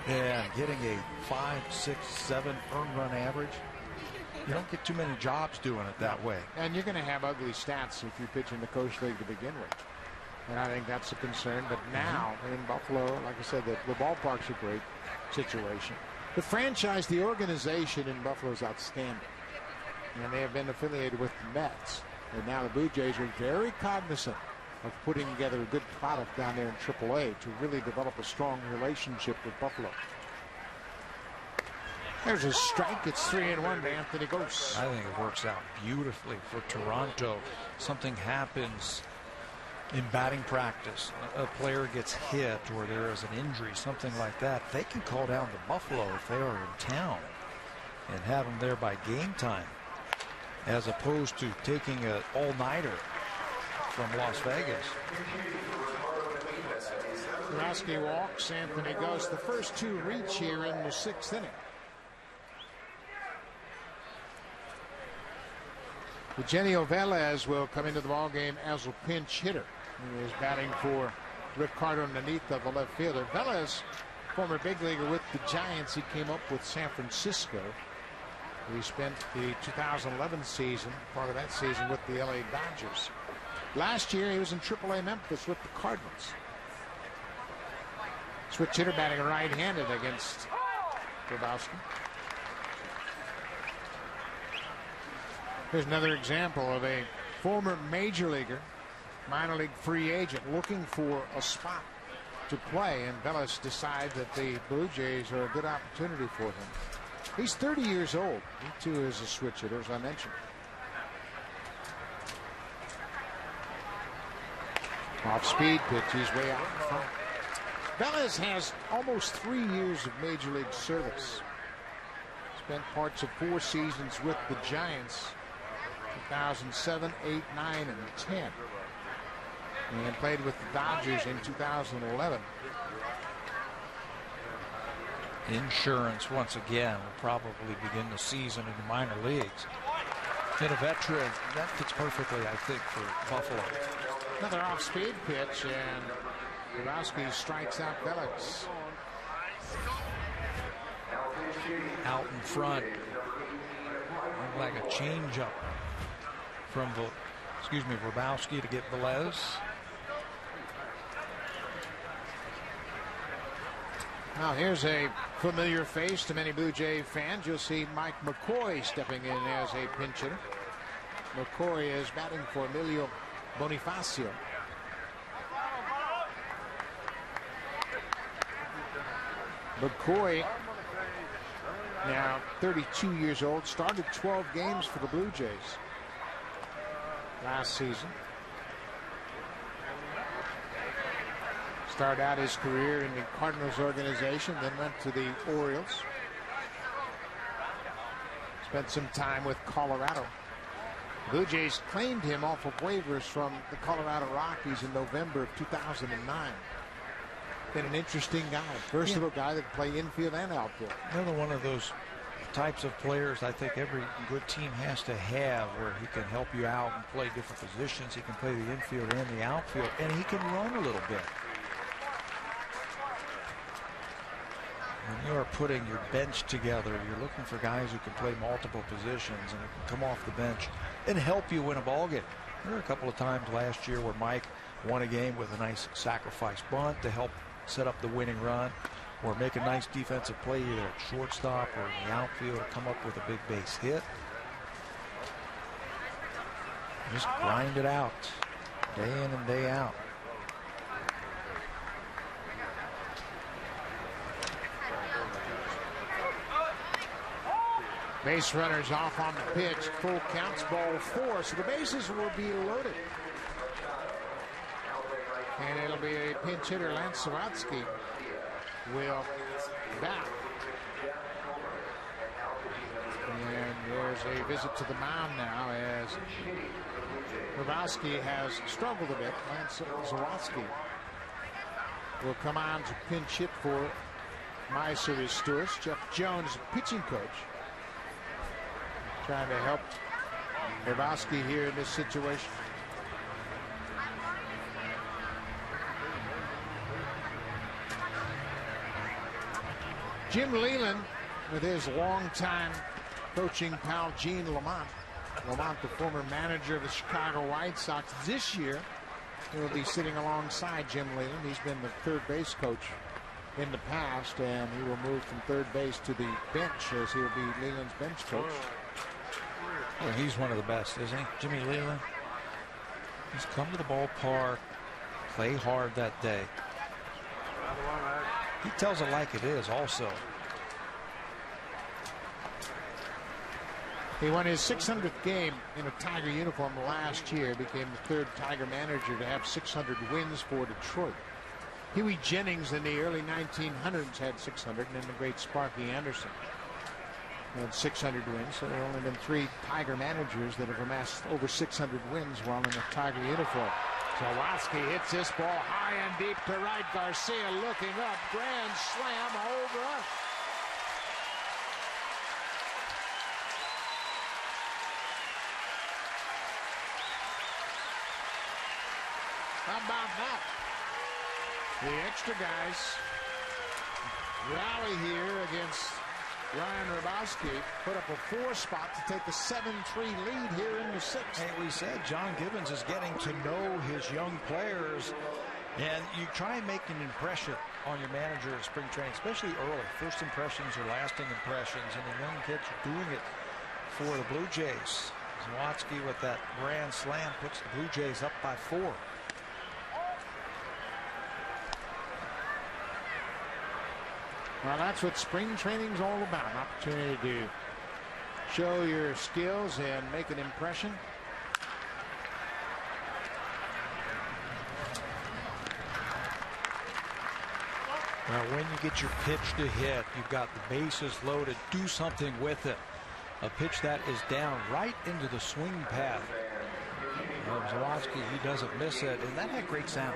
[SPEAKER 6] and getting a 5, 6, 7 earned run average? You don't get too many jobs doing it that way.
[SPEAKER 2] And you're going to have ugly stats if you pitch in the Coast League to begin with. And I think that's a concern. But now in Buffalo, like I said, the ballpark's a great situation. The franchise, the organization in Buffalo is outstanding. And they have been affiliated with the Mets. And now the Blue Jays are very cognizant of putting together a good product down there in AAA to really develop a strong relationship with Buffalo. There's a strike. It's 3-1 to Anthony Gose.
[SPEAKER 6] I think it works out beautifully for Toronto. Something happens in batting practice, a player gets hit or there is an injury, something like that, they can call down to Buffalo if they are in town and have them there by game time, as opposed to taking an all-nighter from Las Vegas.
[SPEAKER 2] Kurowski walks, Anthony Gose. The first two reach here in the 6th inning. Eugenio Velez will come into the ballgame as a pinch hitter. He is batting for Ricardo Nanita, the left fielder. Velez, former big leaguer with the Giants, he came up with San Francisco. He spent the 2011 season, part of that season, with the LA Dodgers. Last year, he was in AAA Memphis with the Cardinals. Switch hitter batting right-handed against Grabowski. Here's another example of a former major leaguer, minor league free agent, looking for a spot to play, and Velez decides that the Blue Jays are a good opportunity for him. He's 30 years old. He too is a switch hitter, as I mentioned. Off speed pitch, he's way out in front. Velez has almost 3 years of Major League service. Spent parts of 4 seasons with the Giants, 2007, 8, 9, and 10. And played with the Dodgers in 2011.
[SPEAKER 6] Insurance once again will probably begin the season in the minor leagues. And a veteran, that fits perfectly, I think, for Buffalo.
[SPEAKER 2] Another off-speed pitch, and Grabowski strikes out Velez.
[SPEAKER 6] Out in front, like a change-up from Grabowski to get Velez.
[SPEAKER 2] Now here's a familiar face to many Blue Jay fans. You'll see Mike McCoy stepping in as a pinch hitter. McCoy is batting for Emilio Bonifacio. McCoy, now 32 years old, started 12 games for the Blue Jays last season. Started out his career in the Cardinals organization, then went to the Orioles. Spent some time with Colorado. Blue Jays claimed him off of waivers from the Colorado Rockies in November of 2009. Been an interesting guy, versatile guy that can play infield and outfield.
[SPEAKER 6] Another one of those types of players I think every good team has to have, where he can help you out and play different positions. He can play the infield and the outfield, and he can run a little bit. When you are putting your bench together, you're looking for guys who can play multiple positions and can come off the bench and help you win a ball game. There were a couple of times last year where Mike won a game with a nice sacrifice bunt to help set up the winning run, or make a nice defensive play either at shortstop or in the outfield to come up with a big base hit. Just grind it out day in and day out.
[SPEAKER 2] Base runners off on the pitch. Full counts, ball 4. So the bases will be loaded. And it'll be a pinch hitter. Lance Sawatsky will bat. And there's a visit to the mound now as Grabowski has struggled a bit. Lance Sawatsky will come on to pinch hit for my series stewards. Jeff Jones, pitching coach, trying to help Grabowski here in this situation. Jim Leland with his longtime coaching pal Gene Lamont. Lamont, the former manager of the Chicago White Sox. This year, he will be sitting alongside Jim Leland. He's been the third base coach in the past, and he will move from third base to the bench as he will be Leland's bench coach.
[SPEAKER 6] Well, he's one of the best, isn't he? Jimmy Leland. He's come to the ballpark, play hard that day. He tells it like it is also.
[SPEAKER 2] He won his 600th game in a Tiger uniform last year. Became the third Tiger manager to have 600 wins for Detroit. Huey Jennings in the early 1900s had 600, and then the great Sparky Anderson had 600 wins. So there have only been 3 Tiger managers that have amassed over 600 wins while in a Tiger uniform. Sawatsky hits this ball high and deep to right. Garcia looking up. Grand slam over. How about that? The extra guys rally here against Ryan Grabowski. Put up a 4 spot to take a 7-3 lead here in the 6th.
[SPEAKER 6] Hey, we said John Gibbons is getting to know his young players, and you try and make an impression on your manager at spring training, especially early. First impressions are lasting impressions, and the young kids are doing it for the Blue Jays. Sawatsky with that grand slam puts the Blue Jays up by 4.
[SPEAKER 2] Well, that's what spring training's all about. An opportunity to show your skills and make an impression.
[SPEAKER 6] Well, when you get your pitch to hit, you've got the bases loaded, do something with it. A pitch that is down right into the swing path. Zawadzki, he doesn't miss it, and that had great sound.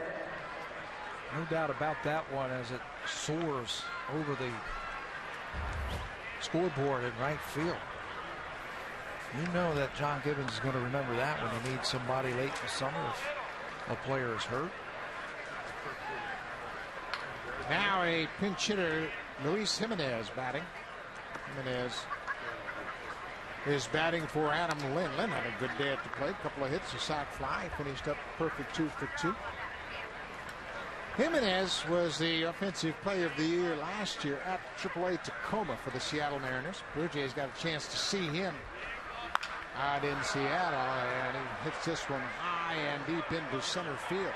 [SPEAKER 6] No doubt about that one as it soars over the scoreboard in right field. You know that John Gibbons is going to remember that when he needs somebody late in the summer if a player is hurt.
[SPEAKER 2] Now a pinch hitter, Luis Jimenez, batting. Jimenez is batting for Adam Lynn. Lynn had a good day at the plate. Couple of hits, a sac fly, finished up perfect 2 for 2. Jimenez was the offensive player of the year last year at AAA Tacoma for the Seattle Mariners. Blue Jays got a chance to see him out in Seattle, and he hits this one high and deep into center field.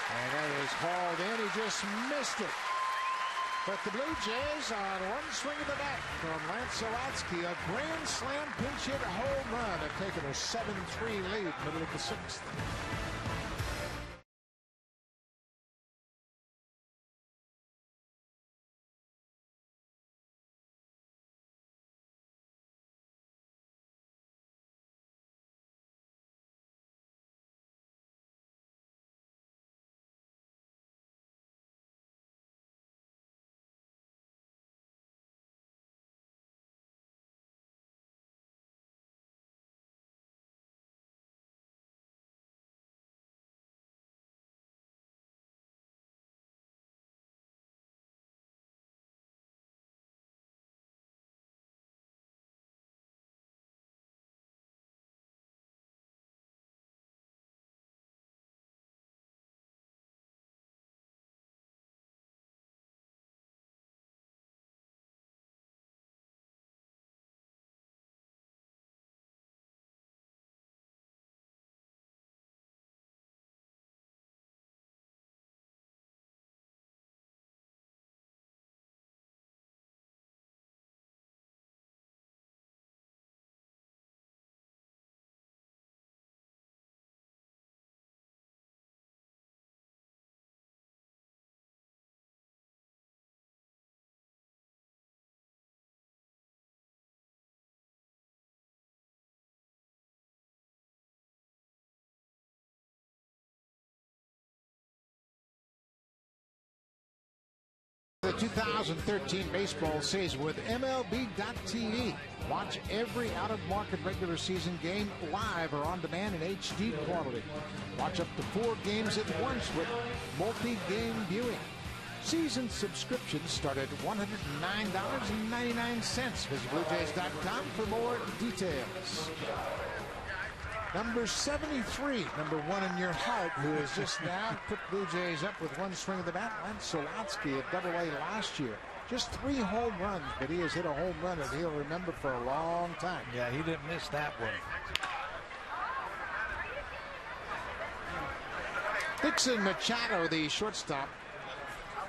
[SPEAKER 2] And that is hauled in. He just missed it. But the Blue Jays on one swing of the bat from Lance Zawadzki, a grand slam pinch hit home run, have taken a 7-3 lead middle of the 6th. The 2013 baseball season with MLB.TV. Watch every out-of-market regular season game live or on demand in HD quality. Watch up to 4 games at once with multi-game viewing. Season subscriptions start at $109.99. Visit BlueJays.com for more details. Number 73, number 1 in your heart, who has just now put Blue Jays up with one swing of the bat. Lance Zawadzki at Double-A last year. Just 3 home runs, but he has hit a home run that he'll remember for a long time.
[SPEAKER 6] Yeah, he didn't miss that one.
[SPEAKER 2] Dixon Machado, the shortstop,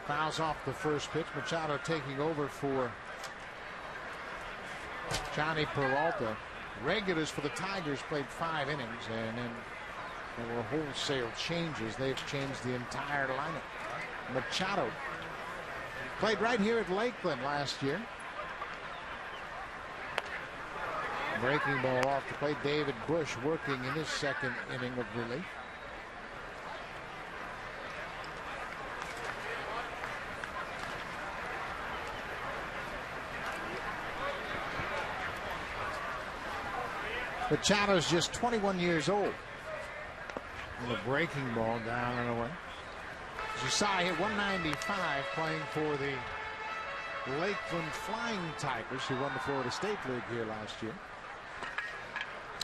[SPEAKER 2] fouls off the first pitch. Machado taking over for Johnny Peralta. Regulars for the Tigers played 5 innings, and then there were wholesale changes. They've changed the entire lineup. Machado played right here at Lakeland last year. Breaking ball off to play. David Bush working in his second inning of relief. Machado's just 21 years old. And the breaking ball down and away. As you saw, he hit 195 playing for the Lakeland Flying Tigers, who won the Florida State League here last year.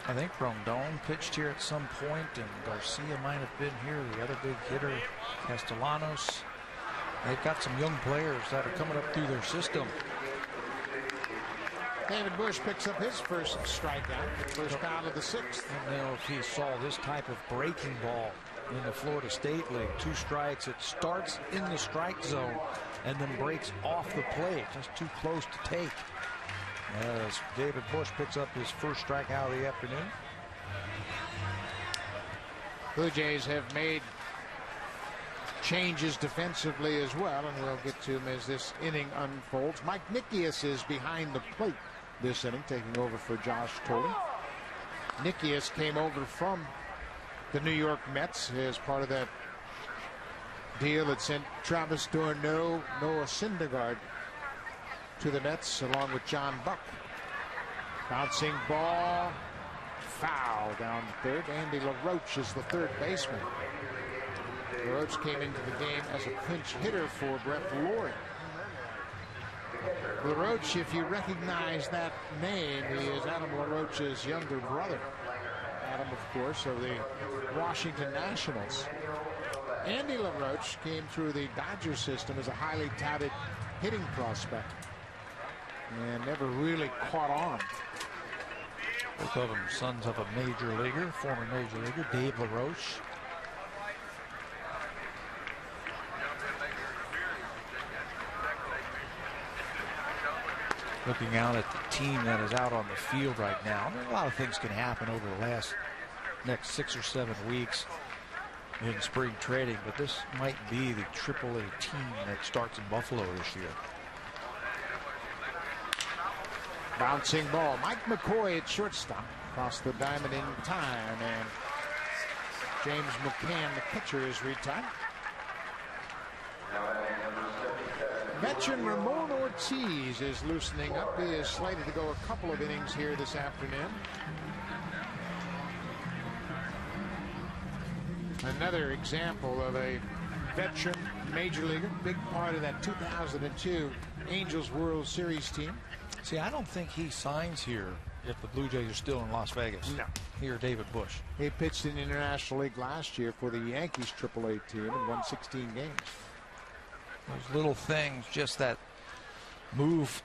[SPEAKER 6] I think Rondon pitched here at some point, and Garcia might have been here. The other big hitter, Castellanos. They've got some young players that are coming up through their system.
[SPEAKER 2] David Bush picks up his first strikeout, first out of the 6th.
[SPEAKER 6] I don't know if he saw this type of breaking ball in the Florida State League. 2 strikes. It starts in the strike zone and then breaks off the plate. Just too close to take. As David Bush picks up his first strikeout of the afternoon.
[SPEAKER 2] Blue Jays have made changes defensively as well, and we'll get to him as this inning unfolds. Mike Nikias is behind the plate this inning, taking over for Josh Tolley. Nikias came over from the New York Mets as part of that deal that sent Travis d'Arnaud, Noah Syndergaard to the Mets along with John Buck. Bouncing ball, foul down third. Andy LaRoche is the third baseman. LaRoche came into the game as a pinch hitter for Brett Lawrie. LaRoche, if you recognize that name, he is Adam LaRoche's younger brother. Adam, of course, of the Washington Nationals. Andy LaRoche came through the Dodger system as a highly touted hitting prospect and never really caught on.
[SPEAKER 6] Both of them sons of a major leaguer, former major leaguer, Dave LaRoche. Looking out at the team that is out on the field right now, a lot of things can happen over the next 6 or 7 weeks in spring training, but this might be the AAA team that starts in Buffalo this year.
[SPEAKER 2] Bouncing ball. Mike McCoy at shortstop. Across the diamond in time, and James McCann, the pitcher, is retired. Veteran Ramon Ortiz is loosening up. He is slated to go a couple of innings here this afternoon. Another example of a veteran major leaguer, big part of that 2002 Angels World Series team.
[SPEAKER 6] See, I don't think he signs here if the Blue Jays are still in Las Vegas.
[SPEAKER 2] No.
[SPEAKER 6] Here, David Bush.
[SPEAKER 2] He pitched in the International League last year for the Yankees AAA team and won 16 games.
[SPEAKER 6] Those little things, just that move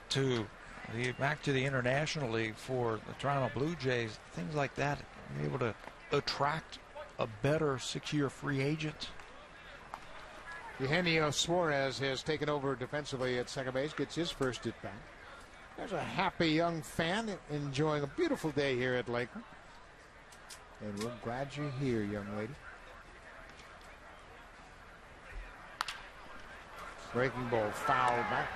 [SPEAKER 6] back to the International League for the Toronto Blue Jays, things like that, you're able to attract a better 6-year free agent.
[SPEAKER 2] Eugenio Suarez has taken over defensively at second base, gets his first at bat. There's a happy young fan enjoying a beautiful day here at Lakeland. And we're glad you're here, young lady. Breaking ball fouled back.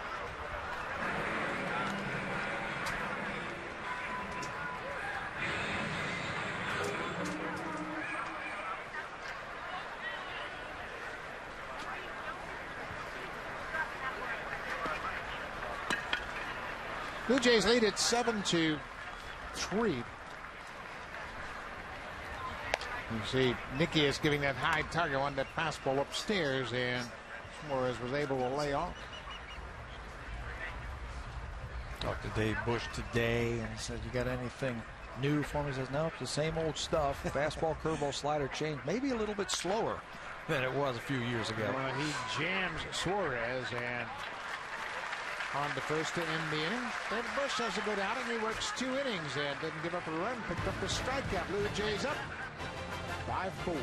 [SPEAKER 2] Blue Jays lead at 7-3. You see Nicky is giving that high target on that fastball upstairs, and Suarez was able to lay off.
[SPEAKER 6] Talked to Dave Bush today, and he said, "You got anything new for me?" He says, "No, it's the same old stuff. Fastball, curveball, slider change, maybe a little bit slower than it was a few years ago."
[SPEAKER 2] Well, he jams Suarez and on the first to end the inning. David Bush has a good outing. He works 2 innings and doesn't give up a run. Picked up the strikeout. Blue Jays up 5-4.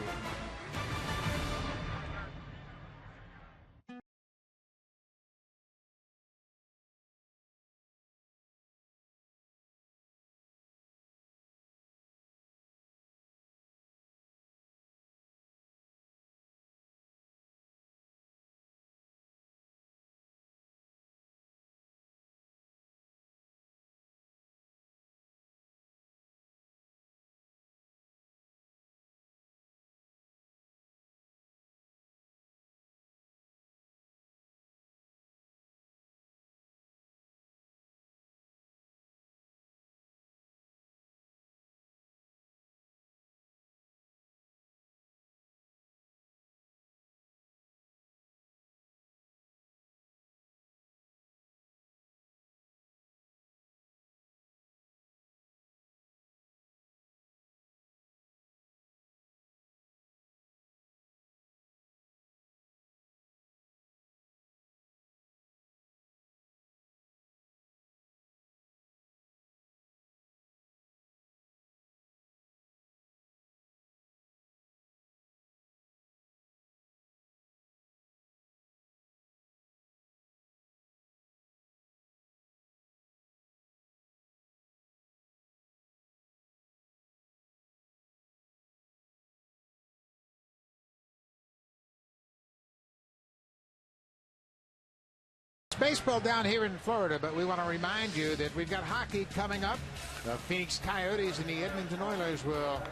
[SPEAKER 2] Baseball down here in Florida, but we want to remind you that we've got hockey coming up. The Phoenix Coyotes and the Edmonton Oilers will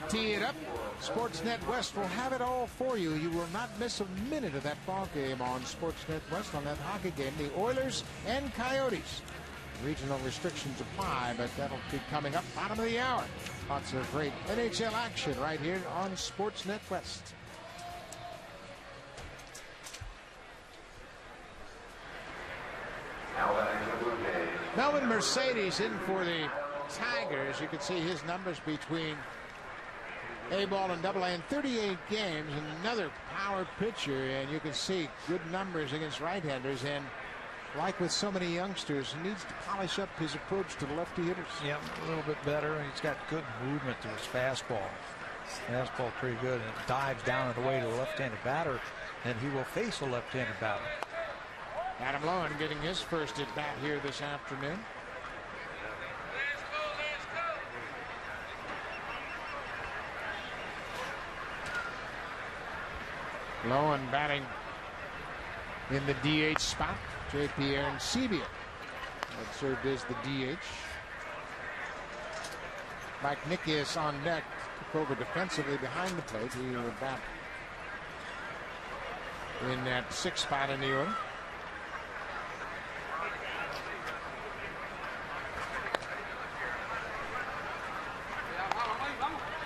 [SPEAKER 2] tee it up. Sportsnet West will have it all for you. You will not miss a minute of that ball game on Sportsnet West on that hockey game. The Oilers and Coyotes. Regional restrictions apply, but that'll be coming up bottom of the hour. Lots of great NHL action right here on Sportsnet West. Melvin Mercedes in for the Tigers. You can see his numbers between A-ball and AA in 38 games. Another power pitcher, and you can see good numbers against right-handers. And like with so many youngsters, he needs to polish up his approach to the lefty hitters.
[SPEAKER 6] Yeah, a little bit better, and he's got good movement to his fastball. Fastball pretty good, and it dives down and away to a left-handed batter, and he will face a left-handed batter.
[SPEAKER 2] Adam Lowen getting his first at bat here this afternoon. Lowen batting in the DH spot. J.P. Arancibia had served as the DH. Mike Nikias on deck, took over defensively behind the plate. He will bat in that sixth spot in the order.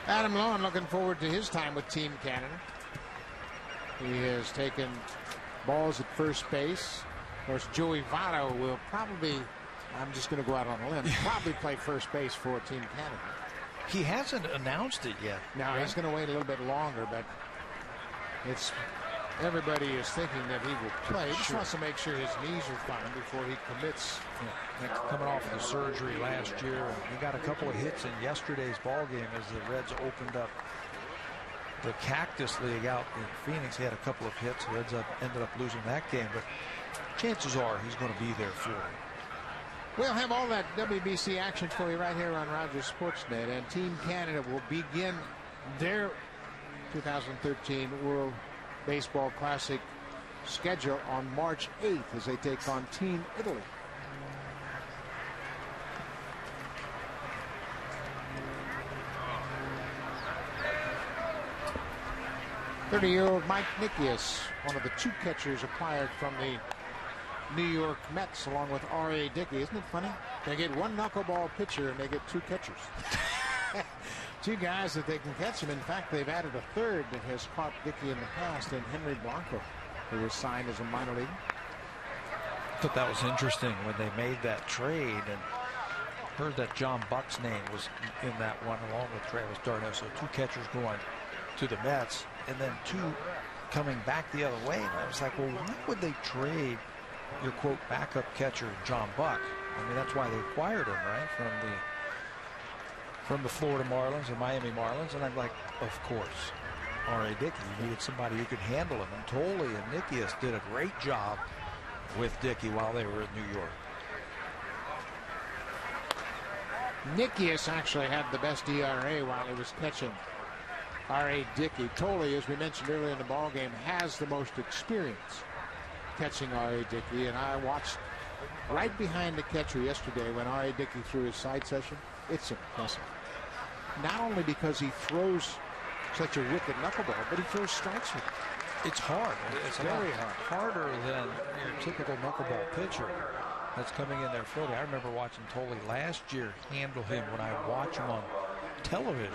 [SPEAKER 2] Adam Lowen looking forward to his time with Team Canada. He has taken balls at first base. Of course, Joey Votto will probably, I'm just going to go out on a limb, probably play first base for Team Canada.
[SPEAKER 6] He hasn't announced it yet.
[SPEAKER 2] No, he's going to wait a little bit longer, but it's everybody is thinking that he will play. He just wants to make sure his knees are fine before he commits.
[SPEAKER 6] Yeah. Coming off of the surgery last year, and he got a couple of hits in yesterday's ball game as the Reds opened up the Cactus League out in Phoenix. He had a couple of hits. The Reds ended up losing that game, but chances are he's going to be there for him.
[SPEAKER 2] We'll have all that WBC action for you right here on Rogers Sportsnet, and Team Canada will begin their 2013 World Baseball Classic schedule on March 8th as they take on Team Italy. '30-year-old Mike Nikias, one of the two catchers acquired from the New York Mets, along with R.A. Dickey. Isn't it funny? They get one knuckleball pitcher and they get two catchers. Two guys that they can catch him. In fact, they've added a third that has caught Dickey in the past, and Henry Blanco, who was signed as a minor leaguer.
[SPEAKER 6] I thought that was interesting when they made that trade, and heard that John Buck's name was in that one along with Travis Darno. So two catchers going to the Mets, and then two coming back the other way. And I was like, well, why would they trade your quote backup catcher John Buck? I mean, that's why they acquired him, right, from the Florida Marlins and Miami Marlins. And I'm like, of course, R.A. Dickey, you needed somebody who could handle him, and Tolley and Nikias did a great job with Dickey while they were in New York.
[SPEAKER 2] Nikias actually had the best ERA while he was catching R.A. Dickey. Tolley, as we mentioned earlier in the ballgame, has the most experience catching R.A. Dickey, and I watched right behind the catcher yesterday when R.A. Dickey threw his side session. It's impressive. Not only because he throws such a wicked knuckleball, but he throws strikes with it.
[SPEAKER 6] It's hard.
[SPEAKER 2] It's very hard.
[SPEAKER 6] Harder than your typical knuckleball pitcher that's coming in there floating. I remember watching Tolley last year handle him when I watch him on television.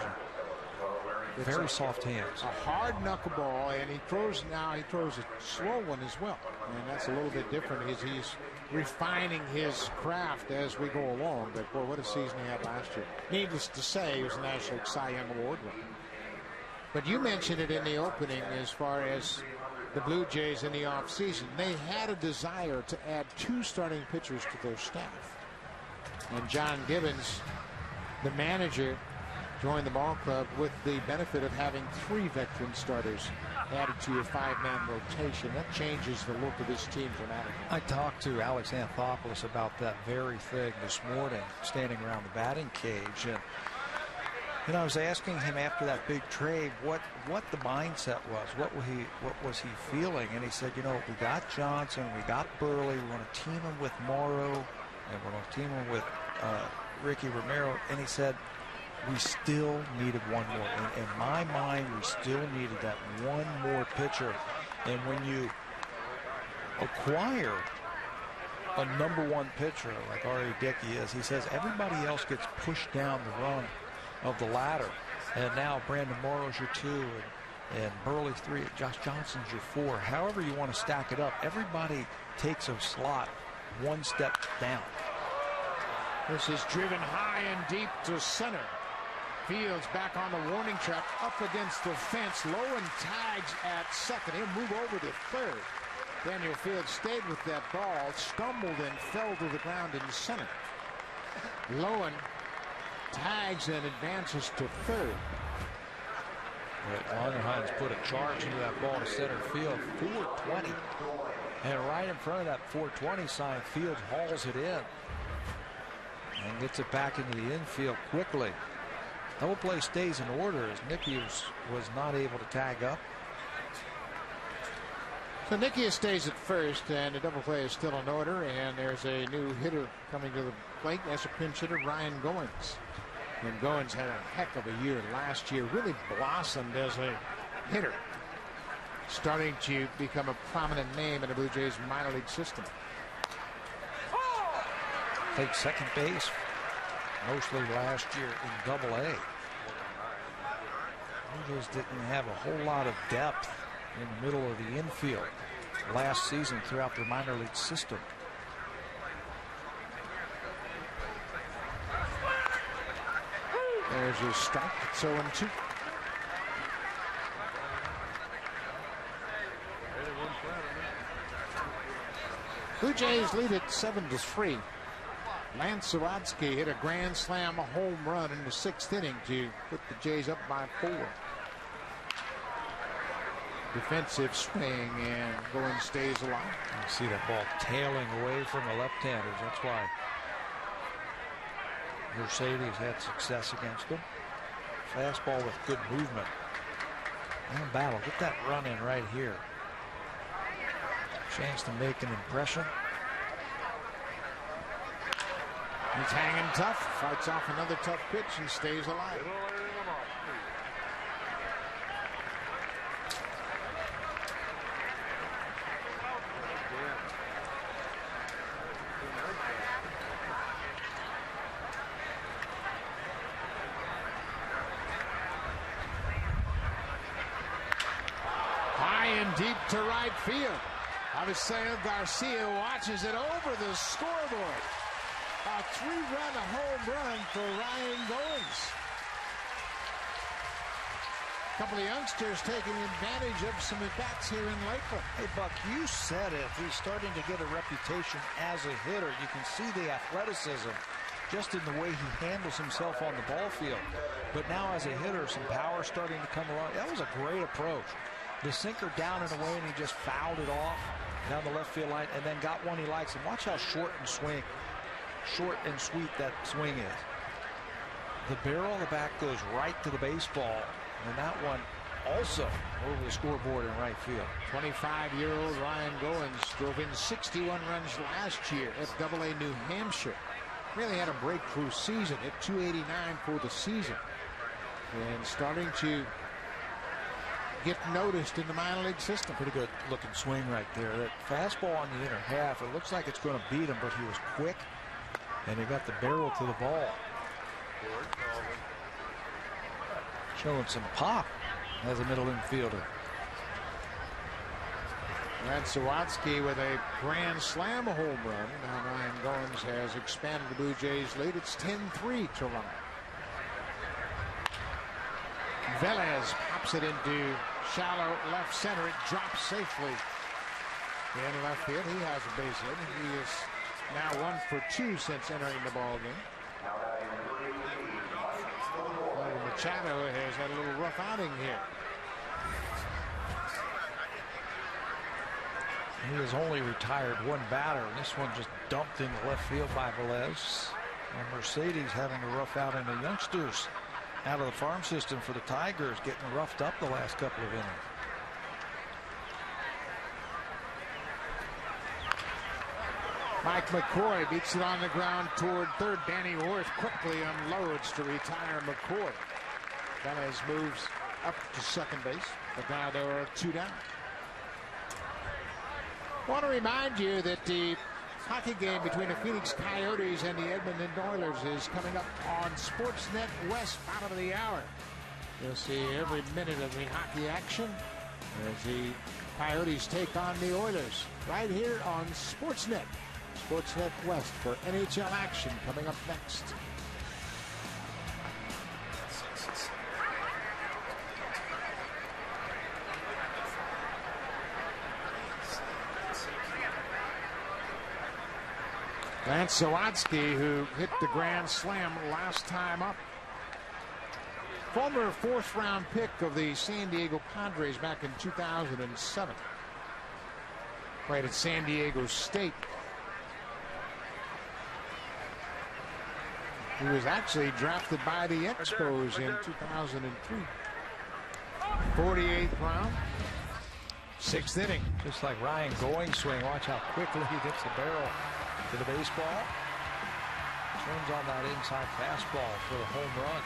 [SPEAKER 6] Very soft hands.
[SPEAKER 2] A hard knuckleball, and he throws a slow one as well. And that's a little bit different. He's refining his craft as we go along. But boy, what a season he had last year. Needless to say, he was a National Cy Young Award winner. But you mentioned it in the opening as far as the Blue Jays in the offseason. They had a desire to add two starting pitchers to their staff. And John Gibbons, the manager, joined the ball club with the benefit of having three veteran starters added to your five-man rotation. That changes the look of this team dramatically.
[SPEAKER 6] I talked to Alex Anthopoulos about that very thing this morning, standing around the batting cage. And You know, I was asking him after that big trade what the mindset was, what was he feeling, and he said, you know, we got Johnson, we got Burley, we want to team him with Morrow, and we're going to team him with Ricky Romero, and he said we still needed one more. In my mind, we still needed that one more pitcher, and when you acquire a #1 pitcher like R.A. Dickey is, he says everybody else gets pushed down the rung of the ladder, and now Brandon Morrow's your 2 and Burley's 3, Josh Johnson's your 4. However you want to stack it up, everybody takes a slot one step down.
[SPEAKER 2] This is driven high and deep to center. Fields back on the warning track, up against the fence. Lowen tags at second. He'll move over to third. Daniel Fields stayed with that ball, stumbled and fell to the ground in center. Lowen tags and advances to third.
[SPEAKER 6] Longerhein's put a charge into that ball to center field. 420. And right in front of that 420 sign, Fields hauls it in and gets it back into the infield quickly. Double play stays in order as Nicky was not able to tag up.
[SPEAKER 2] So Nicky stays at first, and the double play is still in order, and there's a new hitter coming to the plate. That's a pinch hitter, Ryan Goins. And Goins had a heck of a year last year, really blossomed as a hitter, starting to become a prominent name in the Blue Jays minor league system.
[SPEAKER 6] Played second base mostly last year in Double-A. Blue Jays didn't have a whole lot of depth in the middle of the infield last season throughout their minor league system.
[SPEAKER 2] There's a strike. It's 0-2. Blue Jays lead it 7-3. Lance Sawatsky hit a grand slam, a home run in the 6th inning to put the Jays up by 4. Defensive swing, and Goins stays alive.
[SPEAKER 6] You see that ball tailing away from the left-handers. That's why Mercedes had success against him. Fastball with good movement. And battle. Get that run in right here. Chance to make an impression.
[SPEAKER 2] He's hanging tough. Fights off another tough pitch and stays alive. Deep to right field. Aviseo Garcia watches it over the scoreboard. A 3-run home run for Ryan Goins. A couple of youngsters taking advantage of some at-bats here in Lakeland.
[SPEAKER 6] Hey, Buck, you said it. He's starting to get a reputation as a hitter. You can see the athleticism just in the way he handles himself on the ball field. But now as a hitter, some power starting to come along. That was a great approach. The sinker down and away, and he just fouled it off down the left field line and then got one he likes. And watch how short and sweet that swing is. The barrel of the bat goes right to the baseball, and that one also over the scoreboard in right field.
[SPEAKER 2] 25-year-old Ryan Goins drove in 61 runs last year at Double-A New Hampshire. Really had a breakthrough season at 289 for the season. And starting to get noticed in the minor league system.
[SPEAKER 6] Pretty good looking swing right there. That fastball on the inner half, it looks like it's going to beat him, but he was quick and he got the barrel to the ball. Showing some pop as a middle infielder.
[SPEAKER 2] Lance Sawatsky with a grand slam home run. Now Ryan Goins has expanded the Blue Jays lead. It's 10-3 Toronto. Velez pops it into shallow left center. It drops safely in left field. He has a base hit. He is now 1 for 2 since entering the ball game. Machado has had a little rough outing here.
[SPEAKER 6] He has only retired one batter, and this one just dumped into left field by Velez. And Mercedes having a rough outing. The youngsters out of the farm system for the Tigers, getting roughed up the last couple of innings.
[SPEAKER 2] Mike McCoy beats it on the ground toward third. Danny Worth quickly unloads to retire McCoy. Velez moves up to second base, but now there are 2 down. I want to remind you that the hockey game between the Phoenix Coyotes and the Edmonton Oilers is coming up on Sportsnet West, bottom of the hour. You'll see every minute of the hockey action as the Coyotes take on the Oilers right here on Sportsnet. Sportsnet West for NHL action coming up next. Lance Sawatsky, who hit the grand slam last time up. Former 4th round pick of the San Diego Padres back in 2007. Played at San Diego State. He was actually drafted by the Expos in 2003. 48th round, 6th inning.
[SPEAKER 6] Just like Ryan Goins swing. Watch how quickly he gets the barrel to the baseball. Turns on that inside fastball for the home run.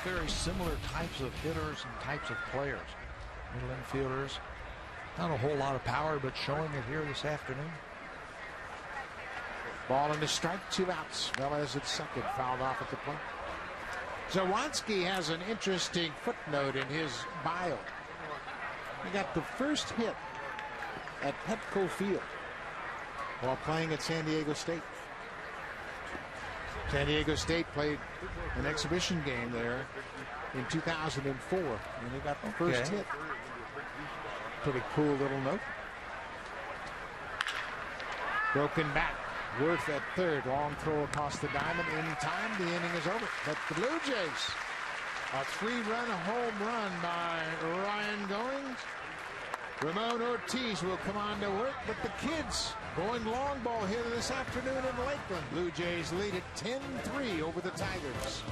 [SPEAKER 6] 2 very similar types of hitters and types of players. Middle infielders. Not a whole lot of power, but showing it here this afternoon.
[SPEAKER 2] Ball and a strike, 2 outs. Velez at second, fouled off at the plate. Zawatsky has an interesting footnote in his bio. He got the first hit at Petco Field while playing at San Diego State. San Diego State played an exhibition game there in 2004, and he got the first hit. Pretty cool little note. Broken back. Worth at third. Long throw across the diamond. In time, the inning is over. But the Blue Jays, a 3-run home run by Ryan Goins. Ramon Ortiz will come on to work, but the kids going long ball here this afternoon in Lakeland. Blue Jays lead at 10-3 over the Tigers.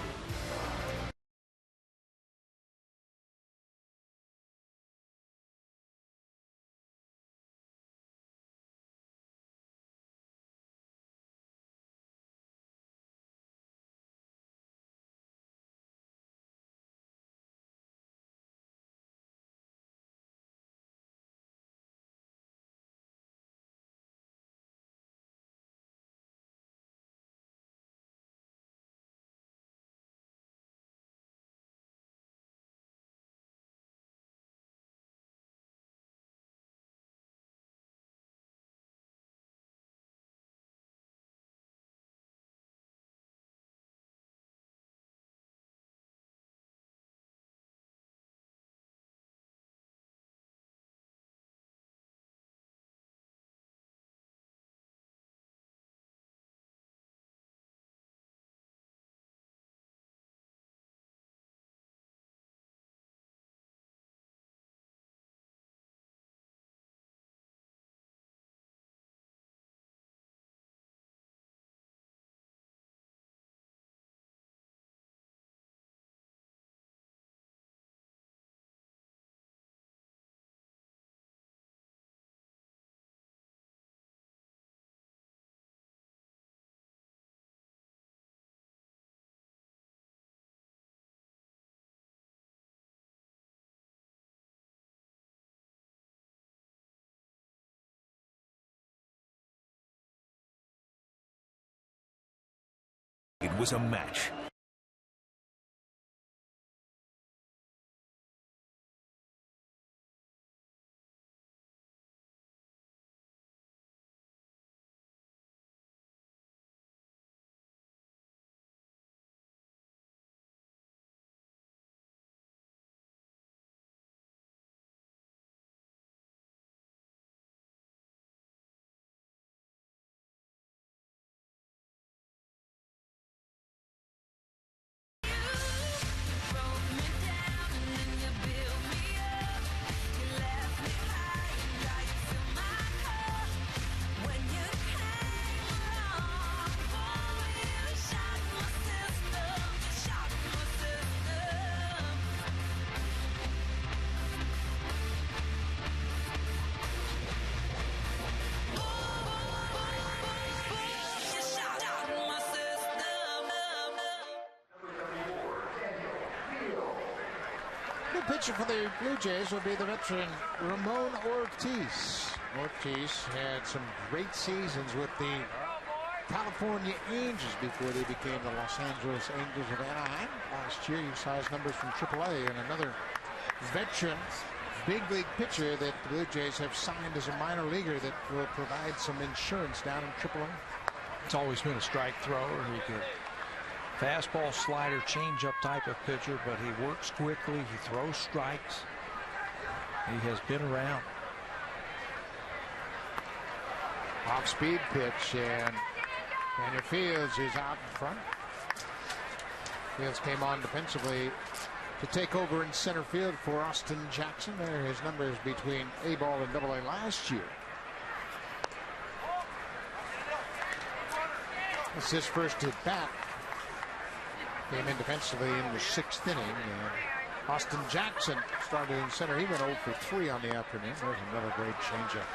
[SPEAKER 9] It was a match.
[SPEAKER 2] New pitcher for the Blue Jays will be the veteran Ramon Ortiz. Ortiz had some great seasons with the California Angels before they became the Los Angeles Angels of Anaheim. Last year you saw his numbers from AAA, and another veteran big league pitcher that the Blue Jays have signed as a minor leaguer that will provide some insurance down in AAA.
[SPEAKER 6] It's always been a strike thrower. He could fastball, slider, changeup type of pitcher, but he works quickly. He throws strikes. He has been around.
[SPEAKER 2] Off-speed pitch, and Daniel Fields is out in front. Fields came on defensively to take over in center field for Austin Jackson. There are his numbers between A-ball and AA last year. It's his first at bat. Came in defensively in the 6th inning. And Austin Jackson started in center. He went 0 for 3 on the afternoon. There's another great changeup.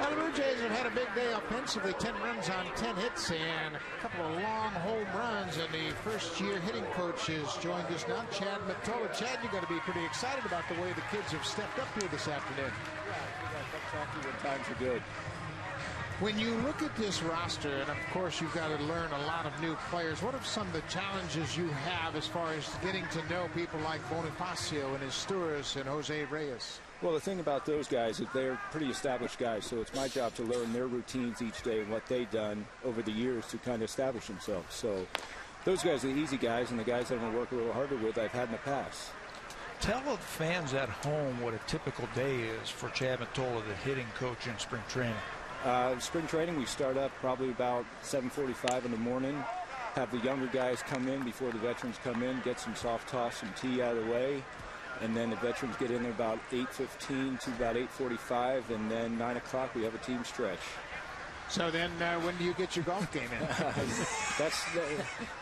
[SPEAKER 2] Well, the Blue Jays have had a big day offensively. 10 runs on 10 hits and a couple of long home runs. And the first-year hitting coach has joined us now, Chad Mottola. Chad, you got to be pretty excited about the way the kids have stepped up here this afternoon.
[SPEAKER 10] Yeah, I think I kept track of when times are good.
[SPEAKER 2] When you look at this roster, and of course you've got to learn a lot of new players, what are some of the challenges you have as far as getting to know people like Bonifacio and Estouras and Jose Reyes?
[SPEAKER 10] Well, the thing about those guys is they're pretty established guys, so it's my job to learn their routines each day and what they've done over the years to kind of establish themselves. So those guys are the easy guys, and the guys that I'm going to work a little harder with I've had in the past.
[SPEAKER 6] Tell the fans at home what a typical day is for Chad Mottola, the hitting coach in spring training.
[SPEAKER 10] Spring training, we start up probably about 7:45 in the morning, have the younger guys come in before the veterans come in, get some soft toss, some tee out of the way, and then the veterans get in there about 8:15 to about 8:45, and then 9 o'clock we have a team stretch.
[SPEAKER 2] So then when do you get your golf game in?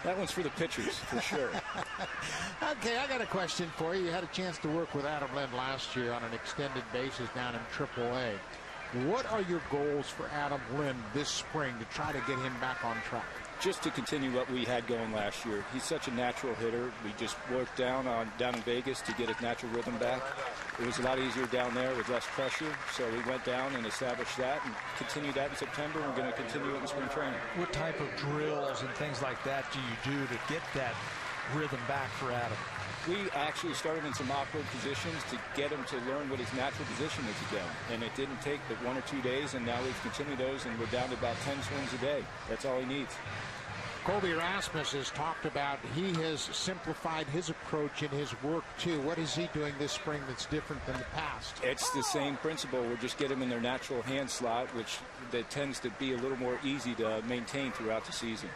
[SPEAKER 10] That one's for the pitchers, for sure.
[SPEAKER 2] Okay, I got a question for you. You had a chance to work with Adam Lind last year on an extended basis down in AAA. What are your goals for Adam Lind this spring to try to get him back on track?
[SPEAKER 10] Just to continue what we had going last year. He's such a natural hitter. We just worked down in Vegas to get his natural rhythm back. It was a lot easier down there with less pressure, so we went down and established that and continued that in September. We're going to continue it in spring training.
[SPEAKER 6] What type of drills and things like that do you do to get that rhythm back for Adam?
[SPEAKER 10] We actually started in some awkward positions to get him to learn what his natural position is again. And it didn't take but 1 or 2 days, and now we've continued those, and we're down to about 10 swings a day. That's all he needs.
[SPEAKER 2] Colby Rasmus has talked about he has simplified his approach in his work, too. What is he doing this spring that's different than the past?
[SPEAKER 10] It's the same principle. We'll just get them in their natural hand slot, which that tends to be a little more easy to maintain throughout the season.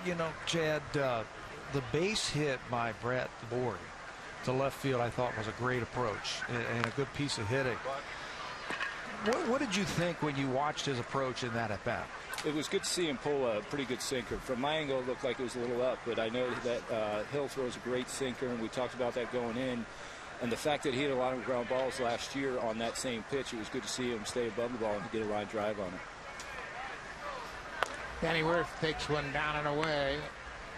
[SPEAKER 6] You know, Chad, the base hit by Brett Borg to left field, I thought, was a great approach and a good piece of hitting. What did you think when you watched his approach in that at-bat?
[SPEAKER 10] It was good to see him pull a pretty good sinker. From my angle, it looked like it was a little up, but I know that Hill throws a great sinker, and we talked about that going in. And the fact that he hit a lot of ground balls last year on that same pitch, it was good to see him stay above the ball and get a line drive on it.
[SPEAKER 2] Danny Wirth takes one down and away.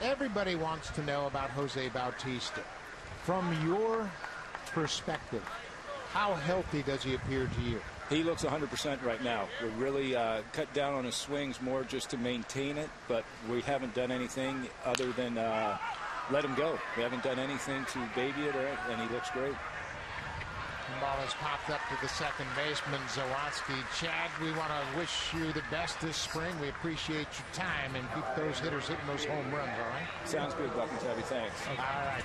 [SPEAKER 2] Everybody wants to know about Jose Bautista. From your perspective, how healthy does he appear to you?
[SPEAKER 10] He looks 100% right now. We're really cut down on his swings more just to maintain it, but we haven't done anything other than let him go. We haven't done anything to baby it, and he looks great.
[SPEAKER 2] The ball has popped up to the second baseman, Zawatsky. Chad, we want to wish you the best this spring. We appreciate your time, and keep those hitters hitting those home runs, all right?
[SPEAKER 10] Sounds good, Buck and Tabby. Thanks.
[SPEAKER 2] All right.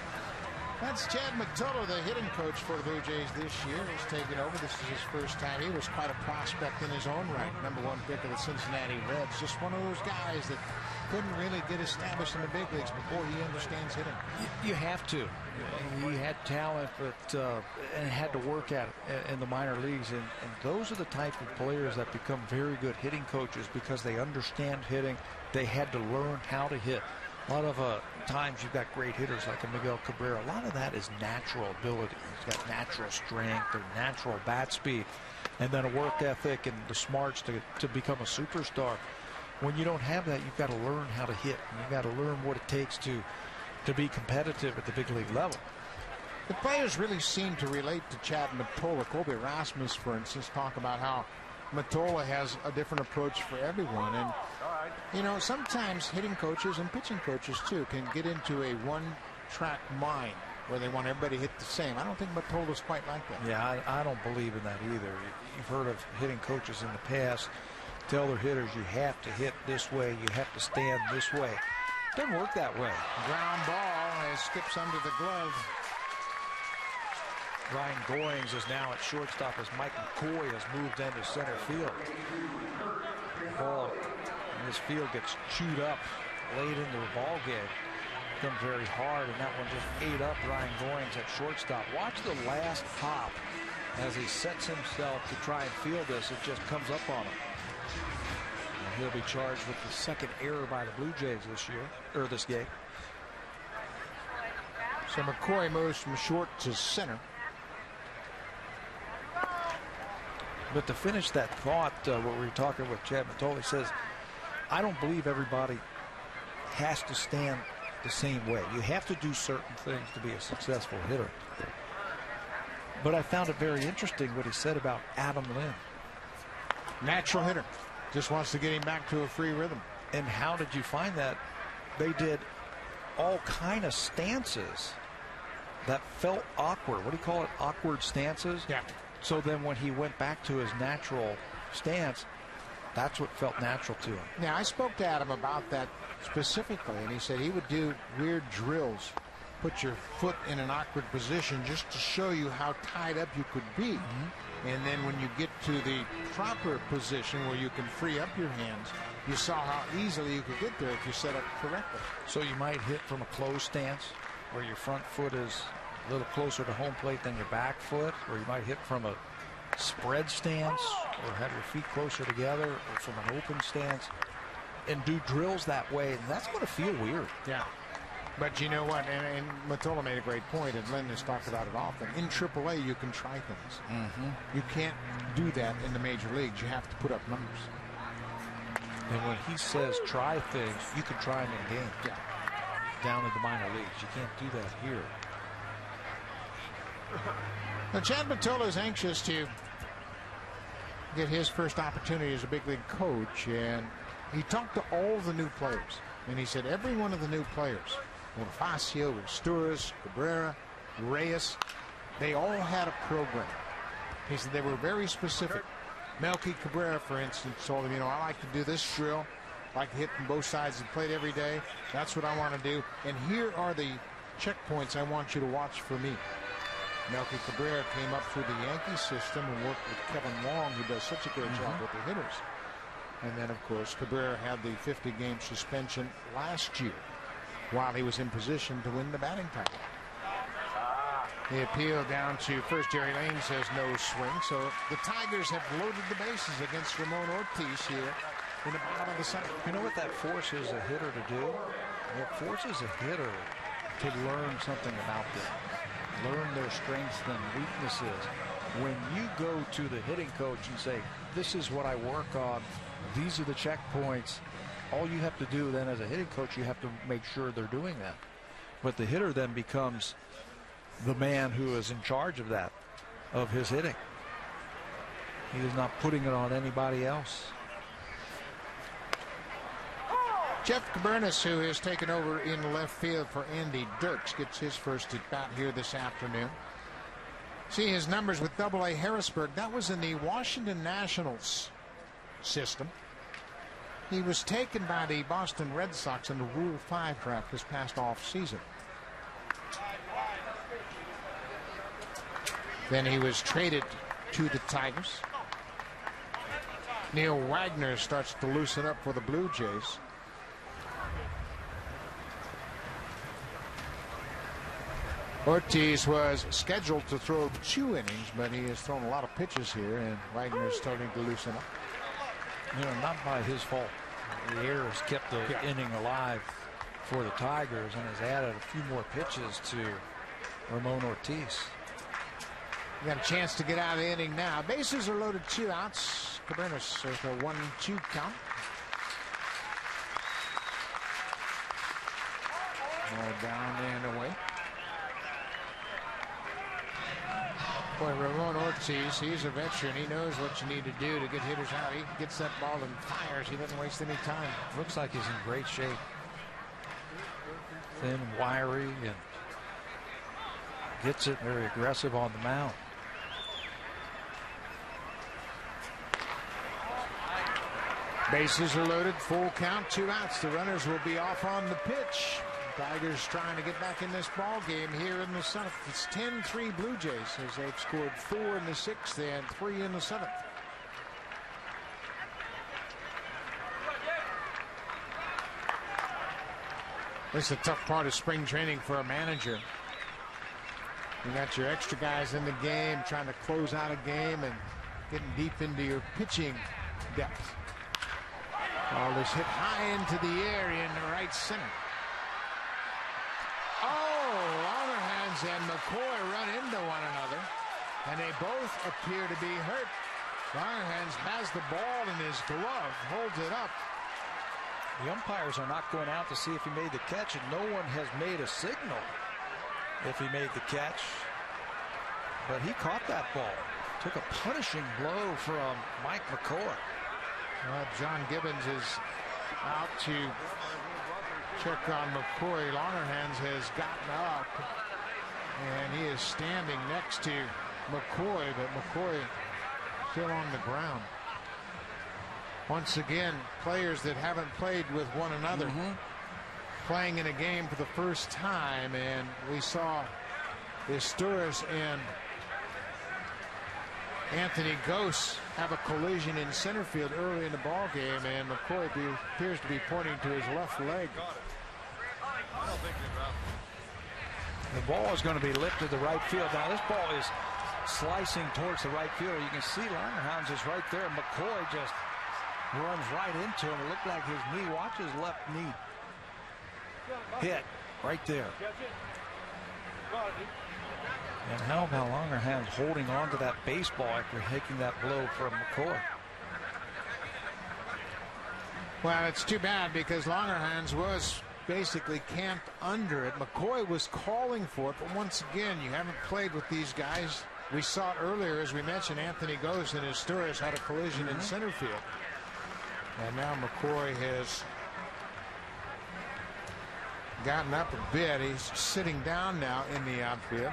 [SPEAKER 2] That's Chad Mottola, the hitting coach for the Blue Jays this year. He's taken over. This is his first time. He was quite a prospect in his own right. #1 pick of the Cincinnati Reds. Just one of those guys that couldn't really get established in the big leagues, but boy, he understands hitting.
[SPEAKER 6] You have to. He had talent, but and had to work at it in the minor leagues. And those are the type of players that become very good hitting coaches because they understand hitting. They had to learn how to hit. A lot of times you've got great hitters like a Miguel Cabrera. A lot of that is natural ability. He's got natural strength or natural bat speed, and then a work ethic and the smarts to become a superstar. When you don't have that, you've got to learn how to hit. And you've got to learn what it takes to to be competitive at the big league level.
[SPEAKER 2] The players really seem to relate to Chad Mottola. Colby Rasmus, for instance, talk about how Mottola has a different approach for everyone. And, you know, sometimes hitting coaches and pitching coaches, too, can get into a one-track mind where they want everybody to hit the same. I don't think Mottola's quite like that.
[SPEAKER 6] Yeah, I don't believe in that either. You've heard of hitting coaches in the past tell their hitters you have to hit this way, you have to stand this way. It doesn't work that way.
[SPEAKER 2] Ground ball as skips under the glove.
[SPEAKER 6] Ryan Goins is now at shortstop as Mike McCoy has moved into center field. Ball in this field gets chewed up late into the ball game. Becomes very hard, and that one just ate up Ryan Goins at shortstop. Watch the last hop as he sets himself to try and field this. It just comes up on him. And he'll be charged with the second error by the Blue Jays this game.
[SPEAKER 2] So McCoy moves from short to center.
[SPEAKER 6] But to finish that thought, what we were talking with Chad Mottola, says, I don't believe everybody has to stand the same way. You have to do certain things to be a successful hitter. But I found it very interesting what he said about Adam Lynn.
[SPEAKER 2] Natural hitter. Just wants to get him back to a free rhythm.
[SPEAKER 6] And how did you find that? They did all kind of stances that felt awkward. What do you call it? Awkward stances?
[SPEAKER 2] Yeah.
[SPEAKER 6] So then when he went back to his natural stance, that's what felt natural to him.
[SPEAKER 2] Now, I spoke to Adam about that specifically, and he said he would do weird drills, put your foot in an awkward position just to show you how tied up you could be. Mm-hmm. And then when you get to the proper position where you can free up your hands, you saw how easily you could get there if you set up correctly.
[SPEAKER 6] So you might hit from a closed stance where your front foot is a little closer to home plate than your back foot, or you might hit from a spread stance or have your feet closer together, or from an open stance, and do drills that way, and that's going to feel weird.
[SPEAKER 2] Yeah. But you know what, and Mottola made a great point, and Lynn has talked about it often. In AAA, you can try things.
[SPEAKER 6] Mm-hmm.
[SPEAKER 2] You can't do that in the major leagues. You have to put up numbers.
[SPEAKER 6] And when he says try things, you can try them in games.
[SPEAKER 2] Yeah.
[SPEAKER 6] Down in the minor leagues. You can't do that here.
[SPEAKER 2] Now, Chad Mottola is anxious to get his first opportunity as a big league coach, and he talked to all the new players, and he said every one of the new players, Bonifacio, Sturas, Cabrera, Reyes, they all had a program. He said they were very specific. Melky Cabrera, for instance, told him, you know, I like to do this drill. I like to hit from both sides of the plate every day. That's what I want to do. And here are the checkpoints I want you to watch for me. Melky Cabrera came up through the Yankee system and worked with Kevin Long, who does such a great job with the hitters. And then, of course, Cabrera had the 50-game suspension last year while he was in position to win the batting title. The appeal down to first. Jerry Lane says no swing. So the Tigers have loaded the bases against Ramon Ortiz here in the bottom of the second.
[SPEAKER 6] You know what that forces a hitter to do? It forces a hitter to learn something about them. Learn their strengths and weaknesses. When you go to the hitting coach and say, this is what I work on, these are the checkpoints, all you have to do then as a hitting coach, you have to make sure they're doing that. But the hitter then becomes the man who is in charge of that, of his hitting. He is not putting it on anybody else.
[SPEAKER 2] Jeff Cabernis, who has taken over in left field for Andy Dirks, gets his first at bat here this afternoon. See his numbers with AA Harrisburg. That was in the Washington Nationals system. He was taken by the Boston Red Sox in the Rule 5 draft this past off season. Then he was traded to the Tigers. Neil Wagner starts to loosen up for the Blue Jays. Ortiz was scheduled to throw 2 innings, but he has thrown a lot of pitches here, and Wagner's starting to loosen up.
[SPEAKER 6] You know, not by his fault. The air has kept the inning alive for the Tigers and has added a few more pitches to Ramon Ortiz.
[SPEAKER 2] Got a chance to get out of the inning now. Bases are loaded, 2 outs. Cabernis, there's a 1-2 count. down and away. Boy, Ramon Ortiz, he's a veteran. He knows what you need to do to get hitters out. He gets that ball and fires. He doesn't waste any time.
[SPEAKER 6] Looks like he's in great shape. Thin, wiry, and gets it very aggressive on the mound.
[SPEAKER 2] Bases are loaded, full count, 2 outs. The runners will be off on the pitch. Tigers trying to get back in this ball game here in the 7th. It's 10-3 Blue Jays as they've scored 4 in the 6th and 3 in the 7th. This is the tough part of spring training for a manager. You got your extra guys in the game trying to close out a game and getting deep into your pitching depth. Ball is hit high into the air in the right center. Oh, Longerhans and McCoy run into one another, and they both appear to be hurt. Longerhans has the ball in his glove, holds it up.
[SPEAKER 6] The umpires are not going out to see if he made the catch, and no one has made a signal if he made the catch. But he caught that ball. Took a punishing blow from Mike McCoy.
[SPEAKER 2] John Gibbons is out to check on McCoy. Longerhans has gotten up, and he is standing next to McCoy, but McCoy still on the ground. Once again, players that haven't played with one another playing in a game for the first time, and we saw Isturiz and Anthony Gose have a collision in center field early in the ball game, and McCoy appears to be pointing to his left leg.
[SPEAKER 6] The ball is going to be lifted to right field. Now this ball is slicing towards the right field. You can see Longerhans is right there. McCoy just runs right into him. It looked like his knee. Watch his left knee hit right there. And how about Longerhans holding on to that baseball after taking that blow from McCoy?
[SPEAKER 2] Well, it's too bad because Longerhans was basically camped under it. McCoy was calling for it, but once again, you haven't played with these guys. We saw it earlier, as we mentioned, Anthony Gose and Isturiz had a collision in center field. And now McCoy has gotten up a bit. He's sitting down now in the outfield.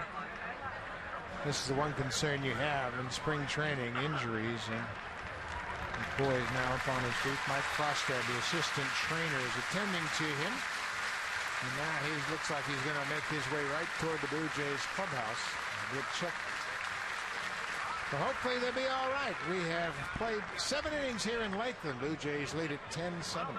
[SPEAKER 2] This is the one concern you have in spring training, injuries. And McCoy is now up on his feet. Mike Frostad, the assistant trainer, is attending to him. And now he looks like he's going to make his way right toward the Blue Jays clubhouse. A good check. So hopefully they'll be all right. We have played 7 innings here in Lakeland. Blue Jays lead at 10-7.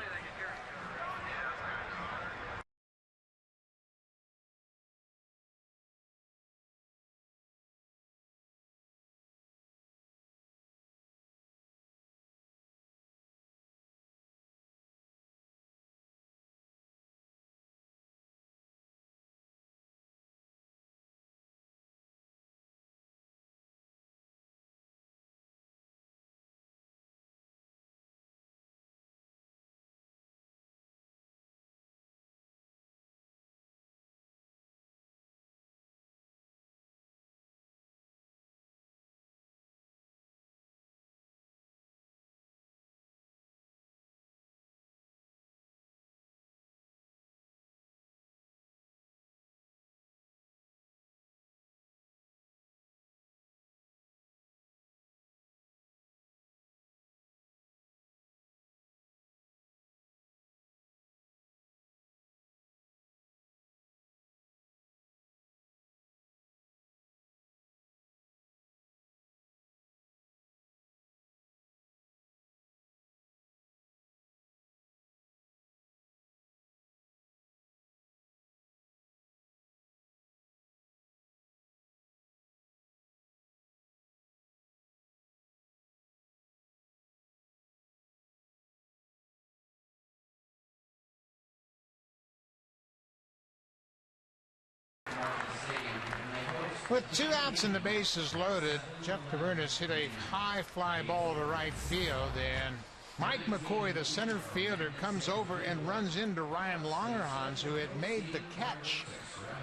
[SPEAKER 2] With 2 outs and the bases loaded, Jeff Cabrera hit a high fly ball to right field, and Mike McCoy, the center fielder, comes over and runs into Ryan Longerhans, who had made the catch.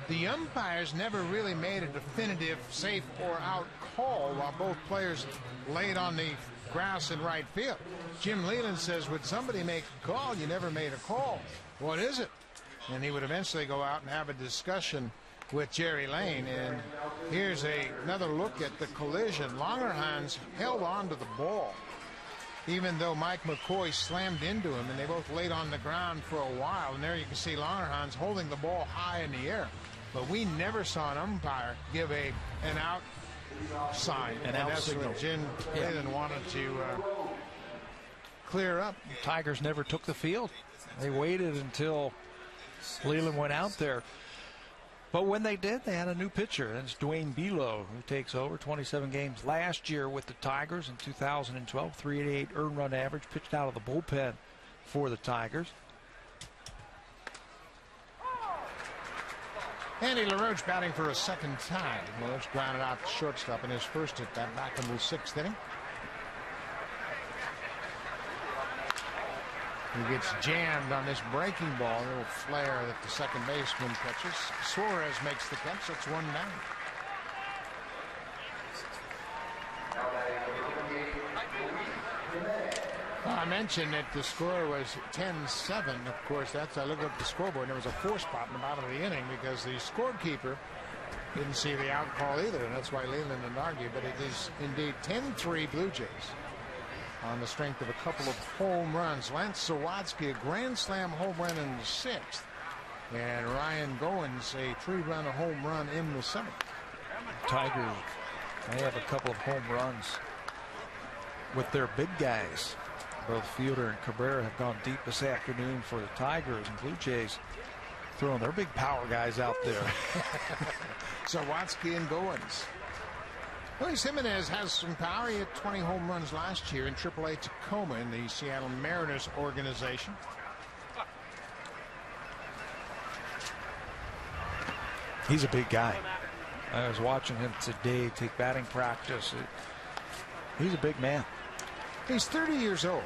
[SPEAKER 2] The umpires never really made a definitive safe or out call while both players laid on the grass in right field. Jim Leland says, would somebody make a call? You never made a call. What is it? And he would eventually go out and have a discussion with Jerry Lane. And here's another look at the collision. Longerhans held on to the ball, even though Mike McCoy slammed into him, and they both laid on the ground for a while. And there you can see Longerhans holding the ball high in the air. But we never saw an umpire give an out sign.
[SPEAKER 6] An out signal.
[SPEAKER 2] What Jim Leland wanted to clear up.
[SPEAKER 6] The Tigers never took the field. They waited until Leland went out there. But when they did, they had a new pitcher. And it's Dwayne Below, who takes over. 27 games last year with the Tigers in 2012. 388 earned run average, pitched out of the bullpen for the Tigers.
[SPEAKER 2] Andy LaRoche batting for a second time. LaRoche grounded out the shortstop in his first at bat back in the 6th inning. He gets jammed on this breaking ball. A little flare that the second baseman catches. Suarez makes the catch. That's 1 down. I mentioned that the score was 10-7. Of course, I looked up the scoreboard, and there was a 4 spot in the bottom of the inning because the scorekeeper didn't see the out call either, and that's why Leland didn't argue. But it is indeed 10-3 Blue Jays on the strength of a couple of home runs. Lance Sawatsky, a grand slam home run in the 6th, and Ryan Goins, a 3-run home run in the 7th.
[SPEAKER 6] Tigers, they have a couple of home runs with their big guys. Both Fielder and Cabrera have gone deep this afternoon for the Tigers, and Blue Jays throwing their big power guys out there.
[SPEAKER 2] Sawatsky and Goins. Luis Jimenez has some power. He had 20 home runs last year in AAA Tacoma in the Seattle Mariners organization.
[SPEAKER 6] He's a big guy. I was watching him today take batting practice. He's a big man.
[SPEAKER 2] He's 30 years old.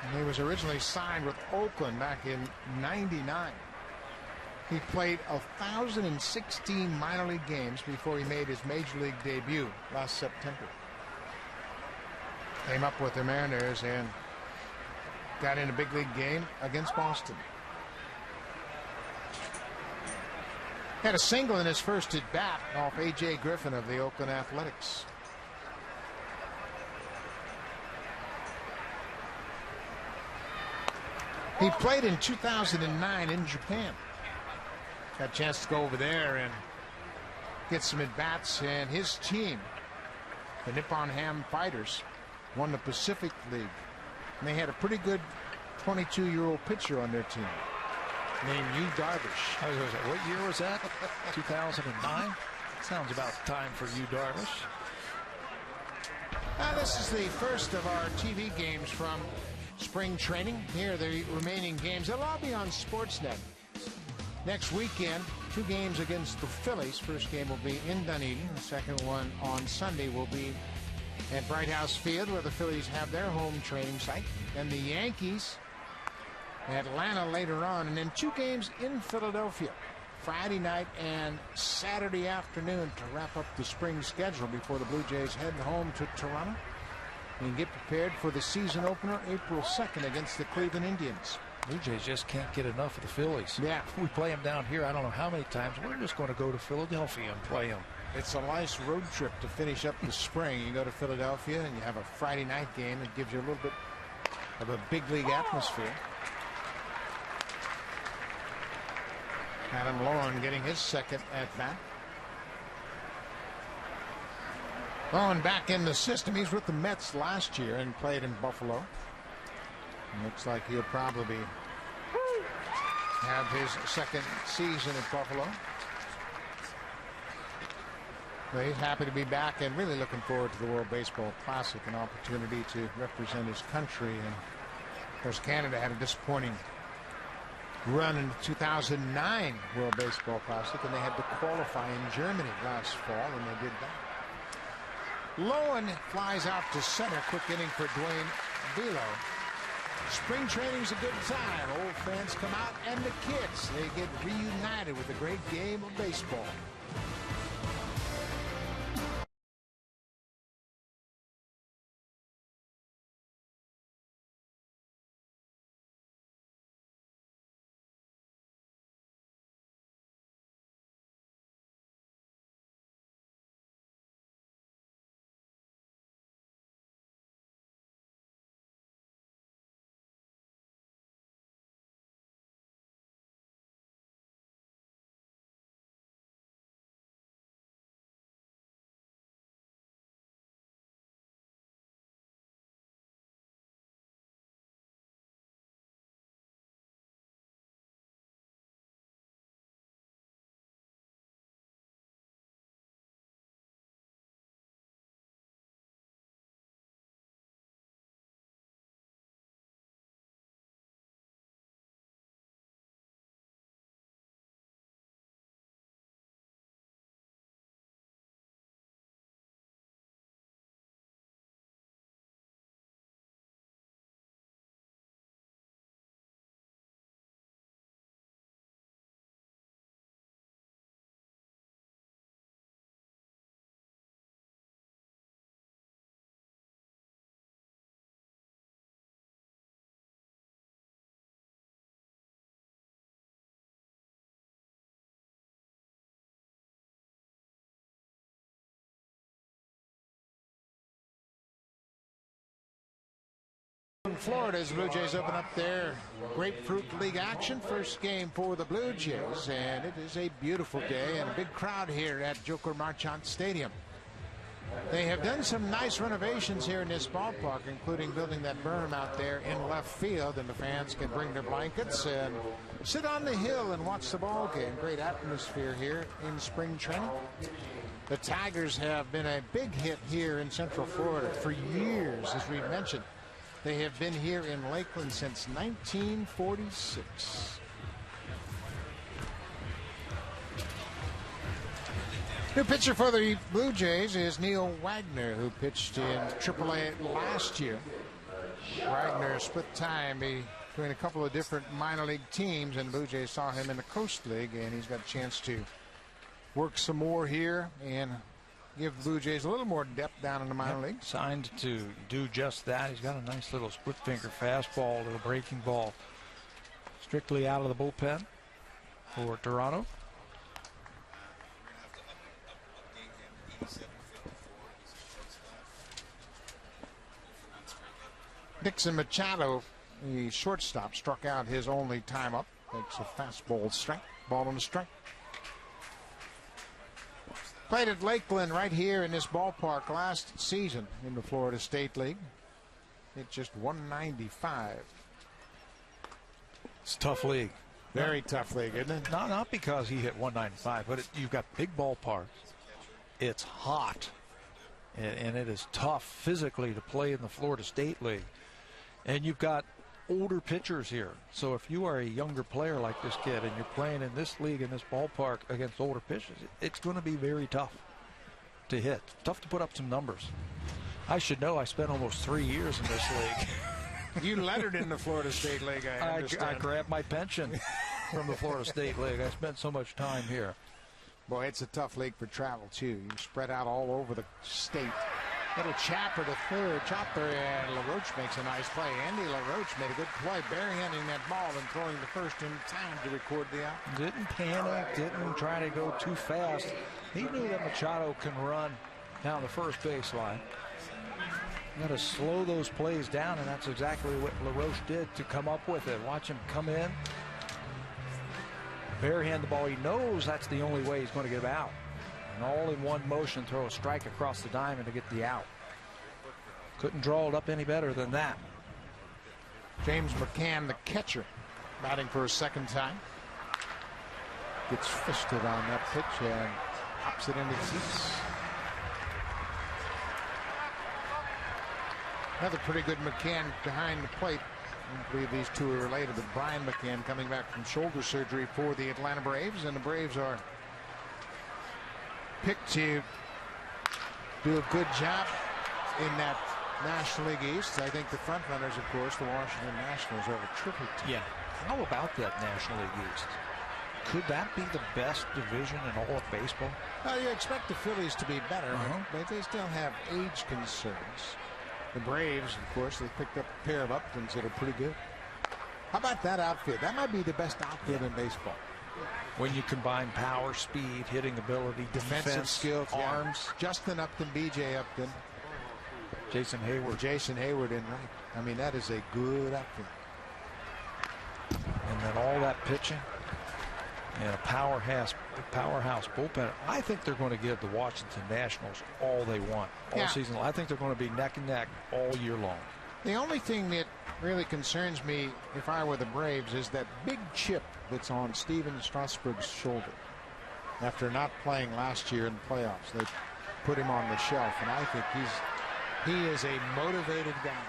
[SPEAKER 2] And he was originally signed with Oakland back in '99. He played 1,016 minor league games before he made his major league debut last September. Came up with the Mariners and got in a big league game against Boston. Had a single in his first at bat off A.J. Griffin of the Oakland Athletics. He played in 2009 in Japan. Got a chance to go over there and get some at-bats, and his team, the Nippon Ham Fighters, won the Pacific League. And they had a pretty good 22-year-old pitcher on their team named Yu Darvish.
[SPEAKER 6] What year was that? 2009? Sounds about time for Yu Darvish.
[SPEAKER 2] This is the first of our TV games from spring training. Here are the remaining games. They'll all be on Sportsnet. Next weekend, 2 games against the Phillies. First game will be in Dunedin. The second one on Sunday will be at Bright House Field, where the Phillies have their home training site. And the Yankees, Atlanta later on. And then 2 games in Philadelphia, Friday night and Saturday afternoon, to wrap up the spring schedule before the Blue Jays head home to Toronto and get prepared for the season opener April 2nd against the Cleveland Indians.
[SPEAKER 6] Blue Jays just can't get enough of the Phillies.
[SPEAKER 2] Yeah.
[SPEAKER 6] We play them down here I don't know how many times. We're just going to go to Philadelphia and play them.
[SPEAKER 2] It's a nice road trip to finish up the spring. You go to Philadelphia and you have a Friday night game that gives you a little bit of a big league atmosphere. Adam Lowen getting his second at bat. Lowen back in the system. He's with the Mets last year and played in Buffalo. Looks like he'll probably have his second season at Buffalo. But he's happy to be back and really looking forward to the World Baseball Classic, an opportunity to represent his country. And of course, Canada had a disappointing run in the 2009 World Baseball Classic, and they had to qualify in Germany last fall, and they did that. Lowen flies out to center. Quick inning for Dwayne Below. Spring training's a good time. Old fans come out, and the kids, they get reunited with a great game of baseball. In Florida, as the Blue Jays open up their Grapefruit League action. First game for the Blue Jays, and it is a beautiful day and a big crowd here at Joker Marchant Stadium. They have done some nice renovations here in this ballpark, including building that berm out there in left field, and the fans can bring their blankets and sit on the hill and watch the ball game. Great atmosphere here in spring training. The Tigers have been a big hit here in Central Florida for years, as we mentioned. They have been here in Lakeland since 1946. New pitcher for the Blue Jays is Neil Wagner, who pitched in AAA last year. Wagner split time between a couple of different minor league teams, and the Blue Jays saw him in the Coast League, and he's got a chance to work some more here and give the Blue Jays a little more depth down in the minor leagues.
[SPEAKER 6] Signed to do just that. He's got a nice little split finger fastball, little breaking ball, strictly out of the bullpen for Toronto.
[SPEAKER 2] Dixon Machado, the shortstop, struck out his only time up. Takes a fastball strike, ball on the strike. Played at Lakeland right here in this ballpark last season in the Florida State League. Hit just 195.
[SPEAKER 6] It's a tough league.
[SPEAKER 2] Very tough league, isn't it?
[SPEAKER 6] Not because he hit 195, but you've got big ballparks. It's hot, and it is tough physically to play in the Florida State League. And you've got older pitchers here. So if you are a younger player like this kid and you're playing in this league, in this ballpark against older pitchers, it's going to be very tough to hit. Tough to put up some numbers. I should know. I spent almost 3 years in this league.
[SPEAKER 2] You lettered in the Florida State League, I understand.
[SPEAKER 6] I grabbed my pension from the Florida State League. I spent so much time here.
[SPEAKER 2] Boy, it's a tough league for travel, too. You spread out all over the state. Little Chopper to third. Chopper, and LaRoche makes a nice play. Andy LaRoche made a good play, barehanding that ball and throwing the first in time to record the out.
[SPEAKER 6] Didn't panic, didn't try to go too fast. He knew that Machado can run down the first baseline. You got to slow those plays down, and that's exactly what LaRoche did to come up with it. Watch him come in, barehand the ball. He knows that's the only way he's going to get out. And all in one motion, throw a strike across the diamond to get the out. Couldn't draw it up any better than that.
[SPEAKER 2] James McCann, the catcher, batting for a second time. Gets fisted on that pitch and pops it into seats. Another pretty good McCann behind the plate. I believe these two are related, but Brian McCann coming back from shoulder surgery for the Atlanta Braves, and the Braves are picked to do a good job in that National League East. I think the front runners, of course, the Washington Nationals, are a terrific team.
[SPEAKER 6] Yeah. How about that National League East? Could that be the best division in all of baseball?
[SPEAKER 2] Well, you expect the Phillies to be better, but they still have age concerns. The Braves, of course, they picked up a pair of Uptons that are pretty good. How about that outfit? That might be the best outfit in baseball.
[SPEAKER 6] When you combine power, speed, hitting ability,
[SPEAKER 2] defensive skills,
[SPEAKER 6] arms.
[SPEAKER 2] Justin Upton, B.J. Upton.
[SPEAKER 6] Jason Hayward.
[SPEAKER 2] Jason Hayward in right. I mean, that is a good outfit.
[SPEAKER 6] And then all that pitching. And a powerhouse bullpen. I think they're going to give the Washington Nationals all they want all season long. I think they're going to be neck and neck all year long.
[SPEAKER 2] The only thing that really concerns me, if I were the Braves, is that big chip that's on Steven Strasburg's shoulder. After not playing last year in the playoffs, they put him on the shelf, and I think he is a motivated guy.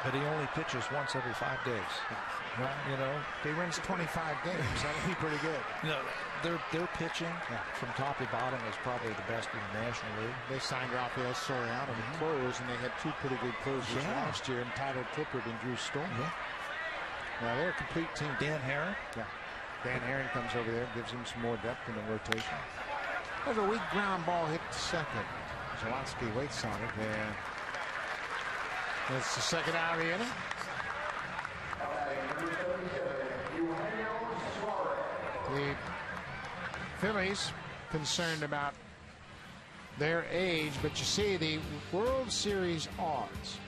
[SPEAKER 6] But he only pitches once every 5 days.
[SPEAKER 2] Well, you know, if he wins 25 games, that'll be pretty good.
[SPEAKER 6] You know, their pitching from top to bottom is probably the best in the National League.
[SPEAKER 2] They signed Rafael Soriano to close, and they had two pretty good closers last year, and Tyler Clippard and Drew Storm. Now they're a complete team.
[SPEAKER 6] Dan Herron?
[SPEAKER 2] Yeah. Dan Herron comes over there, gives him some more depth in the rotation. There's a weak ground ball hit to second. Zalewski waits on it, and that's the second out of the inning. The Phillies concerned about their age, but you see the World Series odds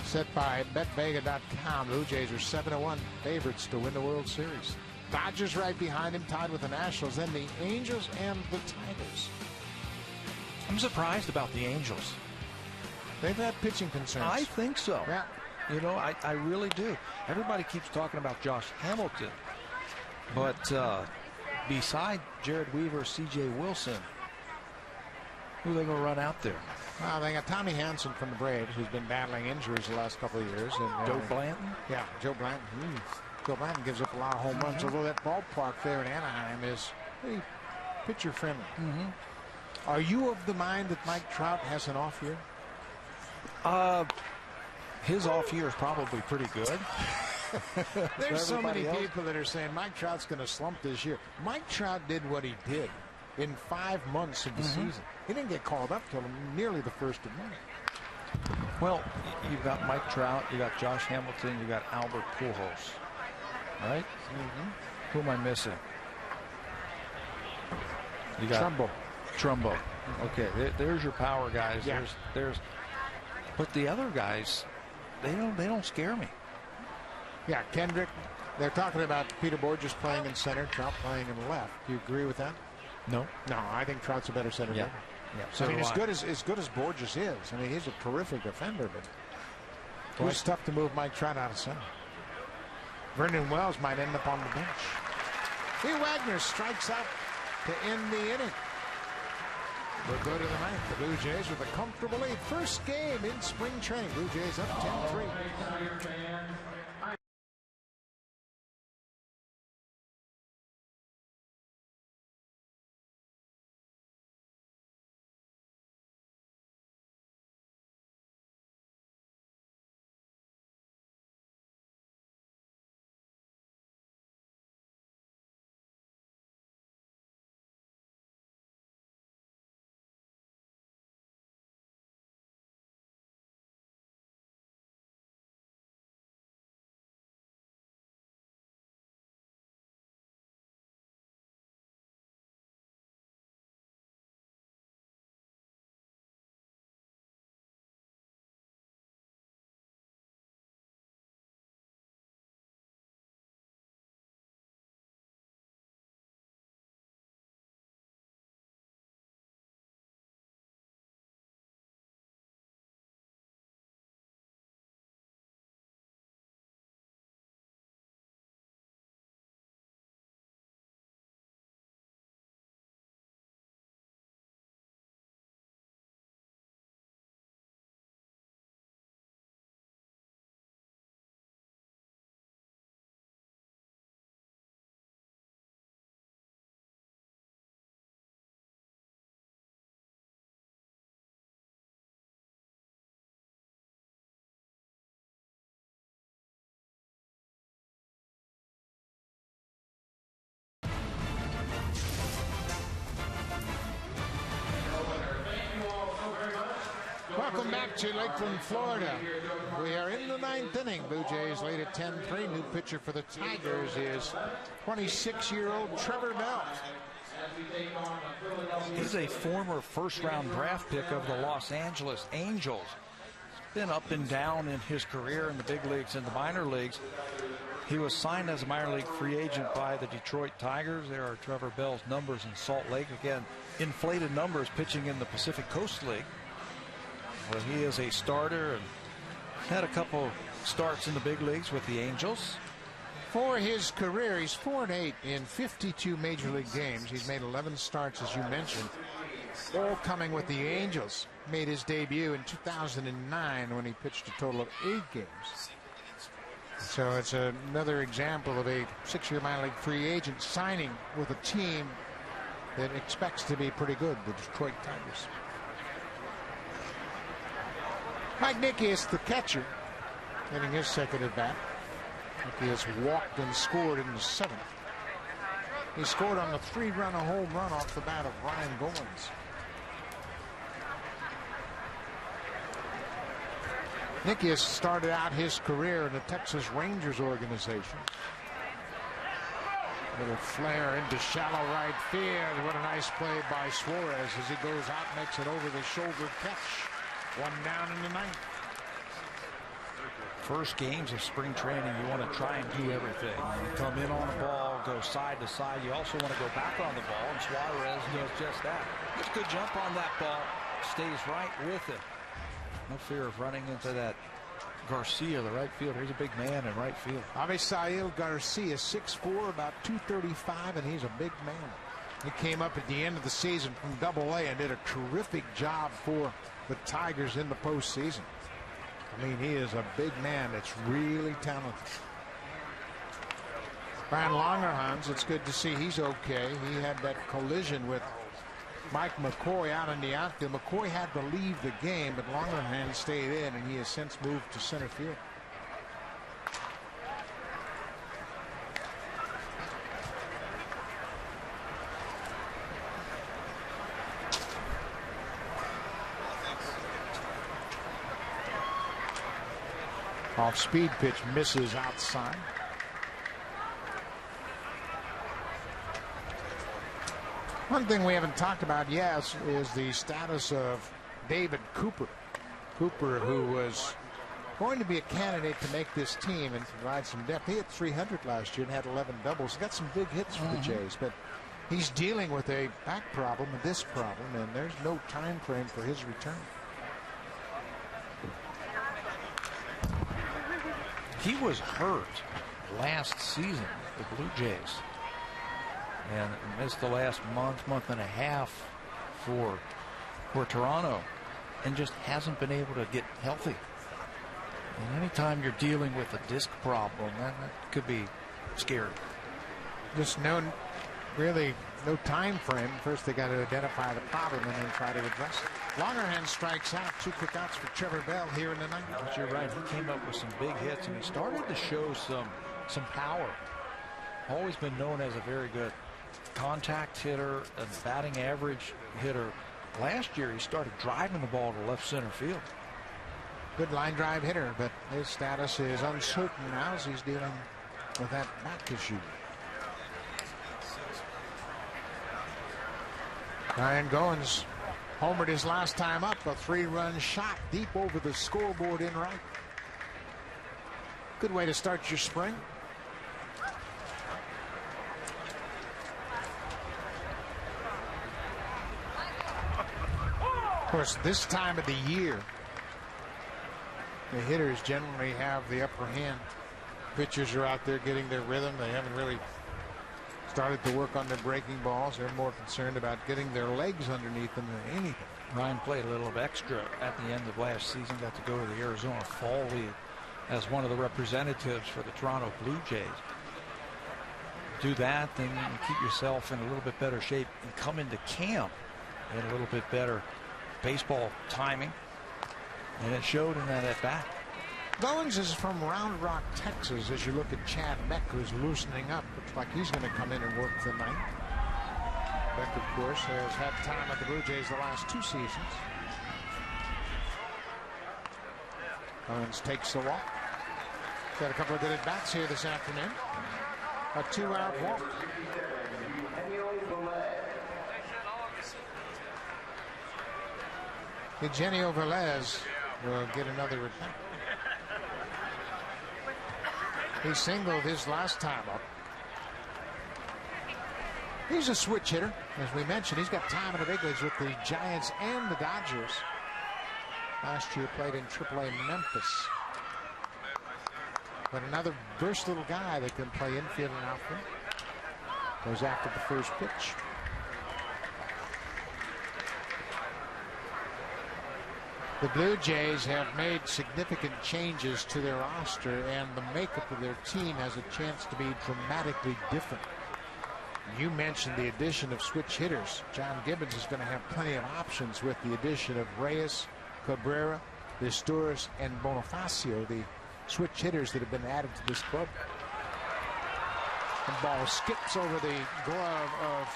[SPEAKER 2] set by BetVega.com. Blue Jays are 7-1 favorites to win the World Series. Dodgers right behind him, tied with the Nationals, then the Angels and the Tigers.
[SPEAKER 6] I'm surprised about the Angels.
[SPEAKER 2] They've had pitching concerns.
[SPEAKER 6] I think so.
[SPEAKER 2] Yeah.
[SPEAKER 6] You know, I really do. Everybody keeps talking about Josh Hamilton. But beside Jared Weaver, C.J. Wilson, who are they going to run out there?
[SPEAKER 2] Well, they got Tommy Hansen from the Braves, who's been battling injuries the last couple of years. And,
[SPEAKER 6] Joe Blanton?
[SPEAKER 2] Yeah, Joe Blanton. Joe Blanton gives up a lot of home runs, although that ballpark there in Anaheim is pretty pitcher-friendly. Are you of the mind that Mike Trout has an off year?
[SPEAKER 6] His off year is probably pretty good.
[SPEAKER 2] There's so many people that are saying Mike Trout's going to slump this year. Mike Trout did what he did in 5 months of the season. He didn't get called up till nearly the 1st of May.
[SPEAKER 6] Well, you've got Mike Trout, you got Josh Hamilton, you got Albert Pujols, right? Who am I missing? You got Trumbo. Okay, there's your power guys.
[SPEAKER 2] Yeah.
[SPEAKER 6] But the other guys, they don't scare me.
[SPEAKER 2] Yeah, Kendrick. They're talking about Peter Borges playing in center, Trout playing in left. Do you agree with that?
[SPEAKER 6] No.
[SPEAKER 2] No, I think Trout's a better center.
[SPEAKER 6] Yeah.
[SPEAKER 2] So I mean, as good as Borges is, I mean, he's a terrific defender, but it was tough to move Mike Trout out of center. Vernon Wells might end up on the bench. Lee Wagner strikes out to end the inning. We'll go to the ninth. The Blue Jays with a comfortable lead. First game in spring training. Blue Jays up 10-3. Welcome back to Lakeland, Florida. We are in the 9th inning. Blue Jays lead at 10-3. New pitcher for the Tigers is 26-year-old Trevor Bell.
[SPEAKER 6] He's a former first-round draft pick of the Los Angeles Angels. He's been up and down in his career in the big leagues and the minor leagues. He was signed as a minor league free agent by the Detroit Tigers. There are Trevor Bell's numbers in Salt Lake. Again, inflated numbers pitching in the Pacific Coast League, where he is a starter and had a couple starts in the big leagues with the Angels.
[SPEAKER 2] For his career, he's 4-8 in 52 major league games. He's made 11 starts, as you mentioned, all coming with the Angels. Made his debut in 2009 when he pitched a total of 8 games. So it's another example of a 6-year minor league free agent signing with a team that expects to be pretty good, the Detroit Tigers. Mike Nickius, the catcher, getting his second at bat. Nickius walked and scored in the 7th. He scored on the 3-run home run off the bat of Ryan Goins. Nickius started out his career in the Texas Rangers organization. Little flare into shallow right field. What a nice play by Suarez as he goes out, makes it over the shoulder catch. 1 down in the 9th.
[SPEAKER 6] First games of spring training, you want to try and do everything. You come in on the ball, go side to side. You also want to go back on the ball, and Suarez does just that. Gets a good jump on that ball, stays right with it. No fear of running into that Garcia, the right fielder. He's a big man in right field.
[SPEAKER 2] Avisail Garcia, 6'4", about 235, and he's a big man. He came up at the end of the season from Double-A and did a terrific job for the Tigers in the postseason. I mean, he is a big man that's really talented. Brian Longerhans, it's good to see he's okay. He had that collision with Mike McCoy out in the outfield. McCoy had to leave the game, but Longerhans stayed in, and he has since moved to center field. Off-speed pitch misses outside. One thing we haven't talked about yet is the status of David Cooper. Cooper, who was going to be a candidate to make this team and provide some depth. He hit 300 last year and had 11 doubles. He got some big hits for the Jays, but he's dealing with a back problem, a disc problem, and there's no time frame for his return.
[SPEAKER 6] He was hurt last season with the Blue Jays and missed the last month and a half for Toronto and just hasn't been able to get healthy. And anytime you're dealing with a disc problem, that could be scary.
[SPEAKER 2] Just really no time frame. First they got to identify the problem and then try to address it. Longerhand strikes out. 2 quick outs for Trevor Bell here in the 9th.
[SPEAKER 6] But you're right, he came up with some big hits and he started to show some power. Always been known as a very good contact hitter and batting average hitter. Last year he started driving the ball to left center field.
[SPEAKER 2] Good line drive hitter, but his status is uncertain now as he's dealing with that back issue. Ryan Goins homered his last time up, a 3-run shot deep over the scoreboard in right. Good way to start your spring. Of course, this time of the year, the hitters generally have the upper hand. Pitchers are out there getting their rhythm. They haven't really started to work on their breaking balls. They're more concerned about getting their legs underneath them than anything.
[SPEAKER 6] Ryan played a little of extra at the end of last season. Got to go to the Arizona Fall League as one of the representatives for the Toronto Blue Jays. Do that, then you keep yourself in a little bit better shape and come into camp in a little bit better baseball timing. And it showed in that at bat.
[SPEAKER 2] Goins is from Round Rock, Texas. As you look at Chad Beck, who's loosening up, looks like he's going to come in and work the 9th. Beck, of course, has had time at the Blue Jays the last 2 seasons. Goins takes the walk. Got a couple of good at-bats here this afternoon. A 2-out walk. Eugenio Velez will get another at-bat. He singled his last time up. He's a switch hitter. As we mentioned, he's got time in the big leagues with the Giants and the Dodgers. Last year played in AAA Memphis. But another versatile guy that can play infield and outfield. Goes after the first pitch. The Blue Jays have made significant changes to their roster, and the makeup of their team has a chance to be dramatically different. You mentioned the addition of switch hitters. John Gibbons is going to have plenty of options with the addition of Reyes, Cabrera, Vistores, and Bonifacio, the switch hitters that have been added to this club. The ball skips over the glove of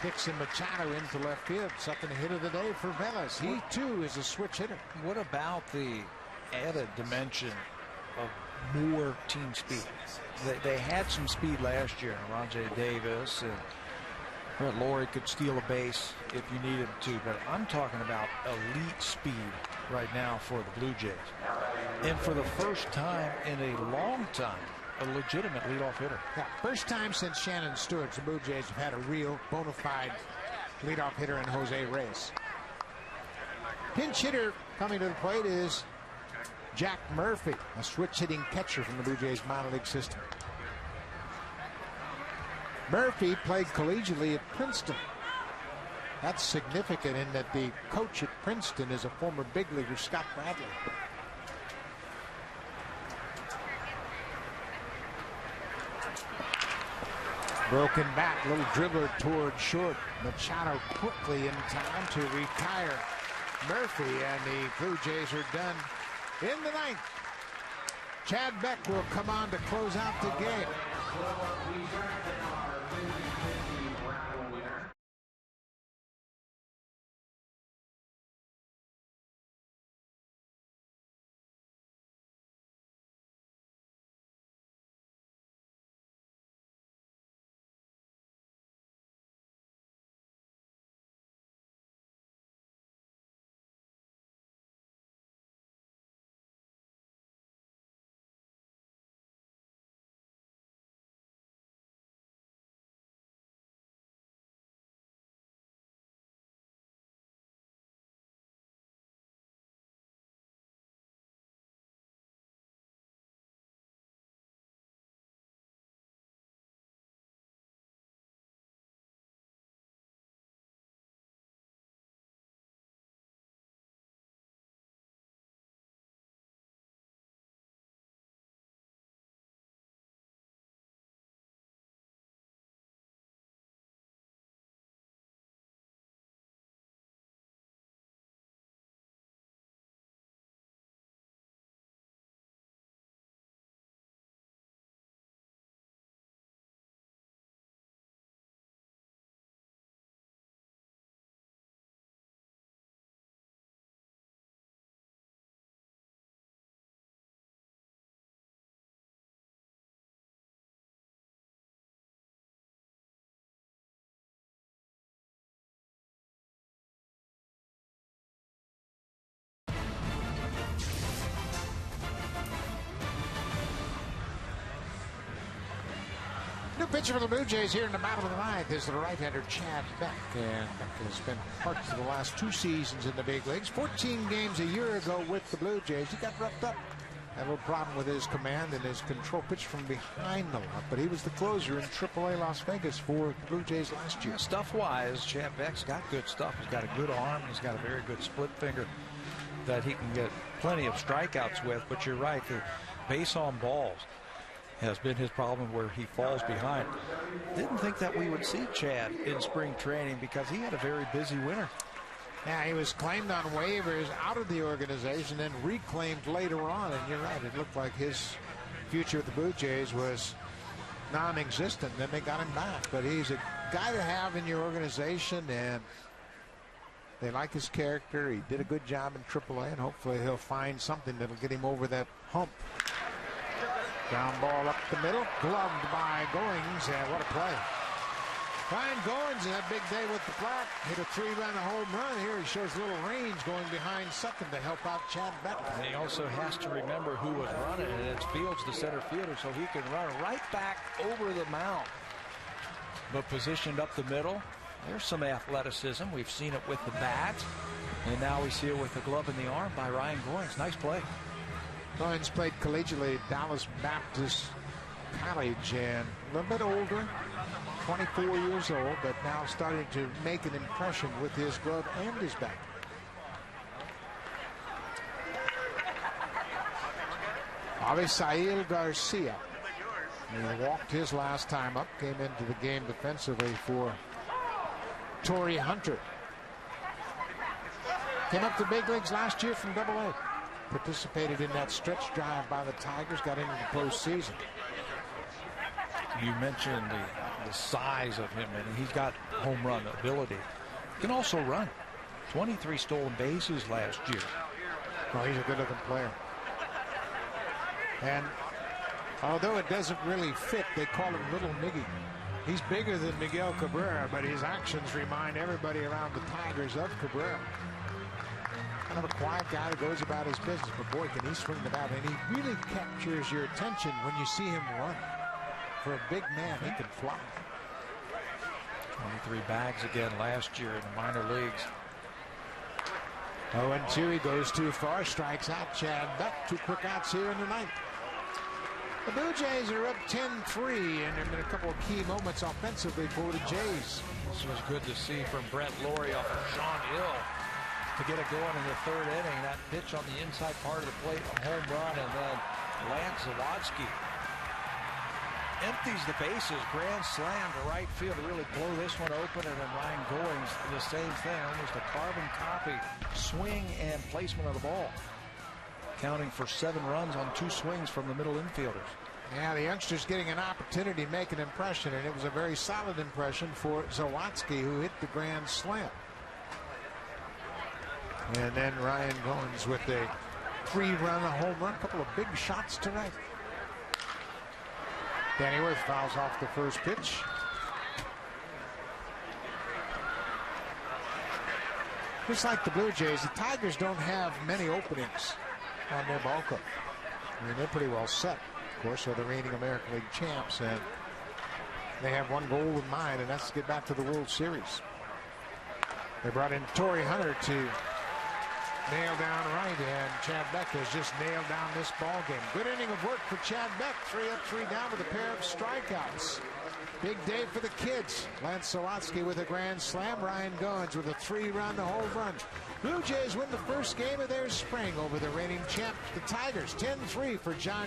[SPEAKER 2] Dixon Machado into left field. Second hit of the day for Velez. He too is a switch hitter.
[SPEAKER 6] What about the added dimension of more team speed? They had some speed last year. Rajay Davis and Brett Laurie could steal a base if you needed to, but I'm talking about elite speed right now for the Blue Jays. And for the first time in a long time, a legitimate leadoff hitter.
[SPEAKER 2] Yeah, first time since Shannon Stewart, the Blue Jays have had a real bona fide leadoff hitter in Jose Reyes. Pinch hitter coming to the plate is Jack Murphy, a switch hitting catcher from the Blue Jays minor league system. Murphy played collegiately at Princeton. That's significant in that the coach at Princeton is a former big leaguer, Scott Bradley. Broken back, little dribbler toward short. Machado quickly in time to retire Murphy, and the Blue Jays are done in the ninth. Chad Beck will come on to close out the game. New pitcher for the Blue Jays here in the bottom of the ninth is the right-hander Chad Beck. And Beck has spent parts of the last 2 seasons in the big leagues. 14 games a year ago with the Blue Jays. He got roughed up. Had a little problem with his command and his control, pitch from behind the lot. But he was the closer in AAA Las Vegas for the Blue Jays last year.
[SPEAKER 6] Stuff-wise, Chad Beck's got good stuff. He's got a good arm. He's got a very good split finger that he can get plenty of strikeouts with. But you're right, the base on balls has been his problem where he falls behind. Didn't think that we would see Chad in spring training because he had a very busy winter.
[SPEAKER 2] Yeah, he was claimed on waivers out of the organization and reclaimed later on. And you're right, it looked like his future at the Blue Jays was non-existent. Then they got him back. But he's a guy to have in your organization, and They like his character. He did a good job in AAA, and hopefully he'll find something that'll get him over that hump. Ground ball up the middle, gloved by Goins, and what a play. Ryan Goins had a big day with the flat, hit a 3-run home run. Here he shows a little range going behind second to help out Chad Beck.
[SPEAKER 6] And he also has to remember who was running, and it's Fields, the center fielder, so he can run right back over the mound. But positioned up the middle, there's some athleticism. We've seen it with the bat, and now we see it with the glove in the arm by Ryan Goins. Nice play.
[SPEAKER 2] Goins played collegiately at Dallas Baptist College, and a little bit older, 24 years old, but now starting to make an impression with his glove and his bat. Avisail Garcia. He walked his last time up, came into the game defensively for Torrey Hunter. Came up to big leagues last year from AA. Participated in that stretch drive by the Tigers, got into the postseason.
[SPEAKER 6] You mentioned the size of him, and he's got home run ability. He can also run. 23 stolen bases last year.
[SPEAKER 2] Well, he's a good-looking player. And although it doesn't really fit, they call him Little Miggy. He's bigger than Miguel Cabrera, but his actions remind everybody around the Tigers of Cabrera. Kind of a quiet guy that goes about his business, but boy, can he swing the bat, and he really captures your attention when you see him run. For a big man, he can fly.
[SPEAKER 6] 23 bags again last year in the minor leagues.
[SPEAKER 2] 0-2, he goes too far, strikes out Chad Beck. 2 quick outs here in the ninth. The Blue Jays are up 10-3, and there have been a couple of key moments offensively for the Jays.
[SPEAKER 6] This was good to see from Brent Laurie off of Sean Hill to get it going in the 3rd inning. That pitch on the inside part of the plate, a home run, and then Lance Zawadski empties the bases, grand slam to right field to really blow this one open, and then Ryan Goins, the same thing, almost a carbon copy swing and placement of the ball, counting for 7 runs on 2 swings from the middle infielders.
[SPEAKER 2] Yeah, the youngster's getting an opportunity to make an impression, and it was a very solid impression for Zawadski, who hit the grand slam. And then Ryan Goins with a 3-run home run, a couple of big shots tonight. Danny Worth fouls off the first pitch. Just like the Blue Jays, the Tigers don't have many openings on their ball club. I mean, they're pretty well set. Of course, they're the reigning American League champs, and they have one goal in mind, and that's to get back to the World Series. They brought in Torrey Hunter to nail down right, and Chad Beck has just nailed down this ball game. Good inning of work for Chad Beck. 3 up, 3 down with a pair of strikeouts. Big day for the kids. Lance Zawadski with a grand slam. Ryan Goins with a 3-run home run. Blue Jays win the first game of their spring over the reigning champ, the Tigers. 10-3 for John.